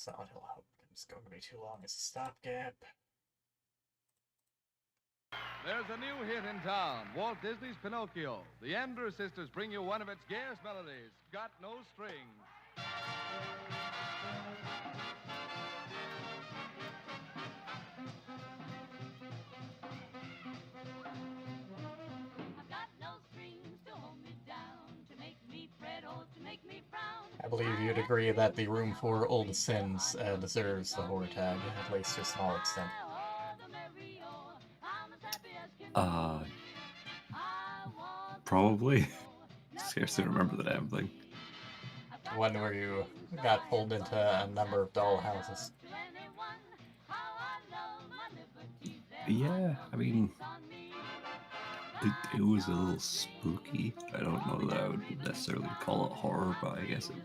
It's not it'll help. It's going to be too long as a stopgap. There's a new hit in town, Walt Disney's Pinocchio. The Andrews Sisters bring you one of its gayest melodies, Got No Strings. I believe you'd agree that the Room for Old Sins deserves the horror tag, at least to a small extent. Probably. Scarcely remember the damn thing. One where you got pulled into a number of dollhouses. Yeah, I mean, it was a little spooky. I don't know that I would necessarily call it horror, but I guess it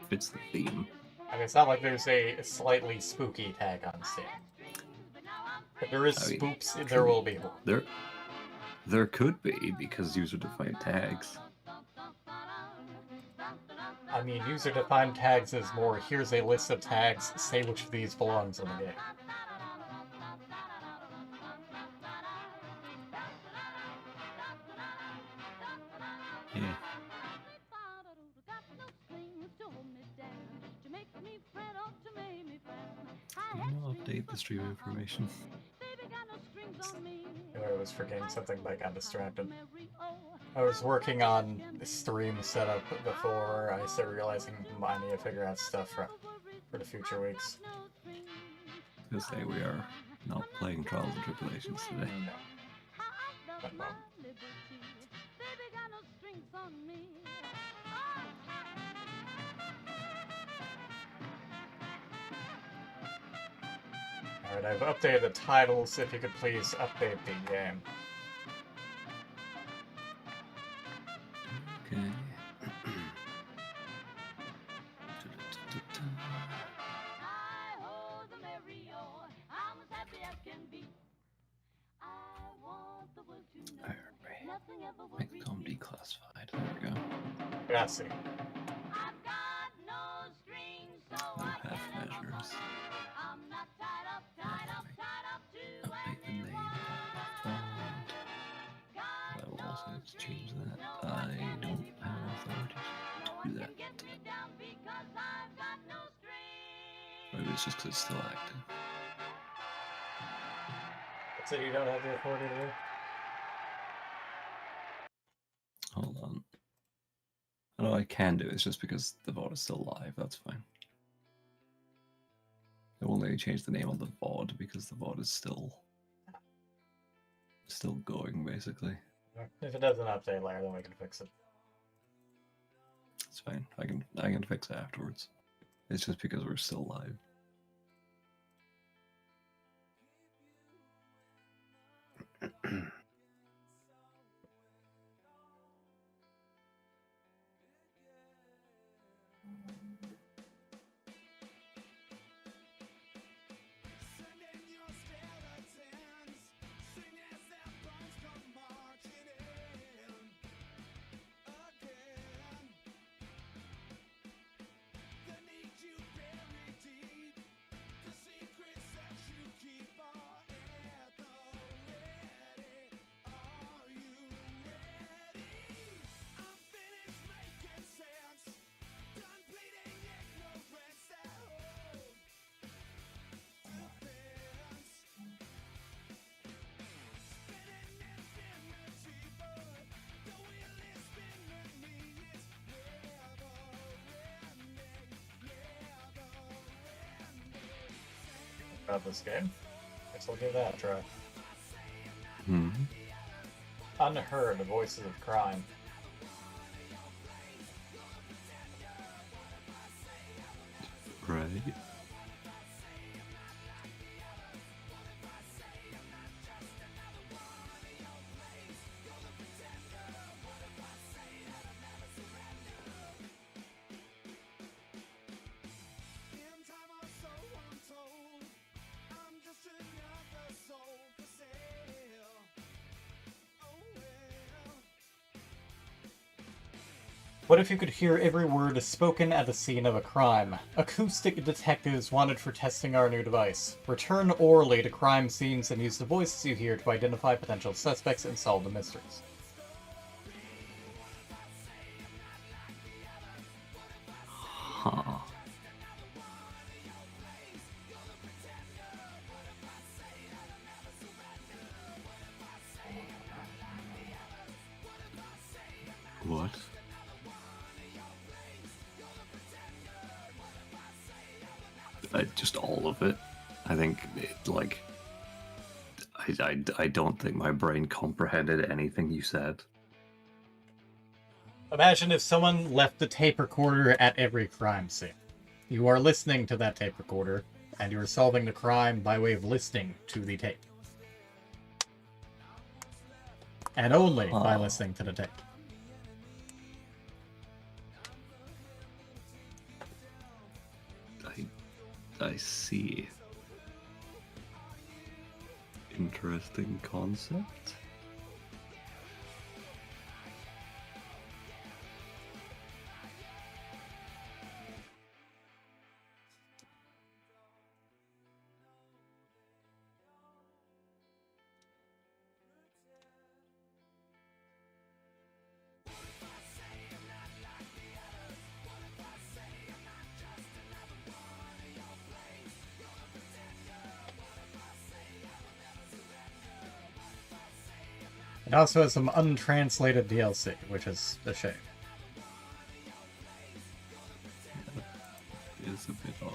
fits the theme. I mean, it's not like there's a slightly spooky tag on Steam. If there is spooks, there will be horror. There could be, because user-defined tags. I mean, user-defined tags is more, here's a list of tags, say which of these belongs in the game. Yeah. I'll update the stream information. I was forgetting something, but I got distracted. I was working on the stream setup before I started realizing I need to figure out stuff for the future weeks. I was gonna say, we are not playing Trials and Tribulations today. No. But, well. Alright, I've updated the titles. If you could please update the game. Okay. XCOM declassified. There we go. Grazie. No half measures. Update the name of the font. I will also have to change that. I don't have authority to do that. Maybe it's just because it's still active. So you don't have the authority to do? Hold on. No, I can do it. It's just because the VOD is still live. That's fine. It won't let you change the name on the VOD because the VOD is still going, basically. If it doesn't update later, then we can fix it. It's fine. I can fix it afterwards. It's just because we're still live. About this game. Guess I'll give that a try. Unheard, the voices of crime. Right. What if you could hear every word spoken at the scene of a crime? Acoustic detectives wanted for testing our new device. Return orally to crime scenes and use the voices you hear to identify potential suspects and solve the mysteries. Huh. What? Just all of it. I think it, like, I don't think my brain comprehended anything you said. Imagine if someone left the tape recorder at every crime scene. You are listening to that tape recorder, and you are solving the crime by way of listening to the tape. And only by listening to the tape. I see. Interesting concept. It also has some untranslated DLC, which is a shame. It is a bit odd.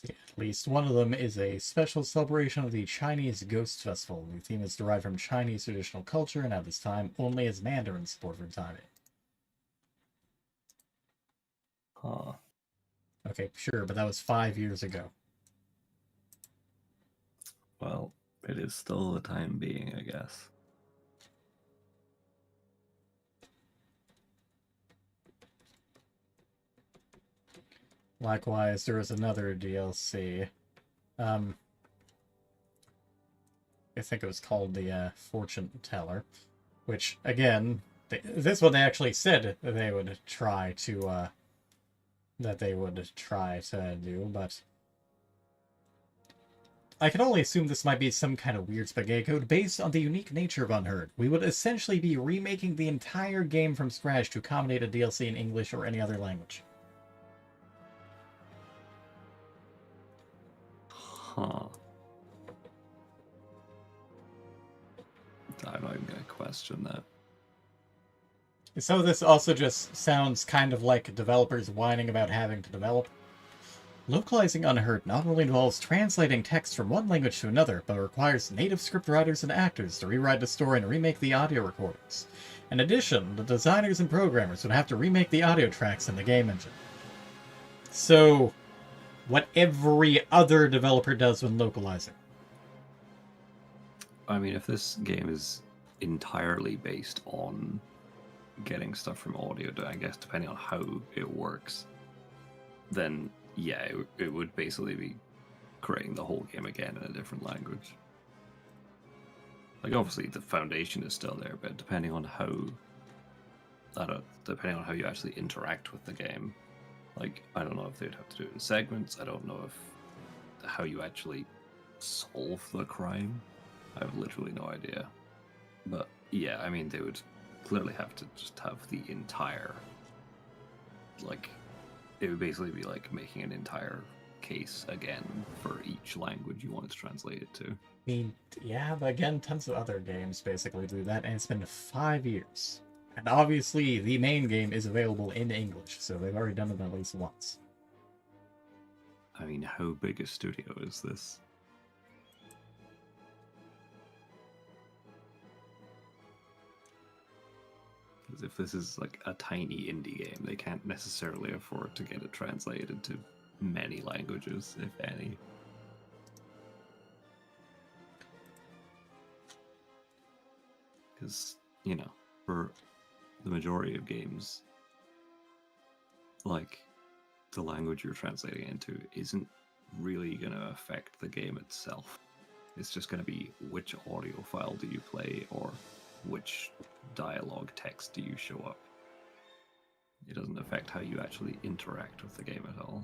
At least one of them is a special celebration of the Chinese Ghost Festival. The theme is derived from Chinese traditional culture and at this time only has Mandarin support for timing. Huh. Okay, sure, but that was 5 years ago. Well, it is still the time being, I guess. Likewise, there was another DLC. I think it was called the Fortune Teller, which, again, this one they actually said they would try to, do, but I can only assume this might be some kind of weird spaghetti code based on the unique nature of Unheard. We would essentially be remaking the entire game from scratch to accommodate a DLC in English or any other language. Huh. I'm not even gonna question that. So this also just sounds kind of like developers whining about having to develop. Localizing Unheard not only involves translating text from one language to another, but requires native scriptwriters and actors to rewrite the story and remake the audio recordings. In addition, the designers and programmers would have to remake the audio tracks in the game engine. So, what every other developer does when localizing. I mean, if this game is entirely based on getting stuff from audio, I guess, depending on how it works, then yeah, it would basically be creating the whole game again in a different language. Like, obviously, the foundation is still there, but depending on how you actually interact with the game, like, I don't know if they'd have to do it in segments. I don't know how you actually solve the crime. I have literally no idea. But yeah, I mean, they would clearly have to just have the entire, like, it would basically be like making an entire case again for each language you wanted to translate it to. I mean, yeah, but again, tons of other games basically do that, and it's been 5 years. And obviously, the main game is available in English, so they've already done it at least once. I mean, how big a studio is this? Because if this is like a tiny indie game, they can't necessarily afford to get it translated into many languages, if any. Because, you know, for the majority of games, like, the language you're translating into isn't really going to affect the game itself. It's just going to be which audio file do you play or which dialogue text do you show up. It doesn't affect how you actually interact with the game at all.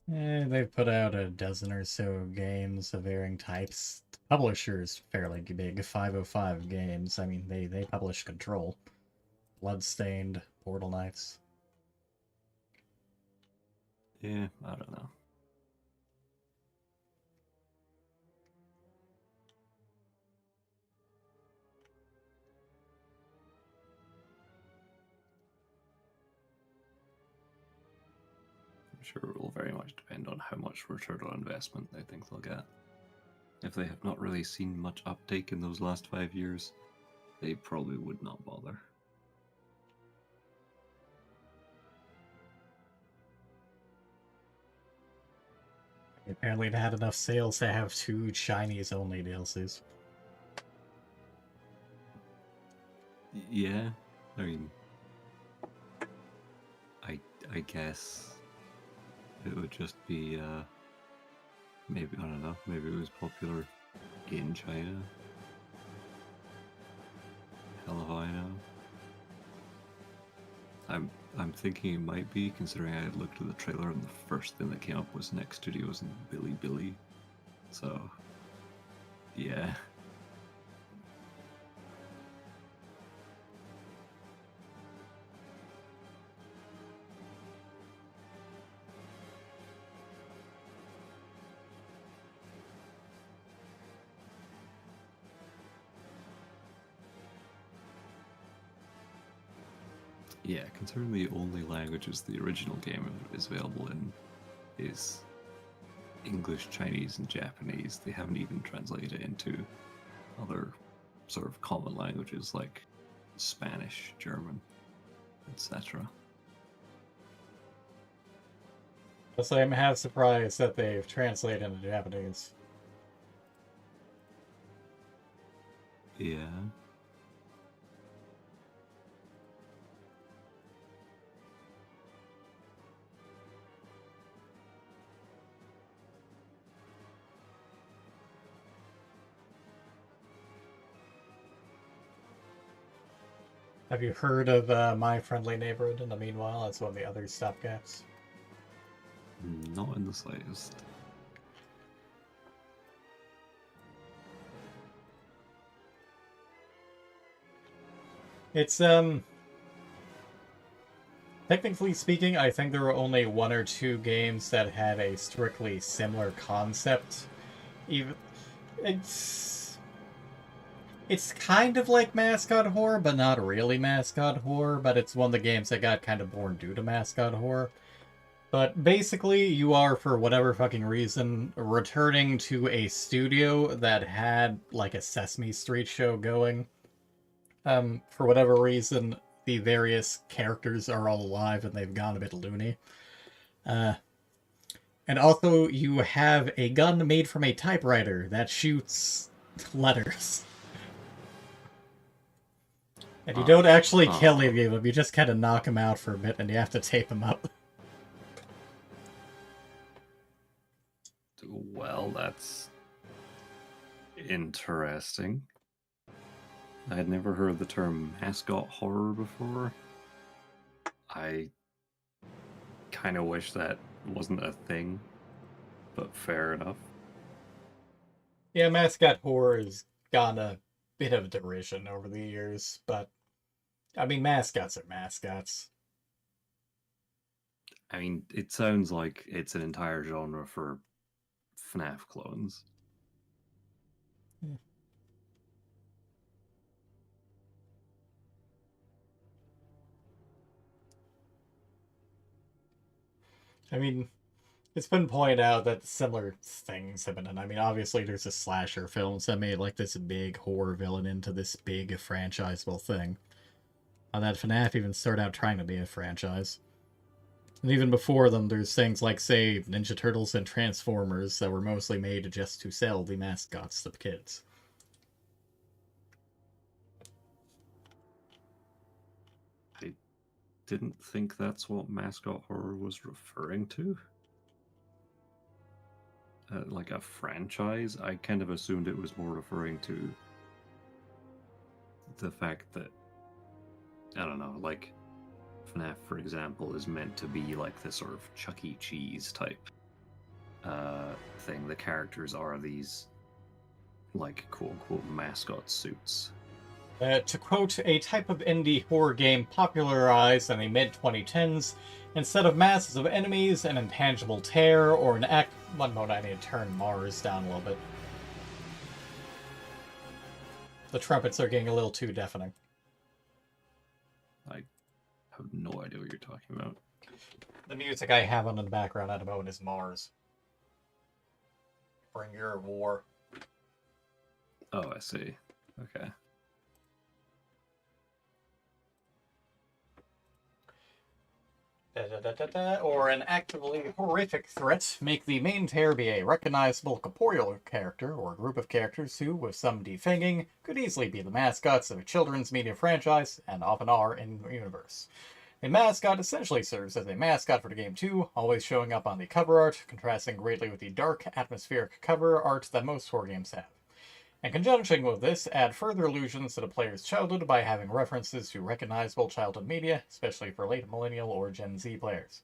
They've put out a dozen or so games of varying types. The publisher's fairly big, 505 Games. I mean, they publish Control, Bloodstained, Portal Knights. Yeah, I don't know. I'm sure it will very much depend on how much return on investment they think they'll get. If they have not really seen much uptake in those last 5 years, they probably would not bother. Apparently, it had enough sales to have 2 Chinese-only DLCs. Yeah, I mean, I guess it would just be maybe, I don't know, maybe it was popular in China. Hell if I know. I'm thinking it might be, considering I had looked at the trailer and the first thing that came up was Next Studios and Billy. So, yeah. Yeah, considering the only languages the original game is available in is English, Chinese, and Japanese, they haven't even translated it into other sort of common languages like Spanish, German, etc. So I'm half surprised that they've translated into Japanese. Yeah. Have you heard of My Friendly Neighborhood in the meanwhile? That's one of the other stopgaps. Not in the slightest. It's, technically speaking, I think there were only 1 or 2 games that had a strictly similar concept. Even it's kind of like Mascot Horror, but not really Mascot Horror, but it's one of the games that got kind of born due to Mascot Horror. But basically, you are, for whatever fucking reason, returning to a studio that had, like, a Sesame Street show going. For whatever reason, the various characters are all alive and they've gone a bit loony. And also, you have a gun made from a typewriter that shoots letters. And you don't actually kill any of them, you just kind of knock them out for a bit and you have to tape them up. Well, that's interesting. I had never heard the term mascot horror before. I kind of wish that wasn't a thing, but fair enough. Yeah, Mascot Horror has gotten a bit of derision over the years, but I mean, mascots are mascots. I mean, it sounds like it's an entire genre for FNAF clones. I mean, It's been pointed out that similar things have been done. I mean, obviously, there's a slasher films that made like this big horror villain into this big franchisable thing. And that FNAF even started out trying to be a franchise. And even before them, there's things like, say, Ninja Turtles and Transformers that were mostly made just to sell the mascots to the kids. I didn't think that's what mascot horror was referring to. Like a franchise, I kind of assumed it was more referring to the fact that, I don't know, like FNAF, for example, is meant to be like this sort of Chuck E. Cheese type thing. The characters are these, like, quote-unquote mascot suits. To quote, a type of indie horror game popularized in the mid-2010s, instead of masses of enemies, an intangible terror, or an act... One moment, I need to turn Mars down a little bit. The trumpets are getting a little too deafening. I have no idea what you're talking about. The music I have on in the background at the moment is Mars. Bring your war. Oh, I see. Okay. Or an actively horrific threat, make the main terror be a recognizable corporeal character or group of characters who, with some defanging, could easily be the mascots of a children's media franchise, and often are in the universe. A mascot essentially serves as a mascot for the game too, always showing up on the cover art, contrasting greatly with the dark, atmospheric cover art that most horror games have. In conjunction with this, add further allusions to the player's childhood by having references to recognizable childhood media, especially for late millennial or Gen Z players.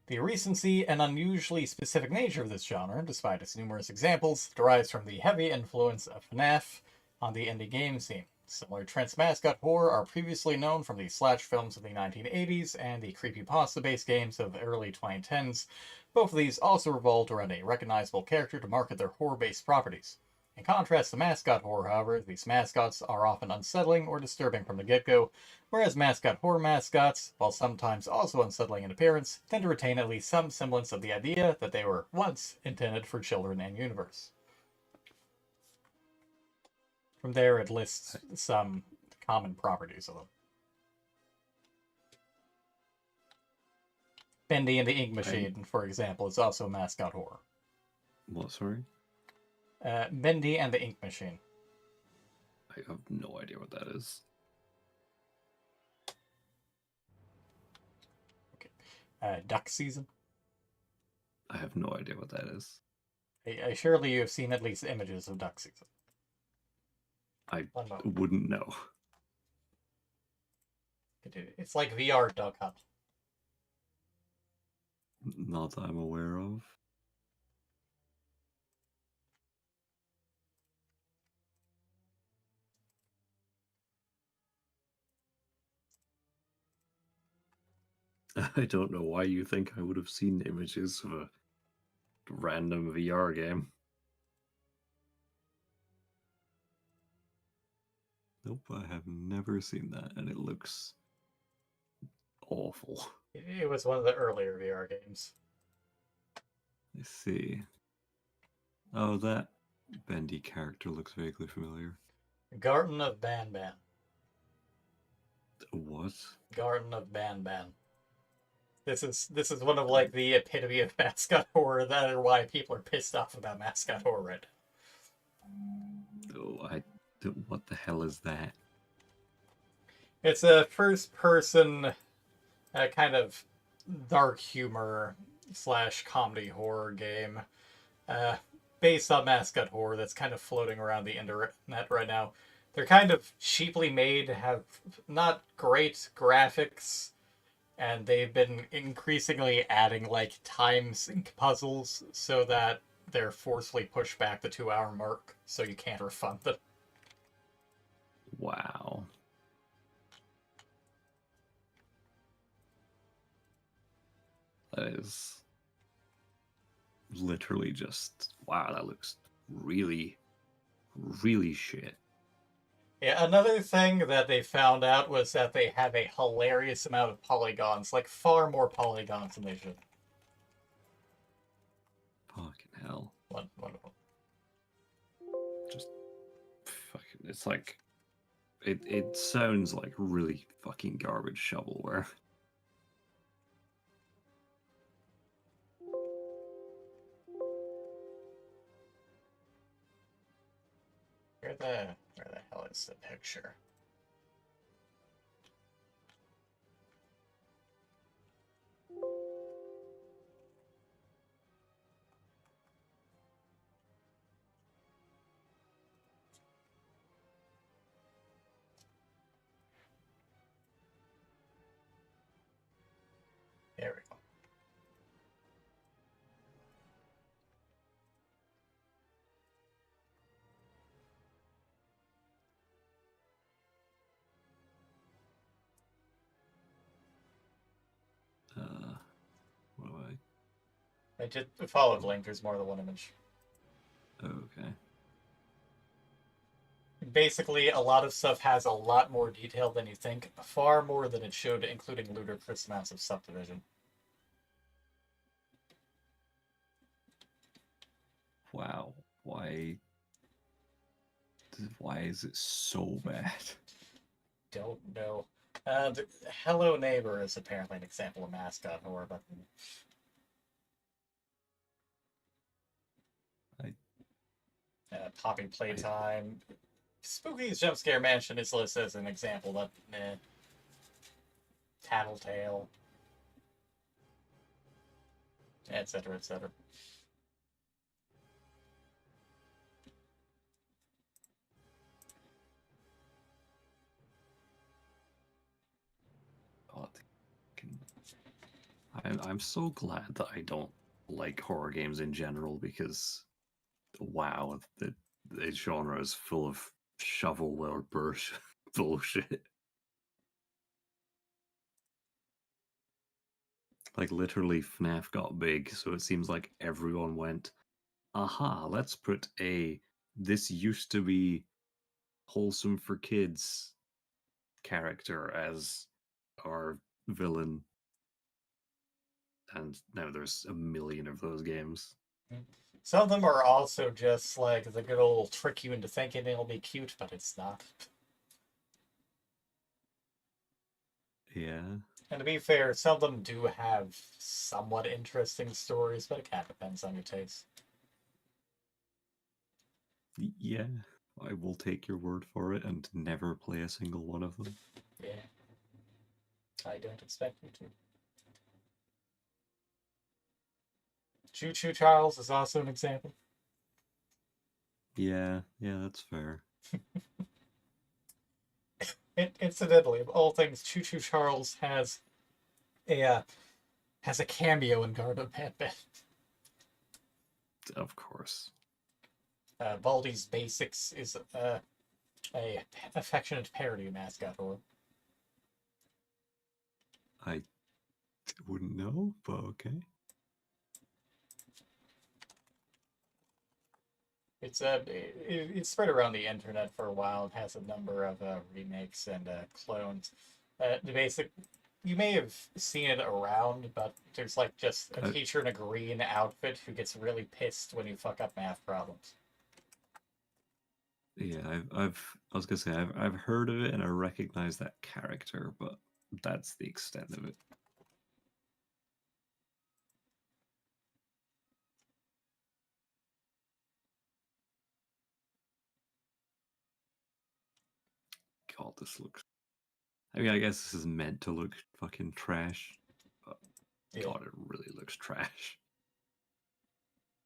The recency and unusually specific nature of this genre, despite its numerous examples, derives from the heavy influence of FNAF on the indie game scene. Similar trends mascot horror are previously known from the slash films of the 1980s and the creepypasta-based games of the early 2010s. Both of these also revolved around a recognizable character to market their horror-based properties. In contrast to mascot horror, however, these mascots are often unsettling or disturbing from the get-go, whereas mascot horror mascots, while sometimes also unsettling in appearance, tend to retain at least some semblance of the idea that they were once intended for children and universe. From there, it lists some common properties of them. Bendy and the Ink Machine, for example, is also a mascot horror. What, sorry? Bendy and the Ink Machine. I have no idea what that is. Okay. Duck Season. I have no idea what that is. Surely you have seen at least images of Duck Season. I wouldn't know. It's like VR Duck Hunt. Not that I'm aware of. I don't know why you think I would have seen images of a random VR game. Nope, I have never seen that, and it looks awful. It was one of the earlier VR games. I see. Oh, that Bendy character looks vaguely familiar. Garden of Banban. What? Garden of Banban. This is one of like the epitome of mascot horror. That are why people are pissed off about mascot horror right now. Oh, what the hell is that? It's a first-person kind of dark humor / comedy horror game based on mascot horror that's kind of floating around the internet right now. They're kind of cheaply made, have not great graphics, and they've been increasingly adding like time sync puzzles so that they're forcefully pushed back the 2-hour mark so you can't refund them. Wow. That is literally just, wow, that looks really, really shit. Yeah, another thing that they found out was that they have a hilarious amount of polygons, like far more polygons than they should. Fucking hell. Wonderful. Just fucking. It's like. It sounds like really fucking garbage shovelware. Where the hell is the picture? There we go. What do I did follow the link. There's more than one image. I? Okay. Basically, a lot of stuff has a lot more detail than you think. Far more than it should, including ludicrous amounts of subdivision. Wow. Why? Why is it so bad? Don't know. The Hello Neighbor is apparently an example of mascot horror, but Poppy Playtime. Spooky's Jump Scare Mansion is listed as an example, but Tattletale, etc., etc. God. I'm so glad that I don't like horror games in general because, wow, the genre is full of shovelware bullshit. Like literally, FNAF got big, so it seems like everyone went, "Aha! Let's put a this used to be wholesome for kids character as our villain." And now there's a million of those games. Some of them are also just like the good old trick you into thinking it'll be cute, but it's not. Yeah. And to be fair, some of them do have somewhat interesting stories, but it kind of depends on your taste. Yeah. I will take your word for it and never play a single one of them. Yeah. I don't expect you to. Choo Choo Charles is also an example. Yeah, that's fair. Incidentally, of all things, Choo Choo Charles has a cameo in Garden Batman. Of course. Baldi's Basics is a affectionate parody mascot horror. I wouldn't know, but okay. It's spread around the internet for a while and has a number of remakes and clones. You may have seen it around, but there's like just a teacher in a green outfit who gets really pissed when you fuck up math problems. Yeah, I was gonna say I've heard of it and I recognize that character, but that's the extent of it. God, this looks. I mean, I guess this is meant to look fucking trash, but God, it really looks trash.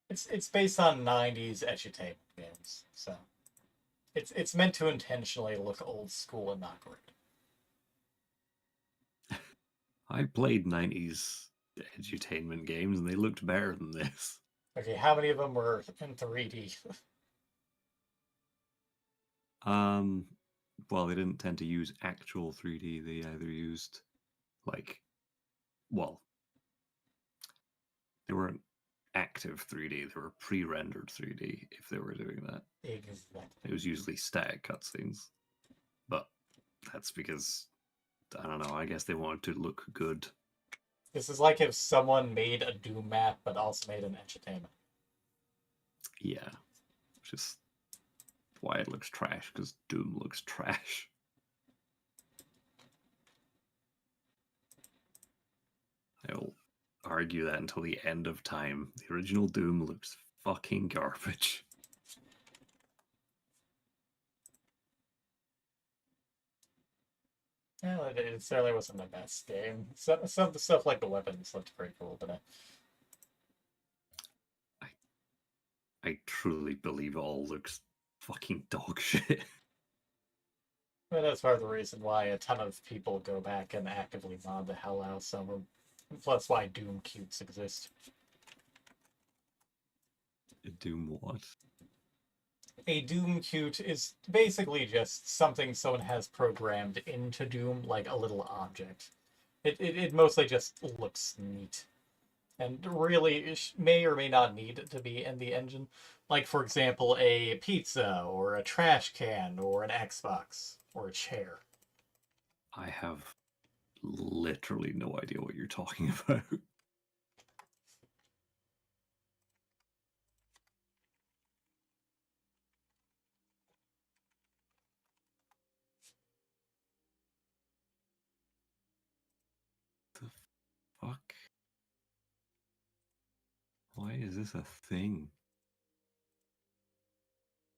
It's based on '90s edutainment games, so it's meant to intentionally look old school and not great. I played '90s edutainment games and they looked better than this. Okay, how many of them were in 3D? Well, they didn't tend to use actual 3D. They either used, like, well, they weren't active 3D. They were pre-rendered 3D if they were doing that. Exactly. It was usually static cutscenes. But that's because, I don't know, I guess they wanted to look good. This is like if someone made a Doom map, but also made an edutainment. Yeah, which is why it looks trash, because Doom looks trash. I'll argue that until the end of time. The original Doom looks fucking garbage. Well, it certainly wasn't the best game. Some of the stuff like the weapons looked pretty cool, but I truly believe it all looks fucking dog shit. but that's part of the reason why a ton of people go back and actively mod the hell out of some of them. Plus why Doom cutes exist. Doom what? A Doom cute is basically just something someone has programmed into Doom, like a little object. It mostly just looks neat. And really may or may not need to be in the engine. Like, for example, a pizza, or a trash can, or an Xbox, or a chair. I have literally no idea what you're talking about. The fuck? Why is this a thing?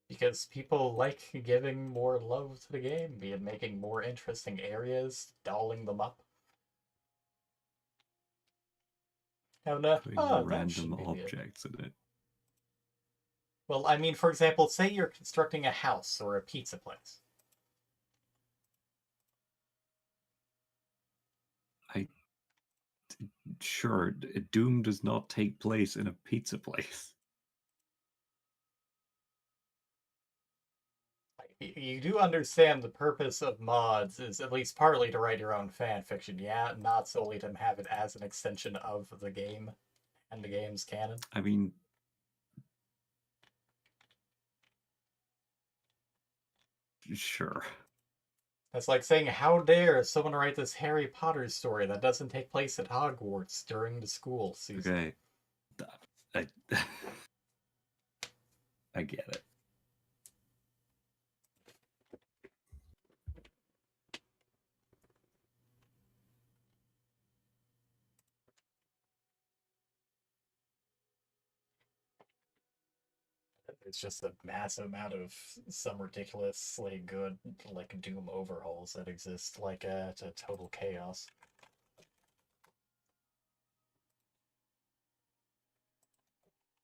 Because people like giving more love to the game, be it making more interesting areas, dolling them up. And, Putting that random should be it. objects in it. Well, I mean, for example, say you're constructing a house or a pizza place. Sure, Doom does not take place in a pizza place. You do understand the purpose of mods is at least partly to write your own fan fiction, yeah? Not solely to have it as an extension of the game and the game's canon. I mean, sure. It's like saying, how dare someone write this Harry Potter story that doesn't take place at Hogwarts during the school season? Okay. I get it. It's just a massive amount of some ridiculously good, like, Doom overhauls that exist, like, to total chaos.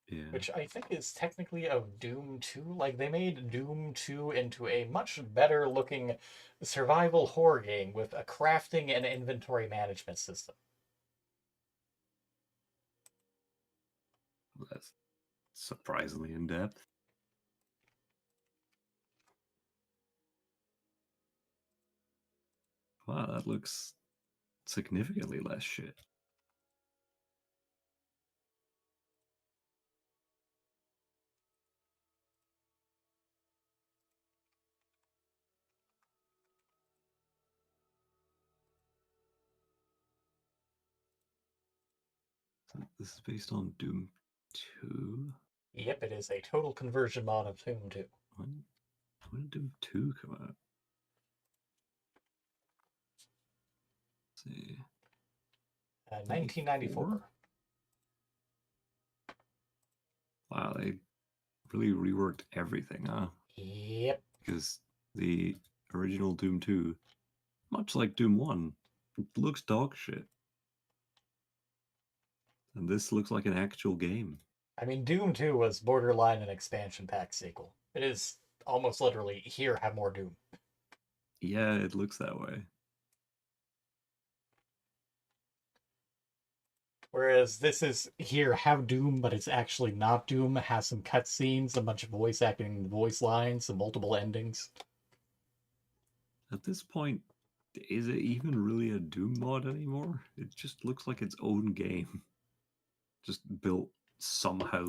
Yeah. Which I think is technically of Doom 2. Like, they made Doom 2 into a much better looking survival horror game with a crafting and inventory management system. That's surprisingly in depth. Wow, that looks significantly less shit. So this is based on Doom 2? Yep, it is a total conversion mod of Doom 2. When did Doom 2 come out? Let's see. 1994. Wow, they really reworked everything, huh? Yep. Because the original Doom 2, much like Doom 1, it looks dog shit. And this looks like an actual game. I mean, Doom 2 was borderline an expansion pack sequel. It is almost literally, here, have more Doom. Yeah, it looks that way. Whereas this is, here, have Doom, but it's actually not Doom. It has some cutscenes, a bunch of voice acting, voice lines, some multiple endings. At this point, is it even really a Doom mod anymore? It just looks like its own game. Just built somehow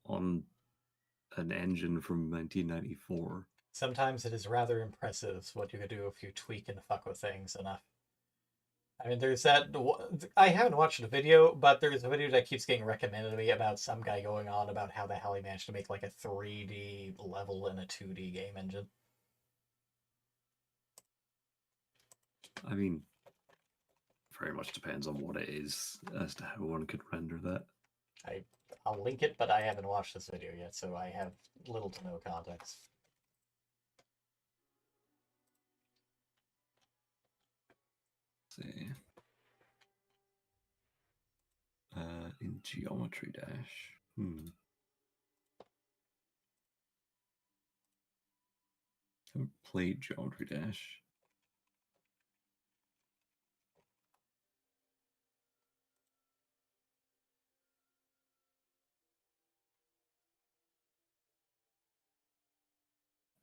on an engine from 1994. Sometimes it is rather impressive what you can do if you tweak and fuck with things enough. I mean, there's that. I haven't watched the video, but there's a video that keeps getting recommended to me about some guy going on about how the hell he managed to make like a 3D level in a 2D game engine. I mean, very much depends on what it is as to how one could render that. I'll link it, but I haven't watched this video yet, so I have little to no context. Let's see. In Geometry Dash. Haven't played Geometry Dash.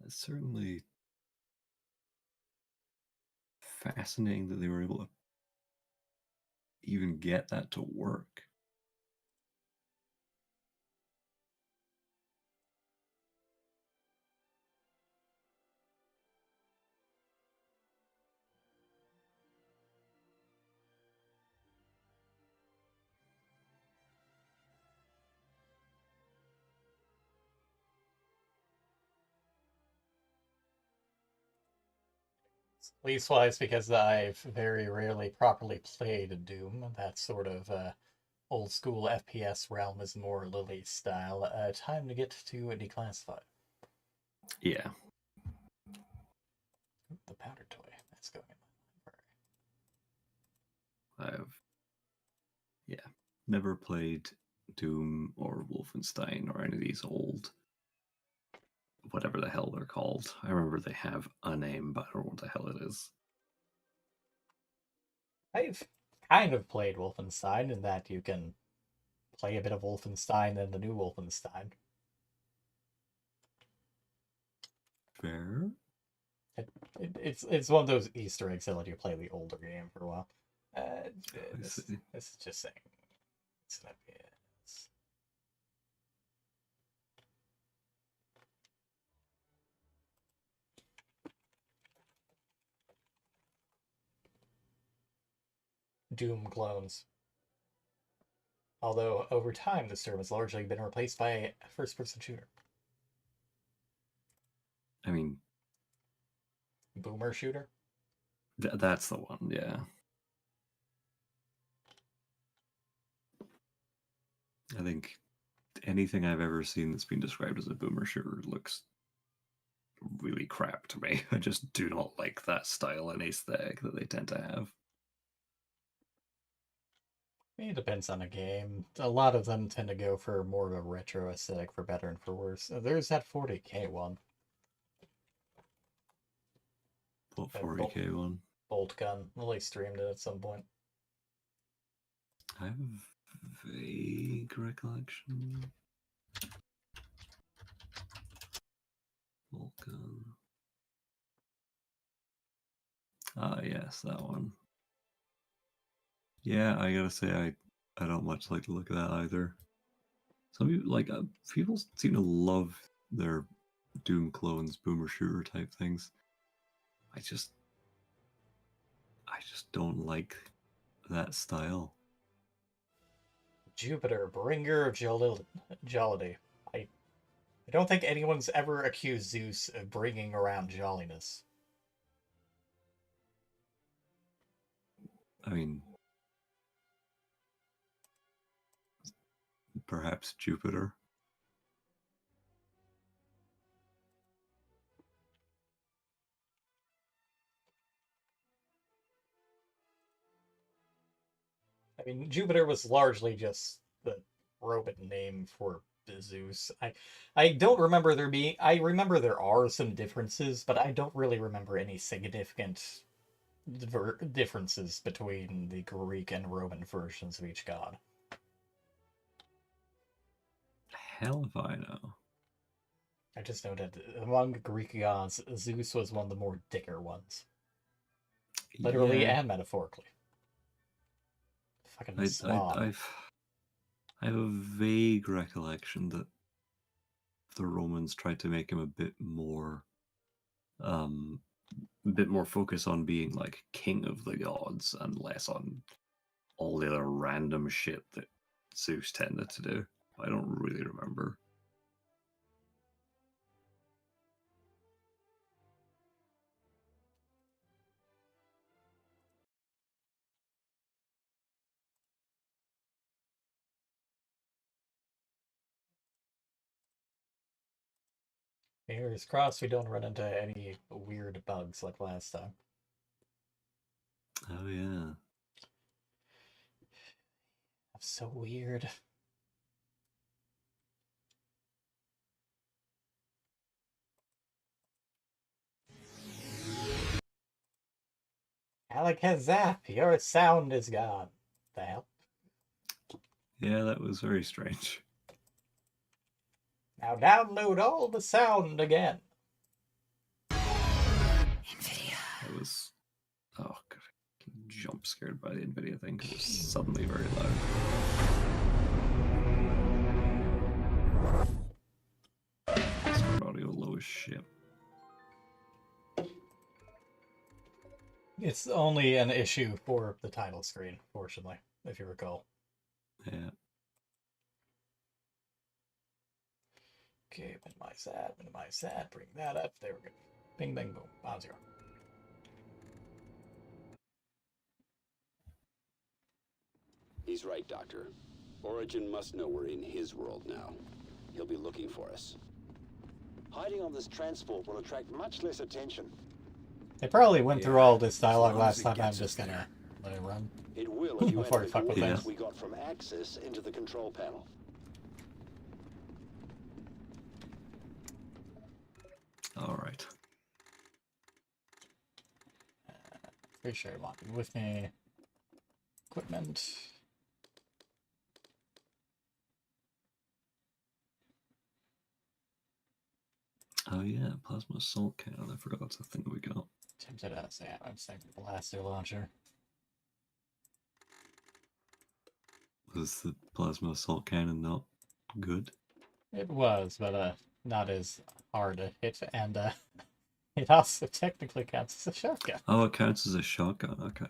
It's certainly fascinating that they were able to even get that to work. Leastwise, because I've very rarely properly played Doom. That sort of old school FPS realm is more Lily style. Time to get to Declassified. Yeah. The powder toy. That's going in my I've never played Doom or Wolfenstein or any of these old whatever the hell they're called. I remember they have a name, but I don't know what the hell it is. I've kind of played Wolfenstein in that you can play a bit of Wolfenstein and the new Wolfenstein. Fair. It's one of those Easter eggs that let you play the older game for a while. This is just saying. It's an FPS. Doom clones. Although, over time, this term has largely been replaced by a first-person shooter. I mean, Boomer shooter? that's the one, yeah. I think anything I've ever seen that's been described as a boomer shooter looks really crap to me. I just do not like that style and aesthetic that they tend to have. It depends on the game. A lot of them tend to go for more of a retro aesthetic, for better and for worse. There's that 40K one. What 40K one? Bolt gun. Lily streamed it at some point. I have a vague recollection. Bolt gun. Ah, yes, that one. Yeah, I gotta say, I don't much like the look of that either. Some people people seem to love their Doom clones, boomer shooter type things. I just don't like that style. Jupiter, bringer of jollity. I don't think anyone's ever accused Zeus of bringing around jolliness. I mean, perhaps Jupiter. I mean, Jupiter was largely just the Roman name for Zeus. I don't remember there being. I remember there are some differences, but I don't really remember any significant differences between the Greek and Roman versions of each god. Hell if I know. I just know that among Greek gods, Zeus was one of the more dicker ones. Literally Yeah, and metaphorically. Fucking I slob. have a vague recollection that the Romans tried to make him a bit more a bit more focus on being like king of the gods and less on all the other random shit that Zeus tended to do. I don't really remember. Fingers crossed we don't run into any weird bugs like last time. Oh yeah. That's so weird. Alakazam, your sound is gone. The hell? Yeah, that was very strange. Now download all the sound again. It was oh god, jump scared by the Nvidia thing because it was suddenly very loud. Discord audio low as shit. It's only an issue for the title screen, fortunately, if you recall. Yeah. Okay, minimize that, bring that up. There we go. Bing, bang, boom. 0. He's right, Doctor. Origin must know we're in his world now. He'll be looking for us. Hiding on this transport will attract much less attention. They probably went through all this dialogue as long last as it time. I'm gets just us gonna let it run. It will if you Before enter I the fuck with coordinates things. we got from Axis into the control panel. All right. Pretty sure I want it with me. Equipment. Oh yeah, plasma assault cannon. I forgot that's a thing we got. Tempted us. Yeah, I'm saying blaster launcher. Was the plasma assault cannon not good? It was, but not as hard to hit, and it also technically counts as a shotgun. Oh, it counts as a shotgun. Okay.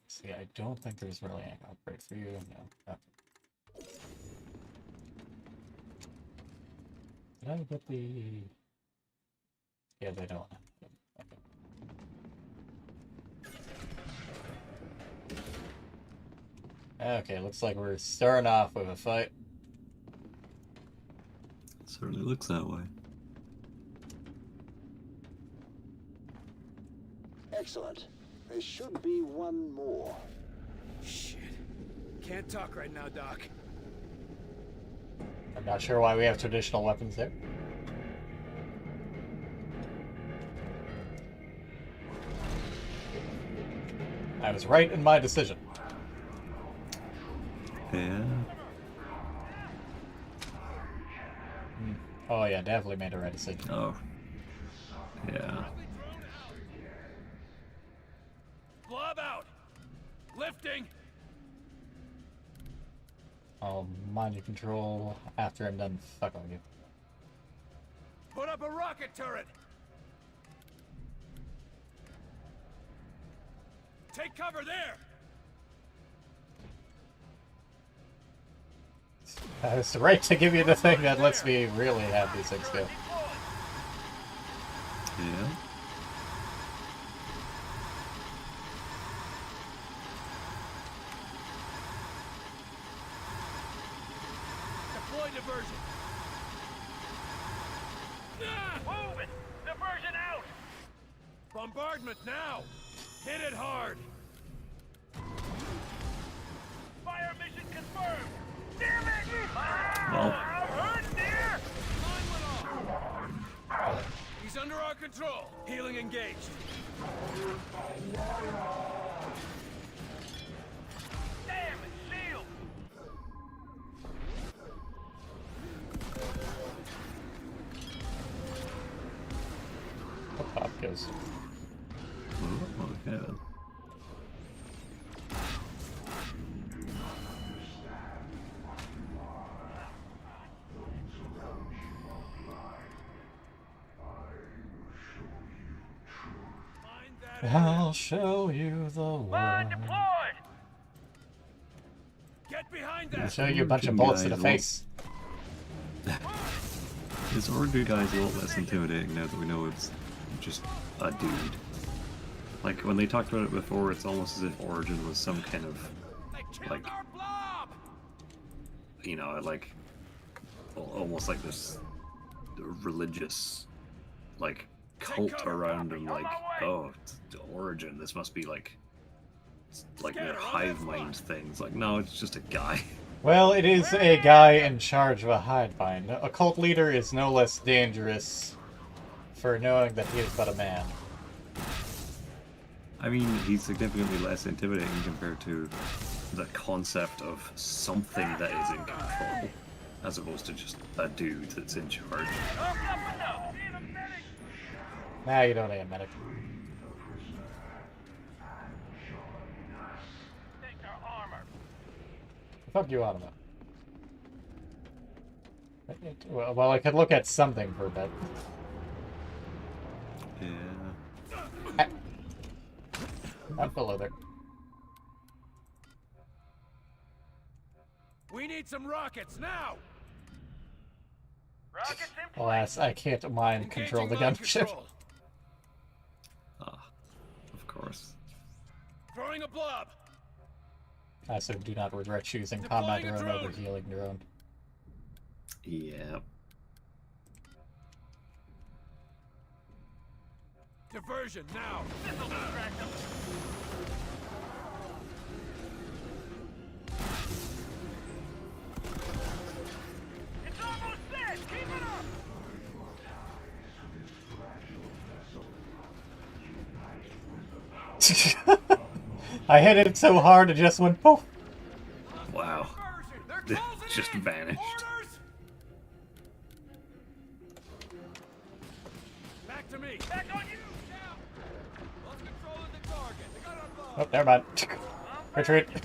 See, I don't think there's really any upgrade for you. No. Did I get the? Yeah, they don't. Okay, looks like we're starting off with a fight. It certainly looks that way. Excellent. There should be one more. Shit. Can't talk right now, Doc. I'm not sure why we have traditional weapons there. I was right in my decision. Yeah. Oh yeah, definitely made the right decision. Oh. Yeah. Blob out! Lifting! I'll mind your control after I'm done fucking with you. Put up a rocket turret! Take cover there! It's right to give you the thing that lets me really have these things go. Yeah. Deploy diversion! Move it! Diversion out! Bombardment now! Hit it hard! Fire mission confirmed! Damn it! Well. Hurt dear! Line went off! He's under our control! Healing engaged! Damn it! Shield! What pop goes? Oh, okay then. I'll show you the world. deployed! Get behind I'll that! show you a bunch of Origin bullets to the guys face. This Origin guy's a lot less intimidating now that we know it's just a dude. Like, when they talked about it before, it's almost as if Origin was some kind of, They killed like, our blob! you know, like, almost like this religious, like, cult around him, like, oh, it's the Origin, this must be like their hive mind things. Like, no, it's just a guy. Well, it is a guy in charge of a hive mind. A cult leader is no less dangerous for knowing that he is but a man. I mean, he's significantly less intimidating compared to the concept of something that is in control, as opposed to just a dude that's in charge. Nah, you don't need a medic. Fuck you out of it. Well, I could look at something for a bit. Yeah. Up below there. We need some rockets now! Rockets in Alas, I can't mind control the Engaging gunship. control. Ah, of course. Throwing a blob! I also do not regret choosing combat Deploying a drone over drone. healing drone. Yeah. Diversion now! It's almost dead! Keep it up! I hit it so hard it just went poof. Wow. They're It closing just in. vanished. Orders! Back to me. Back on you. Now. Lost control of the target. They got our blob. Oh, never mind. Retreat. God.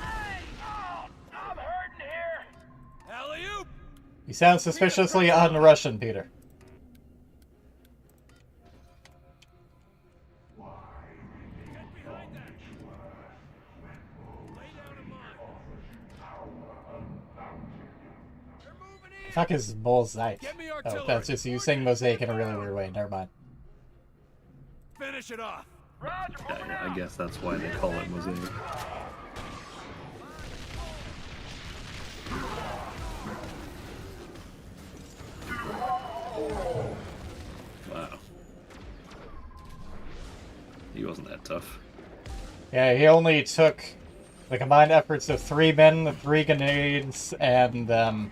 Hey! Oh, I'm hurting here. Alley-oop! You sound suspiciously un-Russian, Peter. Get behind that. Lay down a mine. They're moving in. Fuck is Mosaic? Get me Oh, artillery. that's just you saying mosaic in a really weird way. Never mind. Finish it off. Yeah, I guess that's why they call it Mosaic. Wow. He wasn't that tough. Yeah, he only took the combined efforts of 3 men, 3 grenades, and I'm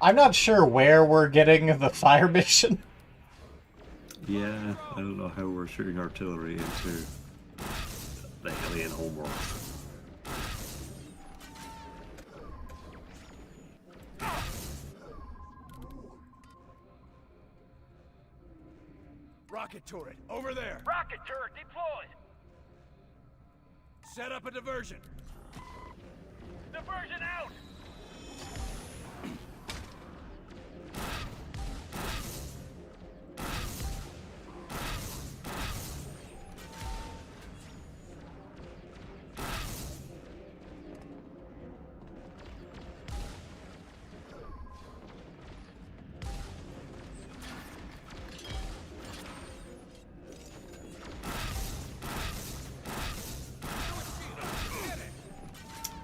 not sure where we're getting the fire mission. Yeah, I don't know how we're shooting artillery into the alien homeworld. Rocket turret, over there. Rocket turret deployed. Set up a diversion. Diversion out.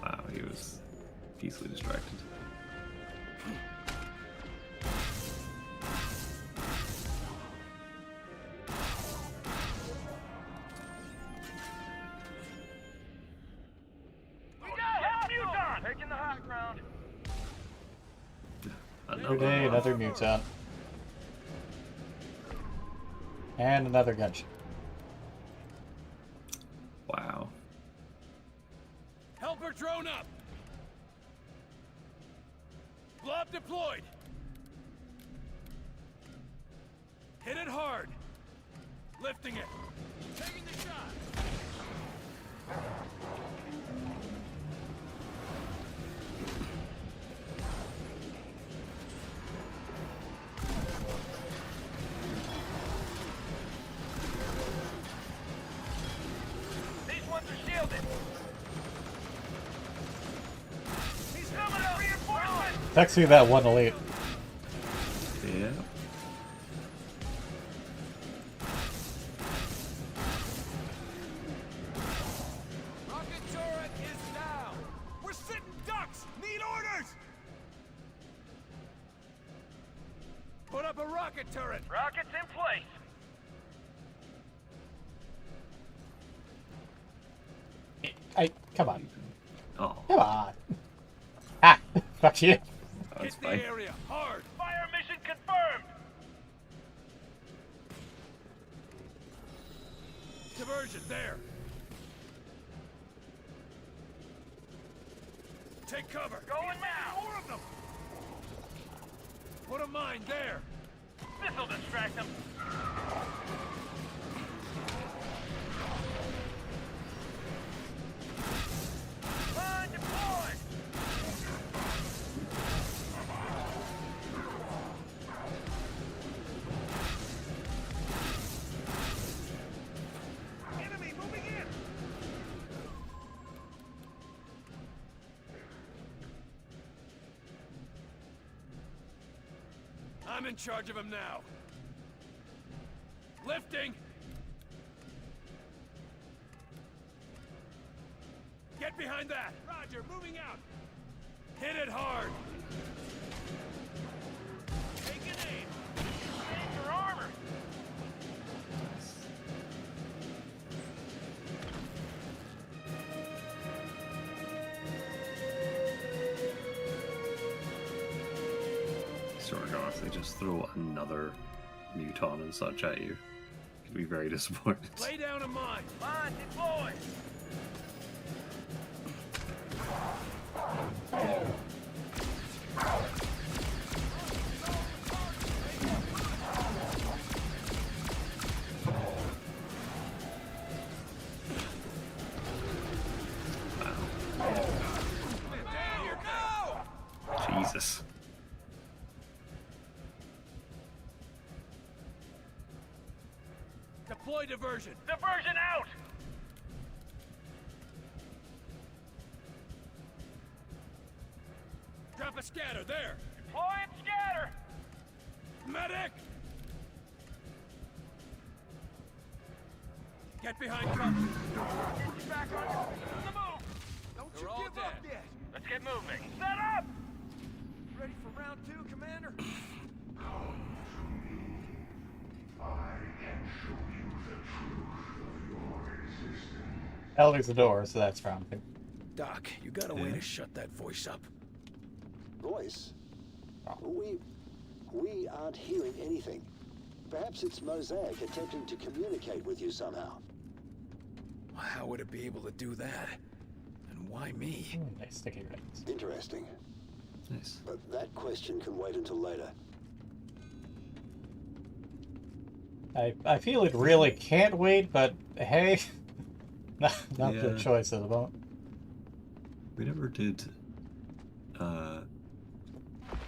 Wow, he was easily distracted. We got it. Muton taking the high ground. Every day, another mutant. And another gunship. Wow. Helper drone up. Blob deployed. Hit it hard. Lifting it. Taking the shot. Text me that one elite. Yeah. Rocket turret is down. We're sitting ducks. Need orders. Put up a rocket turret. Rockets in place. Come on. Oh, Come on. Ah! Fuck you. that's Hit the fine. area hard. Fire mission confirmed. Diversion there. Take cover. Going now. More of them. Put a mine there. This'll distract them. Mine deployed. Enemy moving in. I'm in charge of him now. Lifting. Get behind that. Roger, moving out. Hit it hard. Take an aim. Aim for armor. Sort of if they just throw another muton and such at you, you'd be very disappointed. Lay down a mine. Mine deployed. Here, go! Jesus. Deploy diversion. Diversion out. Drop a scatter there. Deploy and scatter. Medic! Get behind cover. Get you back on the move. Don't you give up yet. Let's get moving. Set up. Ready for round 2, Commander? Hell, there's a door, so that's promising. Doc, you got a way to shut that voice up. Voice? We aren't hearing anything. Perhaps it's Mosaic attempting to communicate with you somehow. How would it be able to do that? And why me? Nice sticky rings. Interesting. Nice. But that question can wait until later. I feel it really can't wait, but hey, not the Yeah. choice at the moment. We never did. Oh,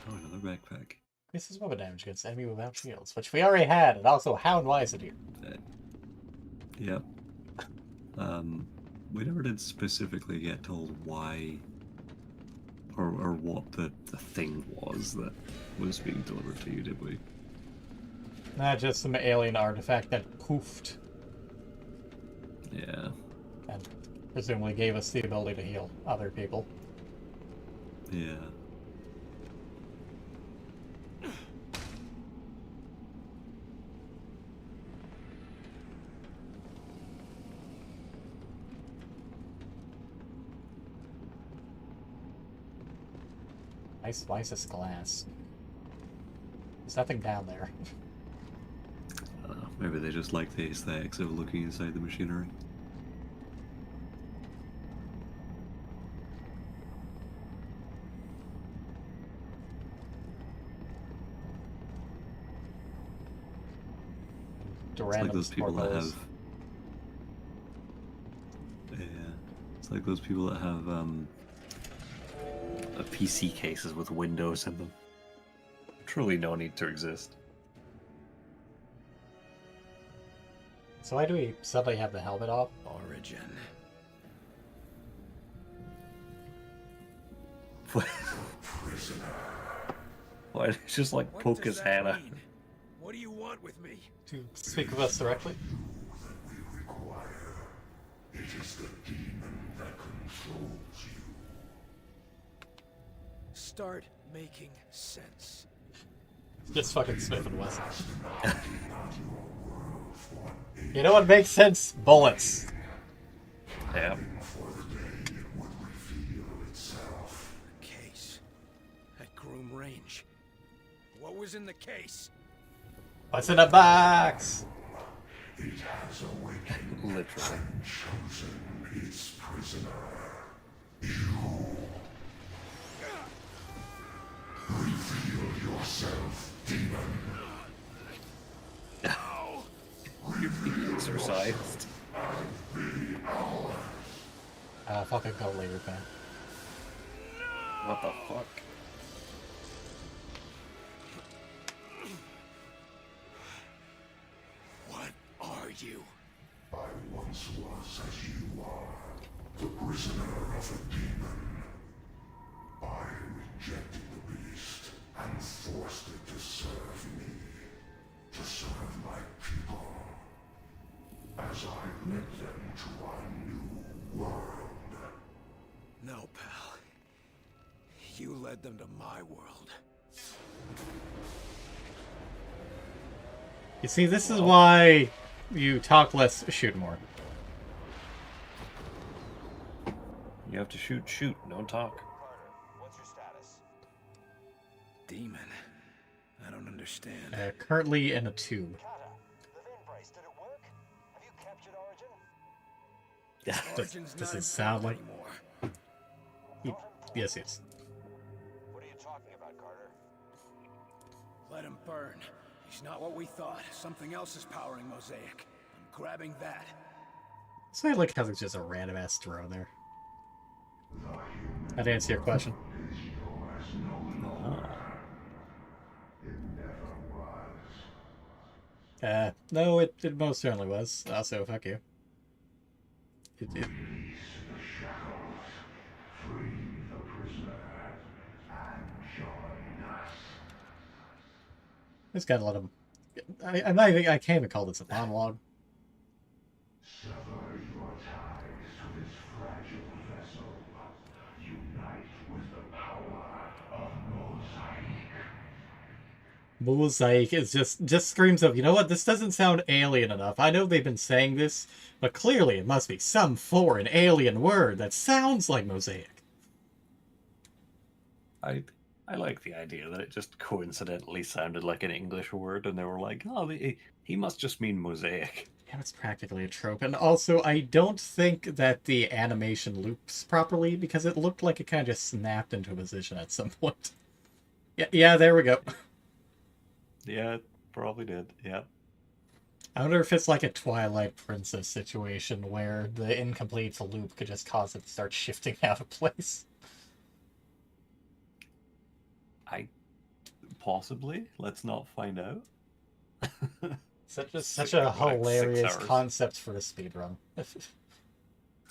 another backpack. This is weapon damage against enemy without shields, which we already had, and also how and why is it here? Yep. We never did specifically get told why or what the thing was that was being delivered to you, did we? Not just some alien artifact that poofed Yeah. and presumably gave us the ability to heal other people. Yeah. Nice slices glass. There's nothing down there. I don't know. Maybe they just like the aesthetics of looking inside the machinery. To It's like random those people that portals. have. Yeah. It's like those people that have PC cases with windows in them. Truly no need to exist. So why do we suddenly have the helmet off? Origin. Prisoner. Why did he just like What poke does his that head out? mean? What do you want with me? To speak of us directly. Start making sense. Just fucking Smith and Wesson. You know what makes sense? Bullets. Yeah. Case. At Groom Range. What was in the case? What's in a box? Literally. You're being exercised. Fucking go later, man. What the fuck? What are you? I once was as you are, the prisoner of a demon. I rejected the beast and forced it to serve me, to serve my people, as I led them to a new world. No, pal. You led them to my world. You see, this is why you talk less, shoot more. You have to shoot, don't talk. Carter, what's your status? Demon. I don't understand. Currently in a tube. Kata, the vein brace, did it work? Have you captured Origin? Origin's Does not it sound like... anymore. Yes, yes. What are you talking about, Carter? Let him burn. He's not what we thought. Something else is powering Mosaic. I'm grabbing that. So I like how there's just a random ass drone there. I'd answer your question. No, it most certainly was. Also, fuck you. It just gotta let him. I'm not even. I can't even call this a monologue. Sever your ties to this fragile vessel. Unite with the power of Mosaic. Mosaic is just screams of, you know what? This doesn't sound alien enough. I know they've been saying this, but clearly it must be some foreign alien word that sounds like Mosaic. I like the idea that it just coincidentally sounded like an English word, and they were like, "Oh, he must just mean mosaic." Yeah, it's practically a trope. And also, I don't think that the animation loops properly, because it looked like it kind of just snapped into a position at some point. Yeah, there we go. Yeah, it probably did. Yeah. I wonder if it's like a Twilight Princess situation where the incomplete loop could just cause it to start shifting out of place. Possibly. Let's not find out. Such a hilarious 6 hours. concept for a speedrun.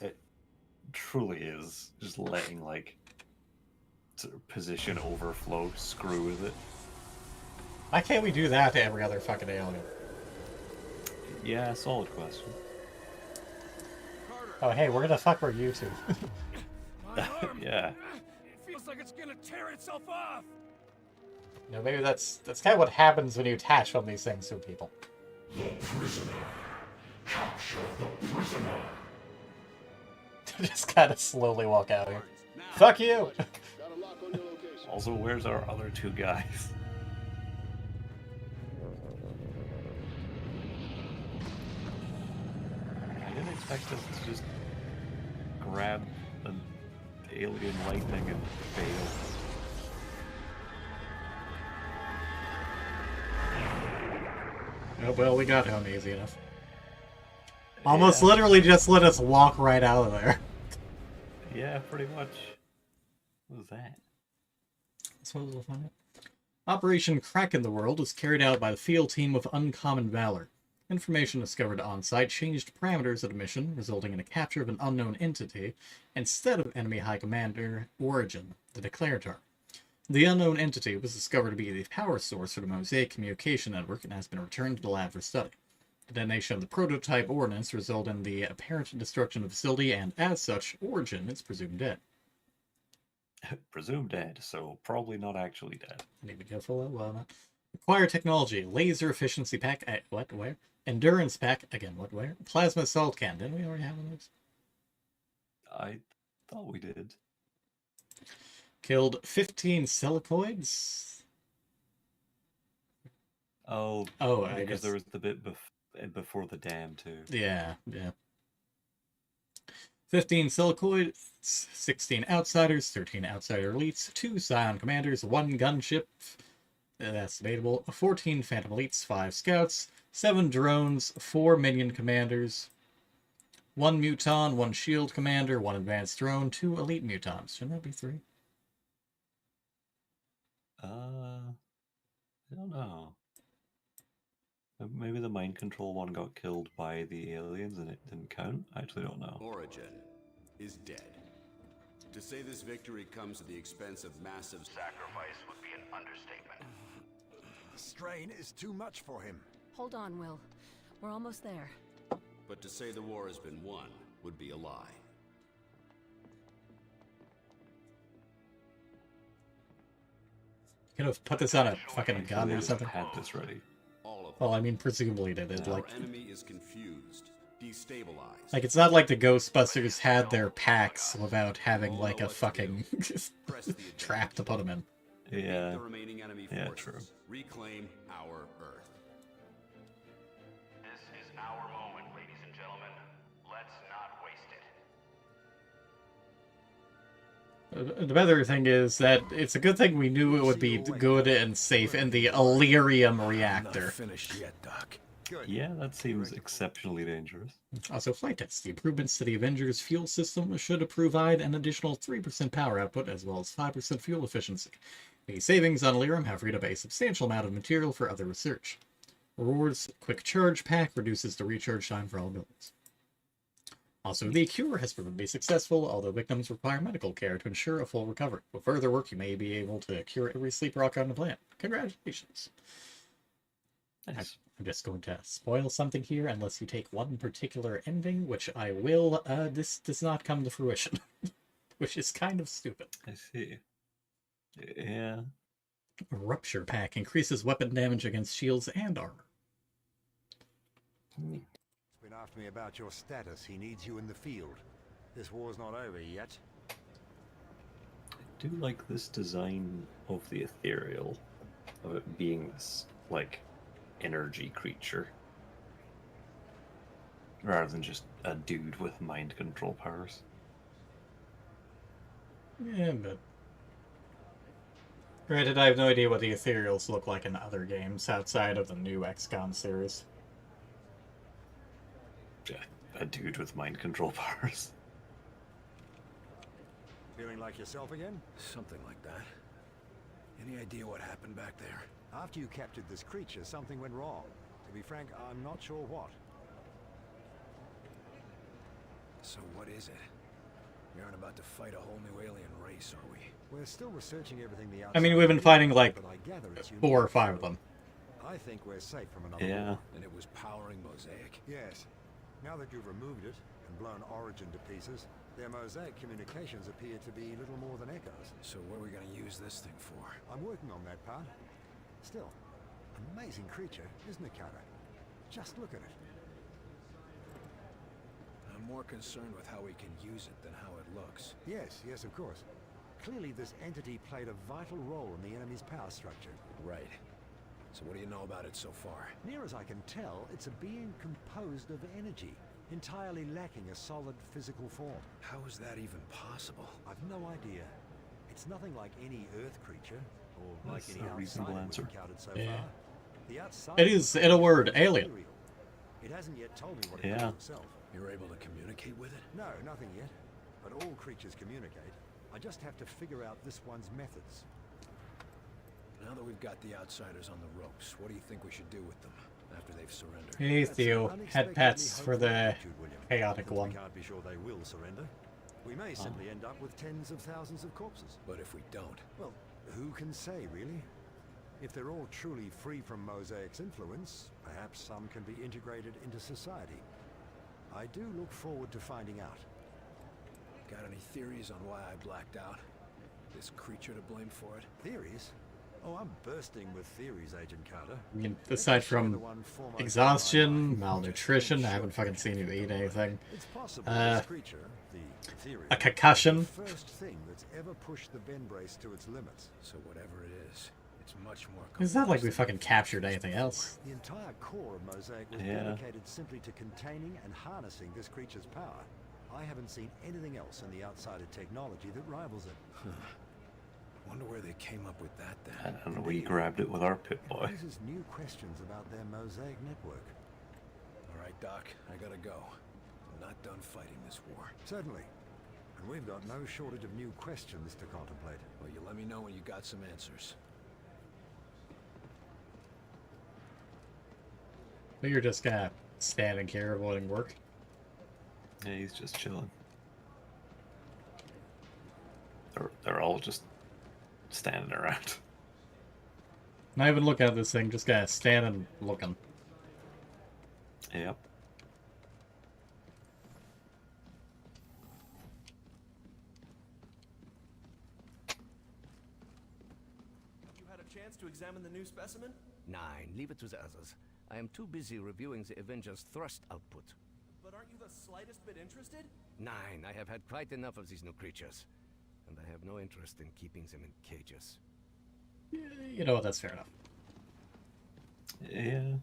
It truly is just letting like sort of position overflow screw with it. Why can't we do that to every other fucking alien? Yeah, solid question. Oh, hey, we're gonna fuck with you two. My arm! Yeah. It feels like it's gonna tear itself off! You know, maybe that's kind of what happens when you attach one of these things to people. The prisoner. Capture the prisoner. Just kind of slowly walk out here. Fuck you! Got a lock on your location. Also, where's our other two guys? I didn't expect us to just grab an alien lightning and fail. Oh, well, we got home easy enough. Almost literally just let us walk right out of there. Yeah, pretty much. What was that? Suppose we'll find out. Operation Crack in the World was carried out by the field team of Uncommon Valor. Information discovered on-site changed parameters of the mission, resulting in a capture of an unknown entity instead of enemy High Commander Origin, the Declarator. The unknown entity was discovered to be the power source for the Mosaic communication network and has been returned to the lab for study. The detonation of the prototype ordnance resulted in the apparent destruction of the facility, and as such, Origin is presumed dead. Presumed dead, so probably not actually dead. I need to be careful. Well, not. Acquire technology. Laser efficiency pack. What? Where? Endurance pack. Again, what? Where? Plasma assault can. Didn't we already have one of those? I thought we did. Killed 15 silicoids. Oh, I because guess there was the bit before the dam too. Yeah. 15 silicoids, 16 outsiders, 13 outsider elites, 2 scion commanders, 1 gunship. That's debatable. 14 phantom elites, 5 scouts, 7 drones, 4 minion commanders, 1 muton, 1 shield commander, 1 advanced drone, 2 elite mutons. Shouldn't that be 3? I don't know. Maybe the mind control one got killed by the aliens and it didn't count? I actually don't know. Origin is dead. To say this victory comes at the expense of massive Sacrifice would be an understatement. The strain is too much for him. Hold on, Will. We're almost there. but to say the war has been won would be a lie. Could have put this on a fucking gun or Just something. had this ready. All of Well, I mean, presumably they did. Our Like, enemy is confused, destabilized. it's not like the Ghostbusters had their packs without having like a fucking Press the trap to put them in. Yeah. the remaining enemy Yeah, forces. true. Reclaim our Earth. This is our moment, ladies and gentlemen. Let's not waste it. The better thing is that it's a good thing we knew it would be good and safe in the Illyrium Not reactor. finished yet, Doc. Good. Yeah, that seems exceptionally dangerous. Also, flight tests. The improvements to the Avengers fuel system should provide an additional 3% power output as well as 5% fuel efficiency. The savings on Illyrium have freed up a substantial amount of material for other research. Rewards Quick Charge Pack reduces the recharge time for all buildings. Also, the cure has proven to be successful, although victims require medical care to ensure a full recovery. With further work, you may be able to cure every sleep rock on the planet. Congratulations. Nice. I'm just going to spoil something here unless you take one particular ending, which I will. This does not come to fruition, which is kind of stupid. I see. Yeah. Rupture Pack increases weapon damage against shields and armor. He's been after me about your status. He needs you in the field. This war's not over yet. I do like this design of the ethereal, of it being this, like, energy creature. Rather than just a dude with mind control powers. Yeah, but... Granted, I have no idea what the ethereals look like in other games outside of the new XCOM series. Yeah, a dude with mind control powers. Feeling like yourself again? Something like that. Any idea what happened back there? After you captured this creature, something went wrong. To be frank, I'm not sure what. So what is it? We aren't about to fight a whole new alien race, are we? We're still researching everything the I mean, outside we've been knows, fighting, like, but I gather it's 4 or unique. 5 of them. I think we're safe from another Yeah. war. And it was powering Mosaic. Yes. Now that you've removed it and blown Origin to pieces, their Mosaic communications appear to be little more than echoes. So what are we gonna use this thing for? I'm working on that part. Still, amazing creature, isn't it, Carter? Just look at it. I'm more concerned with how we can use it than how it looks. Yes, yes, of course. Clearly, this entity played a vital role in the enemy's power structure. Right. So what do you know about it so far? Near as I can tell, it's a being composed of energy, entirely lacking a solid physical form. How is that even possible? I've no idea. It's nothing like any Earth creature, or like That's any a reasonable outsider answer. we've encountered so Yeah. far. The outsider It is, in a word, alien. It hasn't yet told me what it Yeah. calls itself. You're able to communicate with it? No, nothing yet. But all creatures communicate. I just have to figure out this one's methods. Now that we've got the outsiders on the ropes, what do you think we should do with them after they've surrendered? Hey, That's Theo. an Head pats unexpectedly for the hopeful attitude, William. chaotic But one. We can't be sure they will surrender. We may simply end up with tens of thousands of corpses. But if we don't, Well, Who can say, really? If they're all truly free from Mosaic's influence, perhaps some can be integrated into society. I do look forward to finding out. Got any theories on why I blacked out? This creature to blame for it? Theories? Oh, I'm bursting with theories, Agent Carter. I mean, aside from exhaustion, malnutrition, I haven't fucking seen you eat anything. It's possible this creature, the theory, A concussion. the first thing that's ever pushed the Ben Brace to its limits. So whatever it is, it's much more It's not like we complex fucking than captured anything else. The entire core of Mosaic was Yeah. dedicated simply to containing and harnessing this creature's power. I haven't seen anything else in the outsider technology that rivals it. Wonder where they came up with that I then. don't know, we grabbed it with our Pip-Boy. It raises new questions about their Mosaic network. All right, Doc, I gotta go. I'm not done fighting this war. Certainly. And we've got no shortage of new questions to contemplate. Well, you let me know when you got some answers. But you're just gonna standing here avoiding work. Yeah, he's just chilling. They're all just standing around. Not even looking at this thing, just gonna stand and looking. Yep. You had a chance to examine the new specimen? Nine. Leave it to the others. I am too busy reviewing the Avengers' thrust output. But aren't you the slightest bit interested? Nine. I have had quite enough of these new creatures. And I have no interest in keeping them in cages. You know what, that's fair enough. Yeah.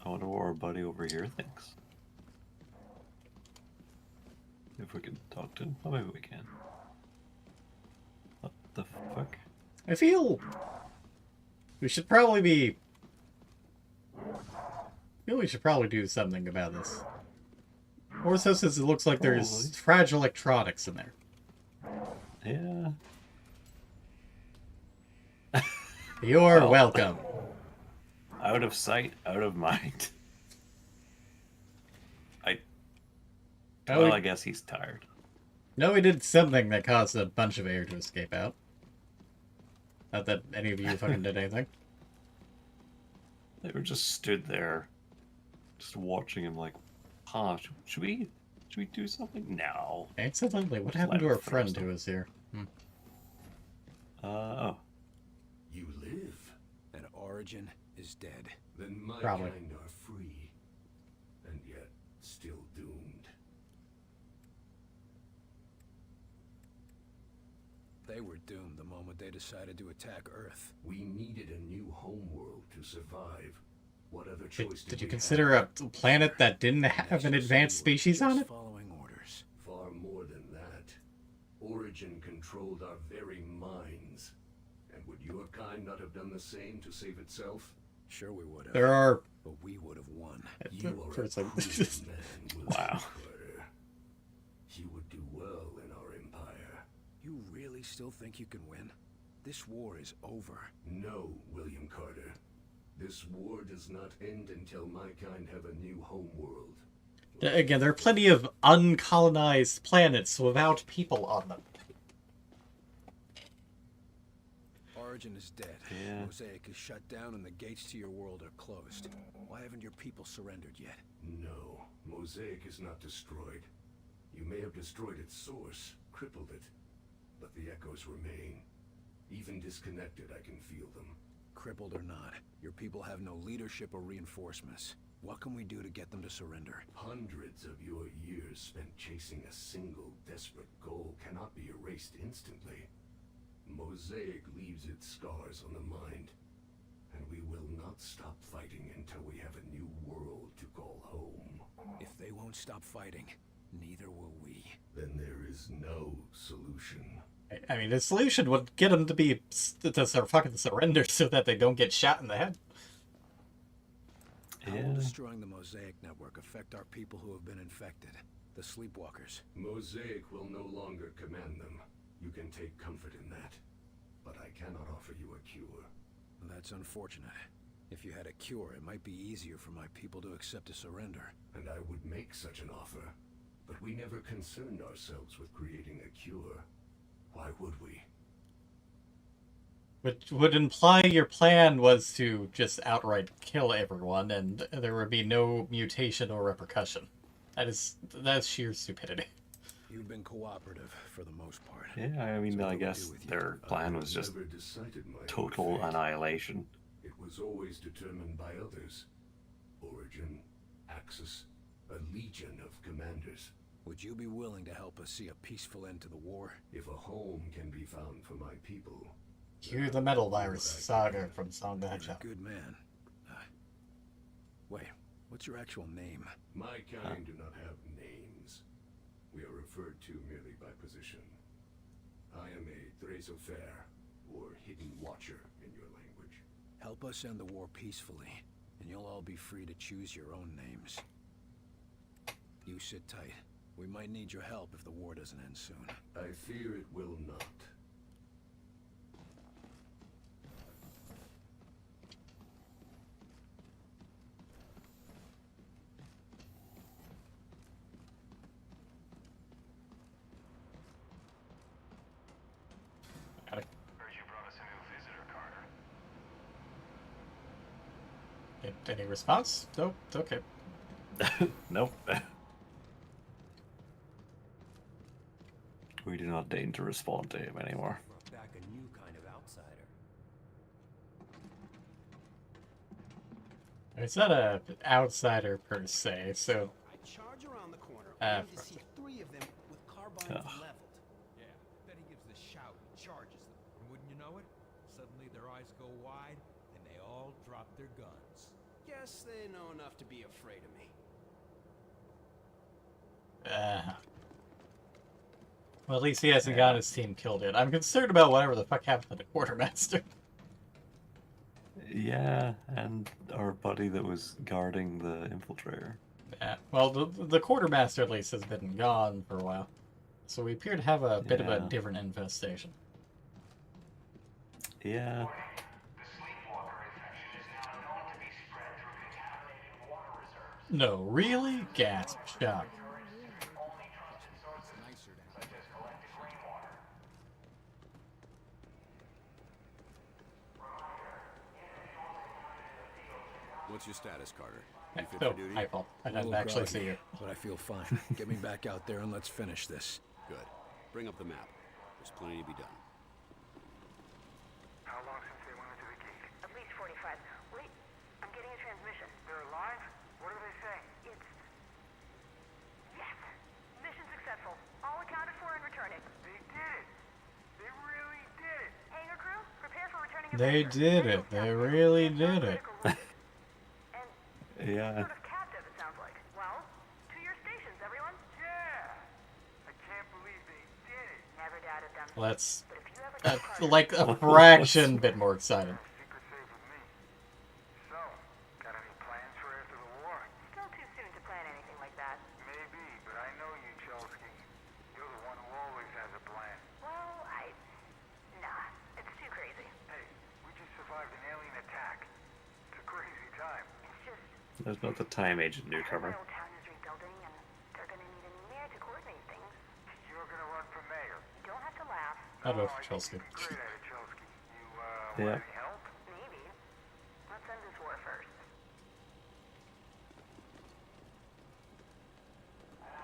I wonder what our buddy over here thinks. If we can talk to him. Oh, maybe we can. What the fuck? I feel we should probably be... I feel we should probably do something about this. Or so since it looks like there's Probably. fragile electronics in there. Yeah. You're Well, welcome. Out of sight, out of mind. Oh, Well, I guess he's tired. No, we did something that caused a bunch of air to escape out. Not that any of you fucking did anything. They were just stood there, just watching him like, huh, should we do something? No. Accidentally, what Just happened let to him our friend frost who was here? Oh. You live. And Origin is dead. Then my Probably. kind are free. And yet, still doomed. They were doomed the moment they decided to attack Earth. We needed a new homeworld to survive. What other Did, choice did we you consider have? a planet that didn't have an advanced species on it? Following orders. Far more than that. Origin controlled our very minds. And would your kind not have done the same to save itself? Sure we would have. There are... But we would have won. You are First, a like, cruel man, Wilson Wow. Carter. You would do well in our empire. You really still think you can win? This war is over. No, William Carter. This war does not end until my kind have a new homeworld. Again, there are plenty of uncolonized planets without people on them. Origin is dead. Yeah. Mosaic is shut down and the gates to your world are closed. Why haven't your people surrendered yet? No, Mosaic is not destroyed. You may have destroyed its source, crippled it, but the echoes remain. Even disconnected, I can feel them. Crippled or not, your people have no leadership or reinforcements. What can we do to get them to surrender? Hundreds of your years spent chasing a single desperate goal cannot be erased instantly. Mosaic leaves its scars on the mind, and we will not stop fighting until we have a new world to call home. If they won't stop fighting, neither will we. Then there is no solution. I mean, the solution would get them to be fucking surrender so that they don't get shot in the head. How will destroying the Mosaic network affect our people who have been infected? The Sleepwalkers. Mosaic will no longer command them. You can take comfort in that. But I cannot offer you a cure. That's unfortunate. If you had a cure, it might be easier for my people to accept a surrender. And I would make such an offer. But we never concerned ourselves with creating a cure. Why would we? Which would imply your plan was to just outright kill everyone, and there would be no mutation or repercussion. That's sheer stupidity. You've been cooperative for the most part. Yeah, I mean, I guess their plan was just total annihilation. It was always determined by others. Origin, Axis, a legion of commanders. Would you be willing to help us see a peaceful end to the war? If a home can be found for my people. Cue the Metal Virus saga from Song the Hedgehog. Good man. Wait, what's your actual name? My kind do not have names. We are referred to merely by position. I am a Thrasofair, or Hidden Watcher in your language. Help us end the war peacefully, and you'll all be free to choose your own names. You sit tight. We might need your help if the war doesn't end soon. I fear it will not. Heard you brought us a new visitor, Carter. Any response? Nope. Okay. Nope. We do not deign to respond to him anymore. Back a new kind of outsider. It's not an outsider per se, so. I charge around the corner, only to see 3 of them with carbines leveled. Yeah, then he gives the shout and charges them. And wouldn't you know it? Suddenly their eyes go wide, and they all drop their guns. Guess they know enough to be afraid of me. Well, at least he hasn't got his team killed yet. I'm concerned about whatever the fuck happened to the quartermaster. Yeah, and our buddy that was guarding the infiltrator. Yeah, well, the quartermaster at least has been gone for a while. So we appear to have a bit of a different infestation. Yeah. No, really? Gasp. Shock. What's your status, Carter? You fit Oh, for duty? my fault. I I'm a didn't little actually groggy, see you. But I feel fine. Get me back out there and let's finish this. Good. Bring up the map. There's plenty to be done. How long since they went into the gate? At least 45. Wait, I'm getting a transmission. They're alive? What are they saying? It's... Yes! Mission successful. All accounted for and returning. They did it! They really did it! Hangar crew, prepare for returning They did it. They really did it. Yeah. Sort of captive, it sounds like. Well, to your stations, everyone. Yeah! I can't believe they did it! Never doubted them. Let's... like a fraction bit more excited. Secret safe with me. So, got any plans for after the war? Still too soon to plan anything like that. Maybe, but I know you, Chelsky. You're the one who always has a plan. Well, Nah, it's too crazy. Hey, we just survived an alien attack. It's a crazy time. It's just... There's not the time agent newcomer. The town is rebuilding, and they're gonna need a new mayor to coordinate things. You're gonna run for mayor. You don't have to laugh. I'd vote for Chelsea. Great at it, Chelsky. You, Yeah. want any help? Maybe. Let's end this war first.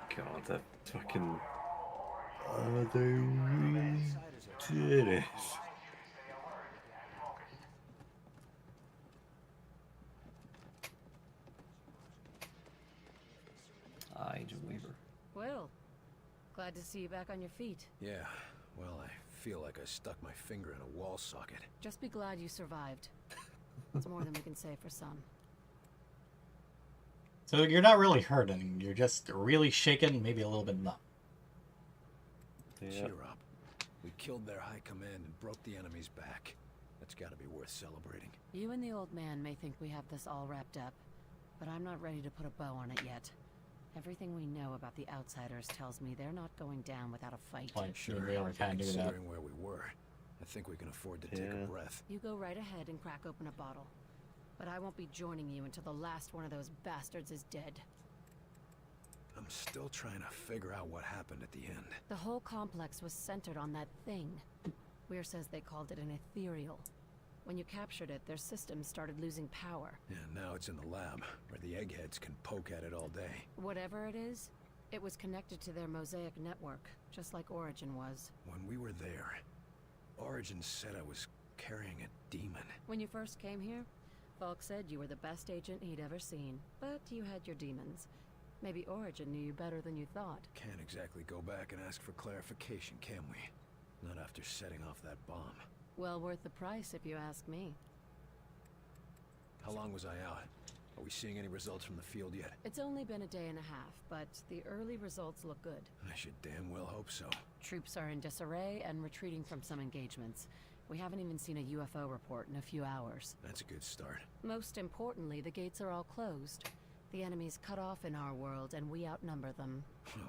God, that fucking... they really did it. Agent Weaver. Will, glad to see you back on your feet. Yeah, well, I feel like I stuck my finger in a wall socket. Just be glad you survived. It's more than we can say for some. So you're not really hurting. You're just really shaken, maybe a little bit numb. Cheer up. We killed their high command and broke the enemy's back. That's gotta be worth celebrating. You and the old man may think we have this all wrapped up, but I'm not ready to put a bow on it yet. Everything we know about the Outsiders tells me they're not going down without a fight. Like, Sure, we really can't do that. considering where we were, I think we can afford to take a breath. You go right ahead and crack open a bottle. But I won't be joining you until the last one of those bastards is dead. I'm still trying to figure out what happened at the end. The whole complex was centered on that thing. Weir says they called it an ethereal. When you captured it, their systems started losing power. Yeah, now it's in the lab, where the eggheads can poke at it all day. Whatever it is, it was connected to their Mosaic network, just like Origin was. When we were there, Origin said I was carrying a demon. When you first came here, Falk said you were the best agent he'd ever seen, but you had your demons. Maybe Origin knew you better than you thought. Can't exactly go back and ask for clarification, can we? Not after setting off that bomb. Well worth the price, if you ask me. How long was I out? Are we seeing any results from the field yet? It's only been a day and a half, but the early results look good. I should damn well hope so. Troops are in disarray and retreating from some engagements. We haven't even seen a UFO report in a few hours. That's a good start. Most importantly, the gates are all closed. The enemy's cut off in our world, and we outnumber them.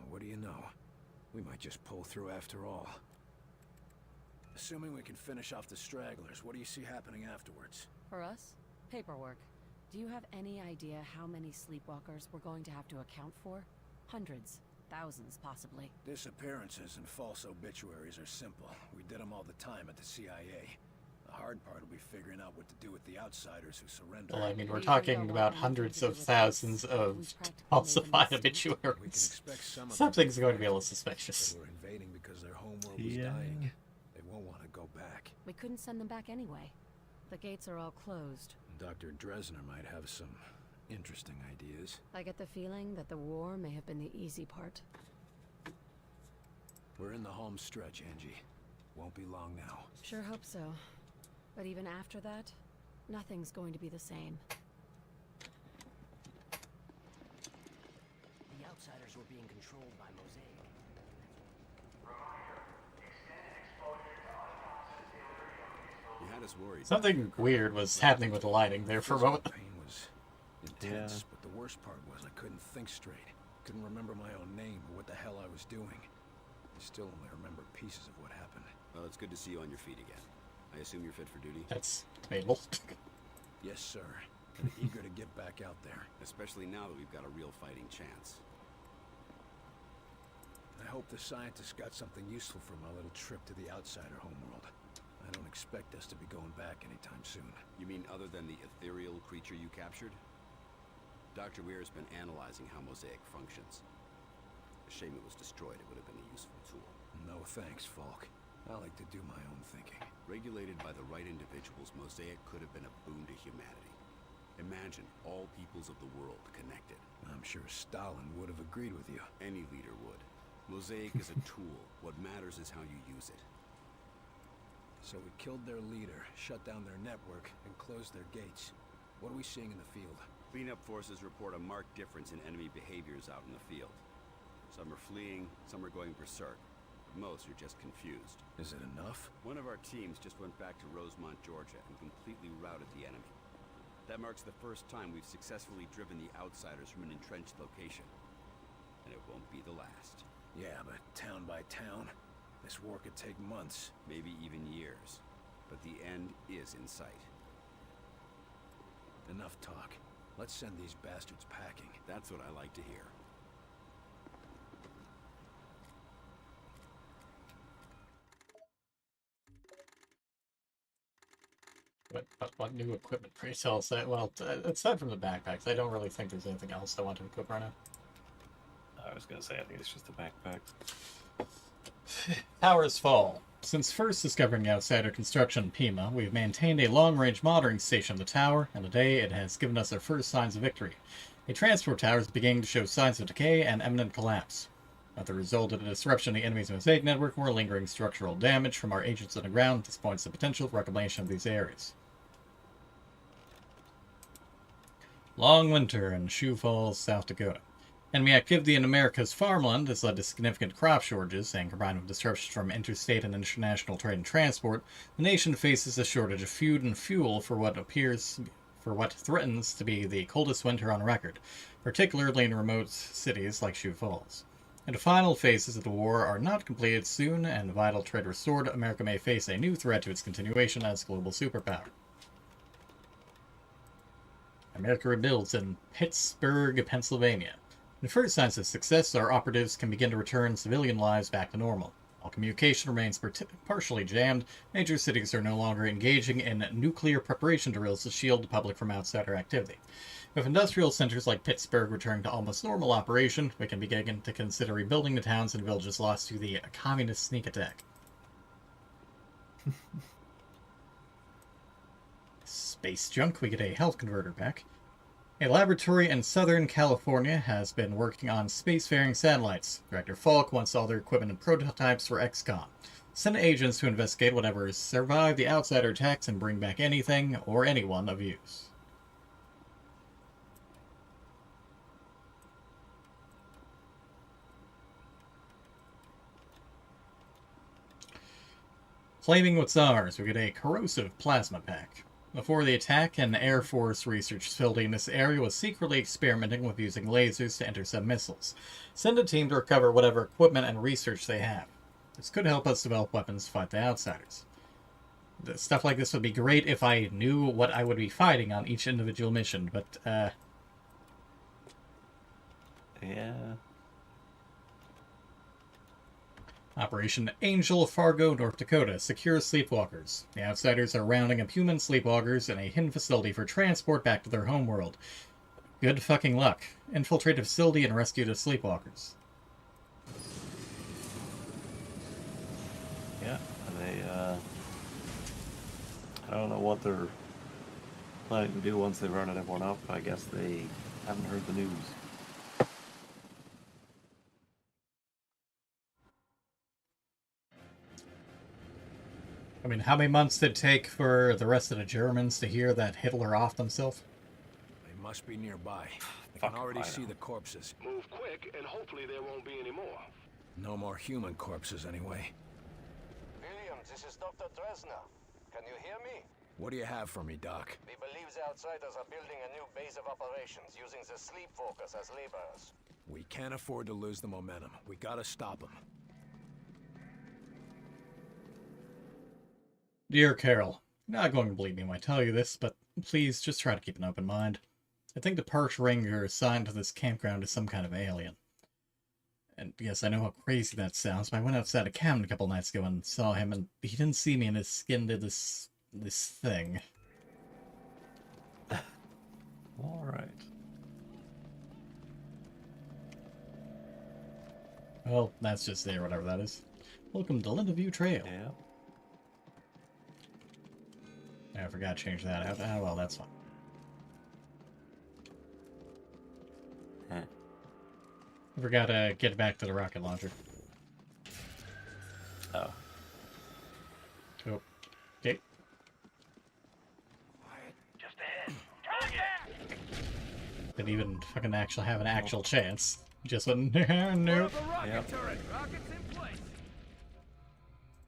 What do you know? We might just pull through after all. Assuming we can finish off the stragglers, what do you see happening afterwards? For us, paperwork. Do you have any idea how many sleepwalkers we're going to have to account for? Hundreds. Thousands, possibly. Disappearances and false obituaries are simple. We did them all the time at the CIA. The hard part will be figuring out what to do with the outsiders who surrender. Well, I mean, we're talking about hundreds of thousands of falsified obituaries. Something's going to be a little suspicious. They were invading because their homeworld was dying. They won't want to go back. We couldn't send them back anyway. The gates are all closed. Dr. Dresner might have some interesting ideas. I get the feeling that the war may have been the easy part. We're in the home stretch, Angie. Won't be long now. Sure hope so. But even after that, nothing's going to be the same. The outsiders were being controlled by Mosaic. You had us worried. Something weird was happening with the lighting there for a moment. Pain was intense, but the worst part was I couldn't think straight. Couldn't remember my own name or what the hell I was doing. I still only remember pieces of what happened. Well, it's good to see you on your feet again. I assume you're fit for duty? That's Mabel. Yes, sir. And eager to get back out there. Especially now that we've got a real fighting chance. I hope the scientists got something useful from our little trip to the outsider homeworld. I don't expect us to be going back anytime soon. You mean other than the ethereal creature you captured? Dr. Weir has been analyzing how Mosaic functions. A shame it was destroyed. It would have been a useful tool. No thanks, Falk. I like to do my own thinking. Regulated by the right individuals, Mosaic could have been a boon to humanity. Imagine all peoples of the world connected. I'm sure Stalin would have agreed with you. Any leader would. Mosaic is a tool. What matters is how you use it. So we killed their leader, shut down their network, and closed their gates. What are we seeing in the field? Cleanup forces report a marked difference in enemy behaviors out in the field. Some are fleeing, some are going berserk. Most are just confused. Is it enough? One of our teams just went back to Rosemont, Georgia, and completely routed the enemy. That marks the first time we've successfully driven the outsiders from an entrenched location. And it won't be the last. Yeah, but town by town, this war could take months. Maybe even years. But the end is in sight. Enough talk. Let's send these bastards packing. That's what I like to hear. What new equipment pre-sale set? Well, aside from the backpacks, I don't really think there's anything else I want to equip right now. I was gonna say, I think it's just the backpack. Towers Fall. Since first discovering the Outsider construction in Pima, we've maintained a long-range monitoring station on the tower, and today it has given us our first signs of victory. A transport tower is beginning to show signs of decay and imminent collapse. As a result of the disruption of the enemy's Mosaic network, more lingering structural damage from our agents on the ground disappoints the potential reclamation of these areas. Long winter in Sioux Falls, South Dakota. Enemy activity in America's farmland has led to significant crop shortages, and combined with disruptions from interstate and international trade and transport, the nation faces a shortage of food and fuel for what threatens to be the coldest winter on record, particularly in remote cities like Sioux Falls. And the final phases of the war are not completed soon, and vital trade restored, America may face a new threat to its continuation as a global superpower. America rebuilds in Pittsburgh, Pennsylvania. The first signs of success, our operatives can begin to return civilian lives back to normal. While communication remains partially jammed, major cities are no longer engaging in nuclear preparation drills to shield the public from outsider activity. With industrial centers like Pittsburgh returning to almost normal operation, we can begin to consider rebuilding the towns and villages lost to the communist sneak attack. Space junk, we get a health converter back. A laboratory in Southern California has been working on spacefaring satellites. Director Falk wants all their equipment and prototypes for XCOM. Send agents to investigate whatever has survived the outsider attacks and bring back anything or anyone of use. Claiming what's ours, we get a corrosive plasma pack. Before the attack, an Air Force research facility in this area was secretly experimenting with using lasers to intercept missiles. Send a team to recover whatever equipment and research they have. This could help us develop weapons to fight the outsiders. Stuff like this would be great if I knew what I would be fighting on each individual mission, but, yeah. Operation Angel, Fargo, North Dakota, secures sleepwalkers. The outsiders are rounding up human sleepwalkers in a hidden facility for transport back to their homeworld. Good fucking luck. Infiltrate the facility and rescue the sleepwalkers. Yeah, they, I don't know what they're planning to do once they've rounded everyone up. I guess they haven't heard the news. I mean, how many months did it take for the rest of the Germans to hear that Hitler offed himself? They must be nearby. I can already see the corpses. Move quick, and hopefully there won't be any more. No more human corpses, anyway. Williams, this is Dr. Dresner. Can you hear me? What do you have for me, Doc? We believe the outsiders are building a new base of operations using the sleepwalkers as laborers. We can't afford to lose the momentum. We gotta stop them. Dear Carol, you're not going to believe me when I tell you this, but please just try to keep an open mind. I think the Park Ranger assigned to this campground is some kind of alien. And yes, I know how crazy that sounds, but I went outside a cabin a couple nights ago and saw him, and he didn't see me, and his skin did this thing. Alright. Well, that's just there, whatever that is. Welcome to Linda View Trail. Yeah. I forgot to change that out. Oh, well, that's fine. Huh. I forgot to get back to the rocket launcher. Oh. Oh. Okay. Just ahead. Target! Didn't even fucking actually have an actual chance. Just went, no. Rocket turret. Rockets in place.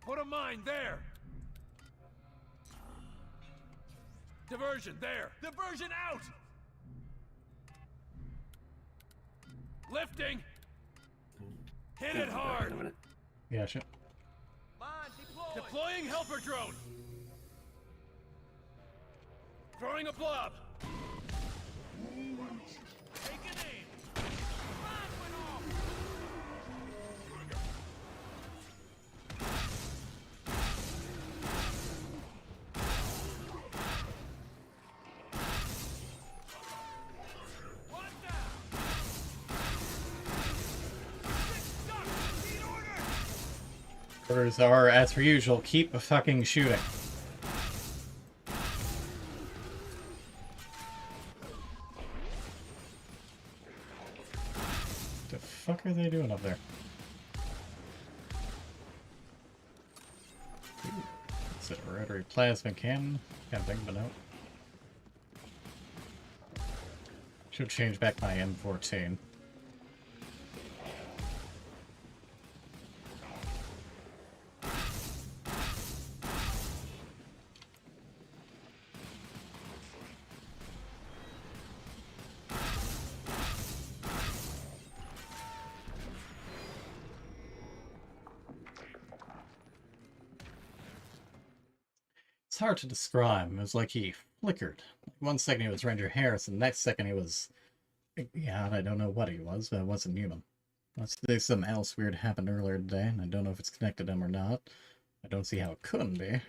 Put a mine there. Diversion there. Diversion out. Lifting. Hit it hard. Gotcha. Deploying helper drone. Throwing a blob. Taking aim. Orders are, as per usual, keep fucking shooting. The fuck are they doing up there? Is it a rotary plasma cannon? Can't think, but no. Should change back my M14. It's hard to describe. It was like he flickered. One second he was Ranger Harris, and the next second he was... Yeah, I don't know what he was, but it wasn't human. Unless there's something else weird happened earlier today, and I don't know if it's connected to him or not. I don't see how it couldn't be.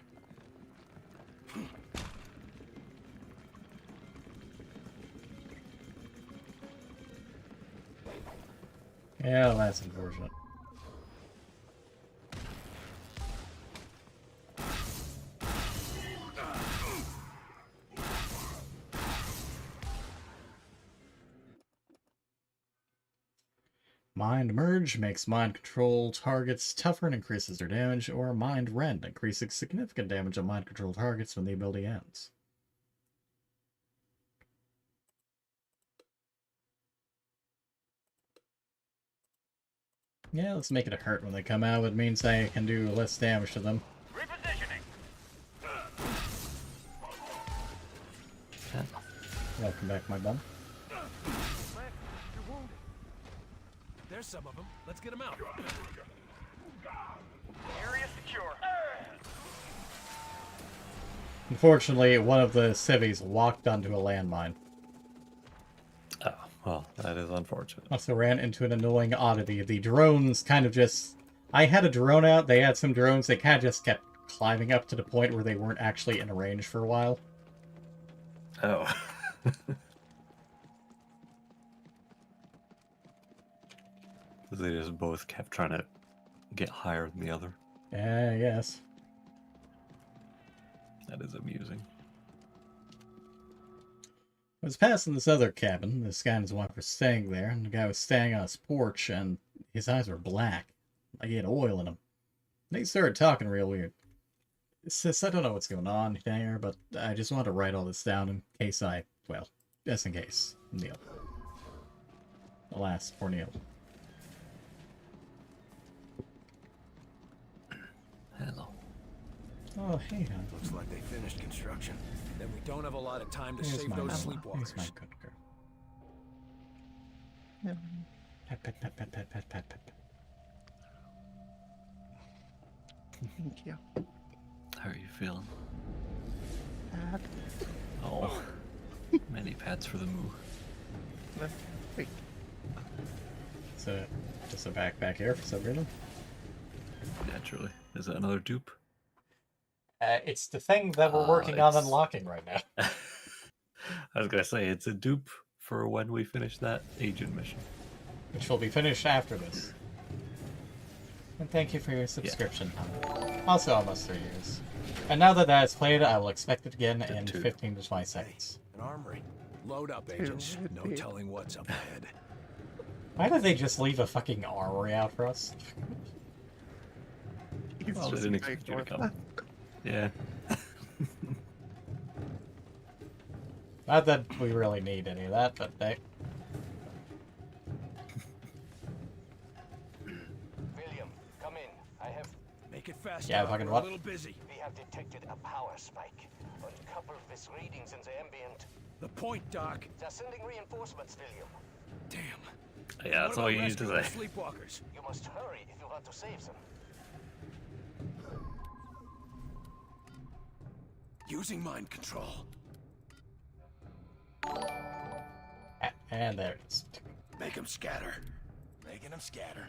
Yeah, that's unfortunate. Mind Merge makes mind control targets tougher and increases their damage, or Mind Rend increases significant damage on mind control targets when the ability ends. Yeah, let's make it hurt when they come out. It means I can do less damage to them. Repositioning. Welcome back, my bum. There's some of them. Let's get them out. Area secure. Unfortunately, one of the civvies walked onto a landmine. Oh, well, that is unfortunate. Also ran into an annoying oddity. The drones kind of just... I had a drone out, they had some drones, they kind of just kept climbing up to the point where they weren't actually in range for a while. Oh. They just both kept trying to get higher than the other. Yeah, yes. That is amusing. I was passing this other cabin. This guy and his wife were staying there, and the guy was standing on his porch, and his eyes were black. Like he had oil in them. They started talking real weird. It's just, I don't know what's going on there, but I just wanted to write all this down in case well, just in case. Neil. Alas, poor Neil. Hello. Oh, hey, hon. Looks like they finished construction. Then we don't have a lot of time to Here's save my those mama. Here's sleepwalkers. my good girl. Pat, pat, pat, pat, pat, pat, pat, pat. Thank you. How are you feeling? Pat. Oh, many pats for the moo. Wait. So, just a backpack here for some reason. Naturally. Is that another dupe? It's the thing that we're working on it's- unlocking right now. I was gonna say, it's a dupe for when we finish that agent mission. Which will be finished after this. And thank you for your subscription, hon. Also almost 3 years. And now that that's played, I will expect it again in 15 to 20 seconds. An armory. Load up, agents. No telling what's up ahead. Why did they just leave a fucking armory out for us? Well, they didn't expect you to come. Yeah. Not that we really need any of that, but they... William, come in. I have... Make it fast. Yeah, Doc. fucking We're what? a little busy. We have detected a power spike. Uncoupled with readings in the ambient. The point, Doc. They're sending reinforcements, William. Damn. Yeah, that's What all about you need to rescuing say. the Sleepwalkers. You must hurry if you want to save them. Using mind control. And there it is. Make them scatter. Making them scatter.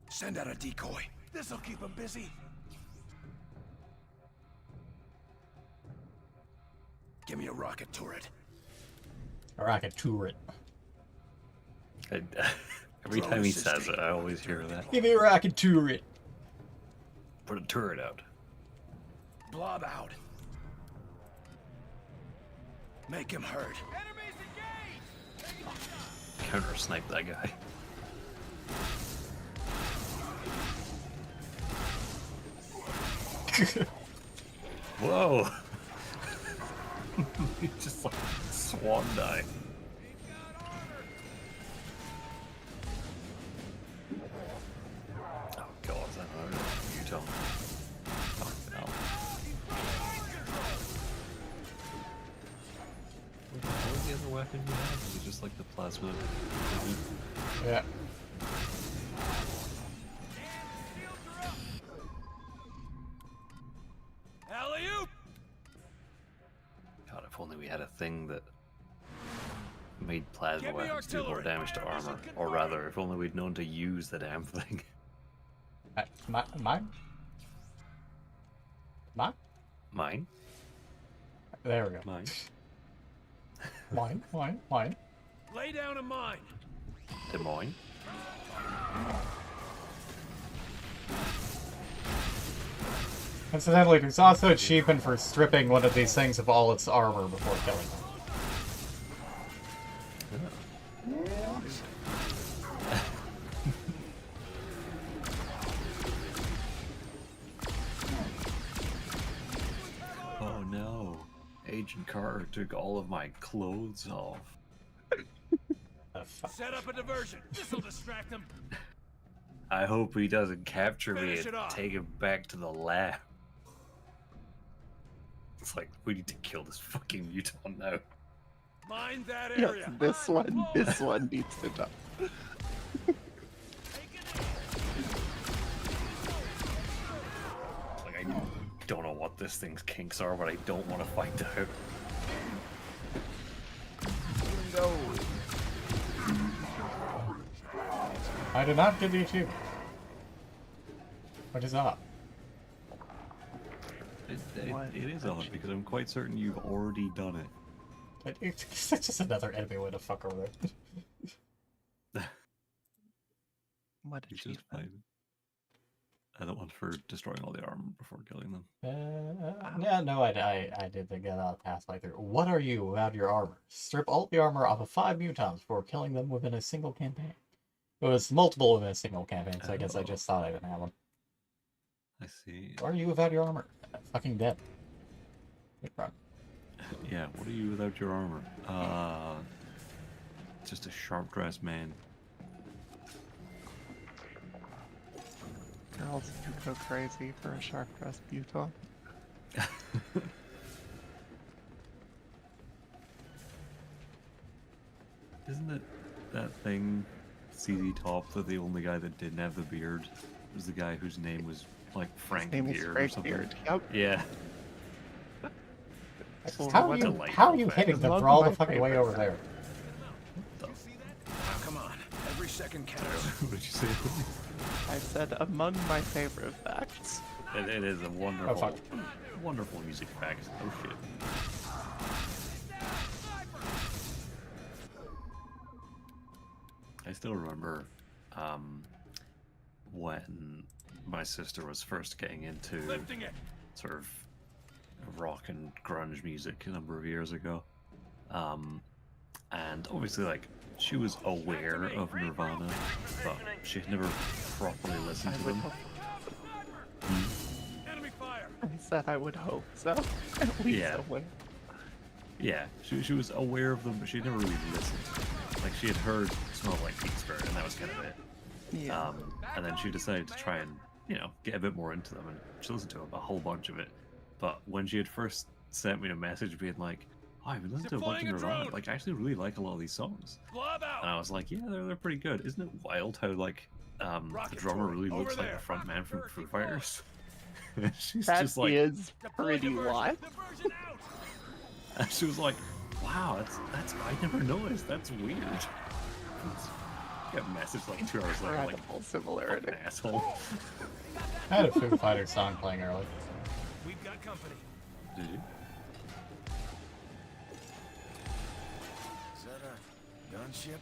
Send out a decoy. This'll keep them busy. Give me a rocket turret. A rocket turret. Every time he says it, I always hear that. Give me a rocket turret. Put a turret out. Blob out. Make him hurt. Counter snipe that guy. Whoa! He just like swan dive. Oh god, is that another you tell me. Fuck no. What was the other weapon you had? Was it just like the plasma? Yeah. Alley-oop! God, if only we had a thing that made plasma Give me weapons do more artillery. damage to armor. Or rather, if only we'd known to use the damn thing. Mine? Mine? Mine? There we go. Mine? Mine. Lay down a mine. Des Moines? Incidentally, there's also a achievement for stripping one of these things of all its armor before killing them. Oh no. Agent Carter took all of my clothes off. Set up a diversion. This'll distract them. I hope he doesn't capture me Finish and it off. take him back to the lab. It's like, we need to kill this fucking mutant now. Mind that Yes, area. this one needs to die. Like, I don't know what this thing's kinks are, but I don't want to find out. Go. I did not get the achievement. What is up? It is odd because I'm quite certain you've already done it. It's just another enemy with a fuck over it. What It's just fine. I don't want for destroying all the armor before killing them. Yeah, no, I did get a pass like through. What are you without your armor? Strip all the armor off of 5 mutants before killing them within a single campaign. It was multiple within a single campaign, so I guess I just thought I didn't have one. I see. What are you without your armor? Fucking dead. Good problem. Yeah, what are you without your armor? Just a sharp-dressed man. Girls can go crazy for a sharp-dressed mutant. Isn't it that thing, CZ Top, that the only guy that didn't have the beard was the guy whose name was like Frank name is Beard or Frank something? Beard, yep. Yeah. How are you hitting them for all the fucking way over there? Come on, every second counts. What did you say? I said among my favorite facts. It is a wonderful, fuck. wonderful music fact. Oh shit. I still remember when my sister was first getting into sort of rock and grunge music a number of years ago. And obviously, like, she was aware of Nirvana, but she had never properly listened to them. I said I would hope so. At least Yeah. aware. Yeah, she was aware of them, but she never really listened. Like, she had heard Smell Like Teen Spirit, and that was kind of it. Yeah. And then she decided to try and, you know, get a bit more into them, and she listened to a whole bunch of it. But when she had first sent me a message being like, oh, I've been listening to a bunch of Nirvana, like, I actually really like a lot of these songs. And I was like, yeah, they're pretty good. Isn't it wild how, like, the drummer really looks like the front man from Foo Fighters? She's That just like, is pretty wild. and she was like, wow, that's I never noticed. That's weird. Got a message like 2 hours later, like, Incredible similarity. fucking asshole. I had a Foo Fighters song playing earlier. We've got company. Did you? Is that a gunship?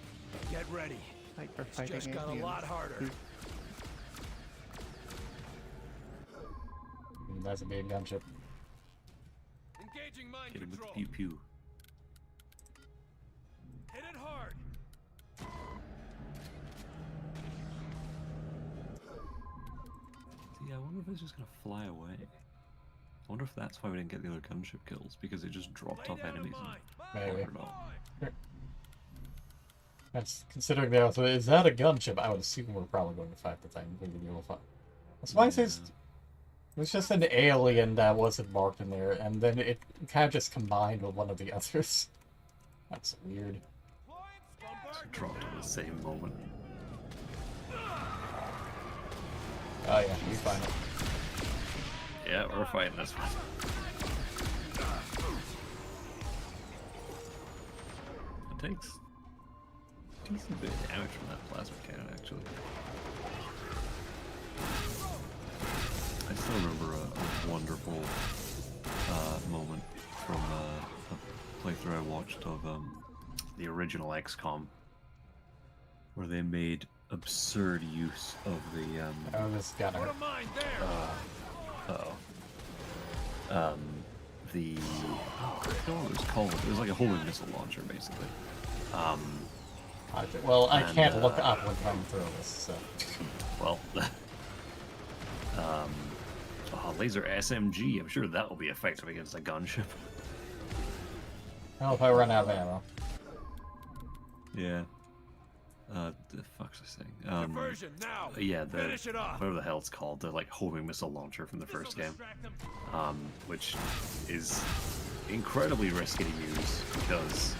Get ready. Like we're It's fighting just got a aliens. lot harder. That's a big gunship. Engaging mind Hit him with the control. pew pew. Hit it hard. See, I wonder if it's just gonna fly away. I wonder if that's why we didn't get the other gunship kills, because it just dropped off enemies and Maybe. fired off. That's considering the also is that a gunship? I would assume we're probably going to fight the thing. We would fight. That's why it says it was just an alien that wasn't marked in there, and then it kind of just combined with one of the others. That's weird. It dropped at the same moment. Oh yeah, you find it. Yeah, we're fighting this one. takes a decent bit of damage from that plasma cannon, actually. I still remember a wonderful moment from a playthrough I watched of the original XCOM, where they made absurd use of the oh, this got her. The I forgot what it was called. It was like a homing missile launcher, basically. Well, I can't look up when I'm through this, so. Well, laser SMG. I'm sure that will be effective against a gunship. Well, if I run out of ammo. Yeah. The fuck's this thing? Diversion now. Yeah, Finish it off. whatever the hell it's called, the like homing missile launcher from the first game, which is incredibly risky to use because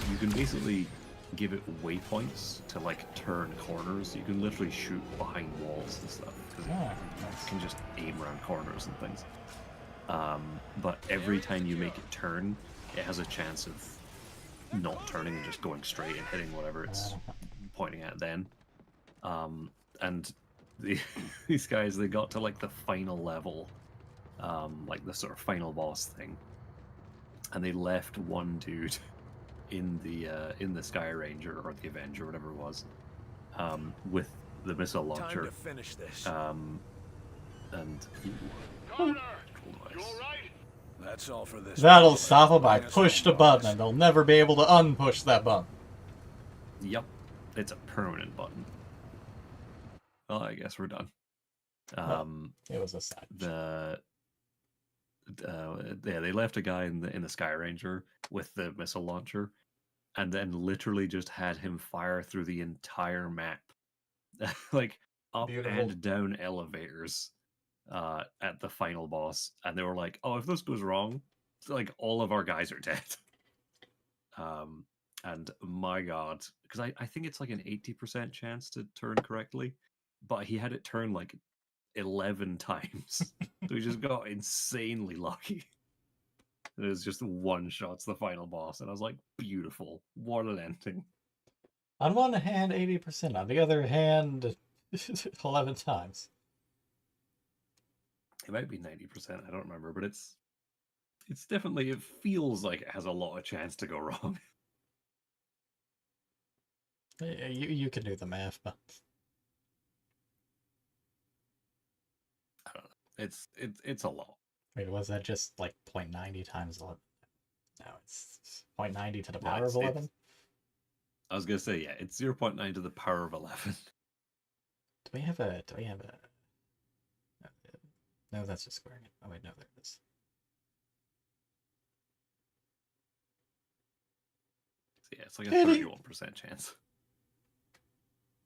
you can basically give it waypoints to like turn corners. You can literally shoot behind walls and stuff because it can just aim around corners and things. But every time you make it turn, it has a chance of not turning and just going straight and hitting whatever it's pointing at then. And these guys, they got to like the final level, like the sort of final boss thing, and they left one dude in the Sky Ranger or the Avenger, whatever it was, with the missile launcher. Time to finish this. And That's all for this. That'll stop them. I pushed a button, and they'll never be able to unpush that button. Yep, it's a permanent button. Well, I guess we're done. It was a side. Yeah, they left a guy in the Sky Ranger with the missile launcher, and then literally just had him fire through the entire map, like up and down elevators, at the final boss. And they were like, "Oh, if this goes wrong, like all of our guys are dead." And my God, because I think it's like an 80% chance to turn correctly, but he had it turn like 11 times. So he just got insanely lucky. It was just one shot's the final boss, and I was like, beautiful. What an ending. On one hand, 80%. On the other hand, 11 times. It might be 90%, I don't remember, but it's definitely, it feels like it has a lot of chance to go wrong. You can do the math, but I don't know. It's a lot. Wait, was that just like 0.90 times 11? No, it's 0.90 to the No, power of 11? I was gonna say, yeah, it's 0.9 to the power of 11. Do we have a... No, that's just squaring it. Oh wait, no, there it is. So yeah, it's like a 31% chance.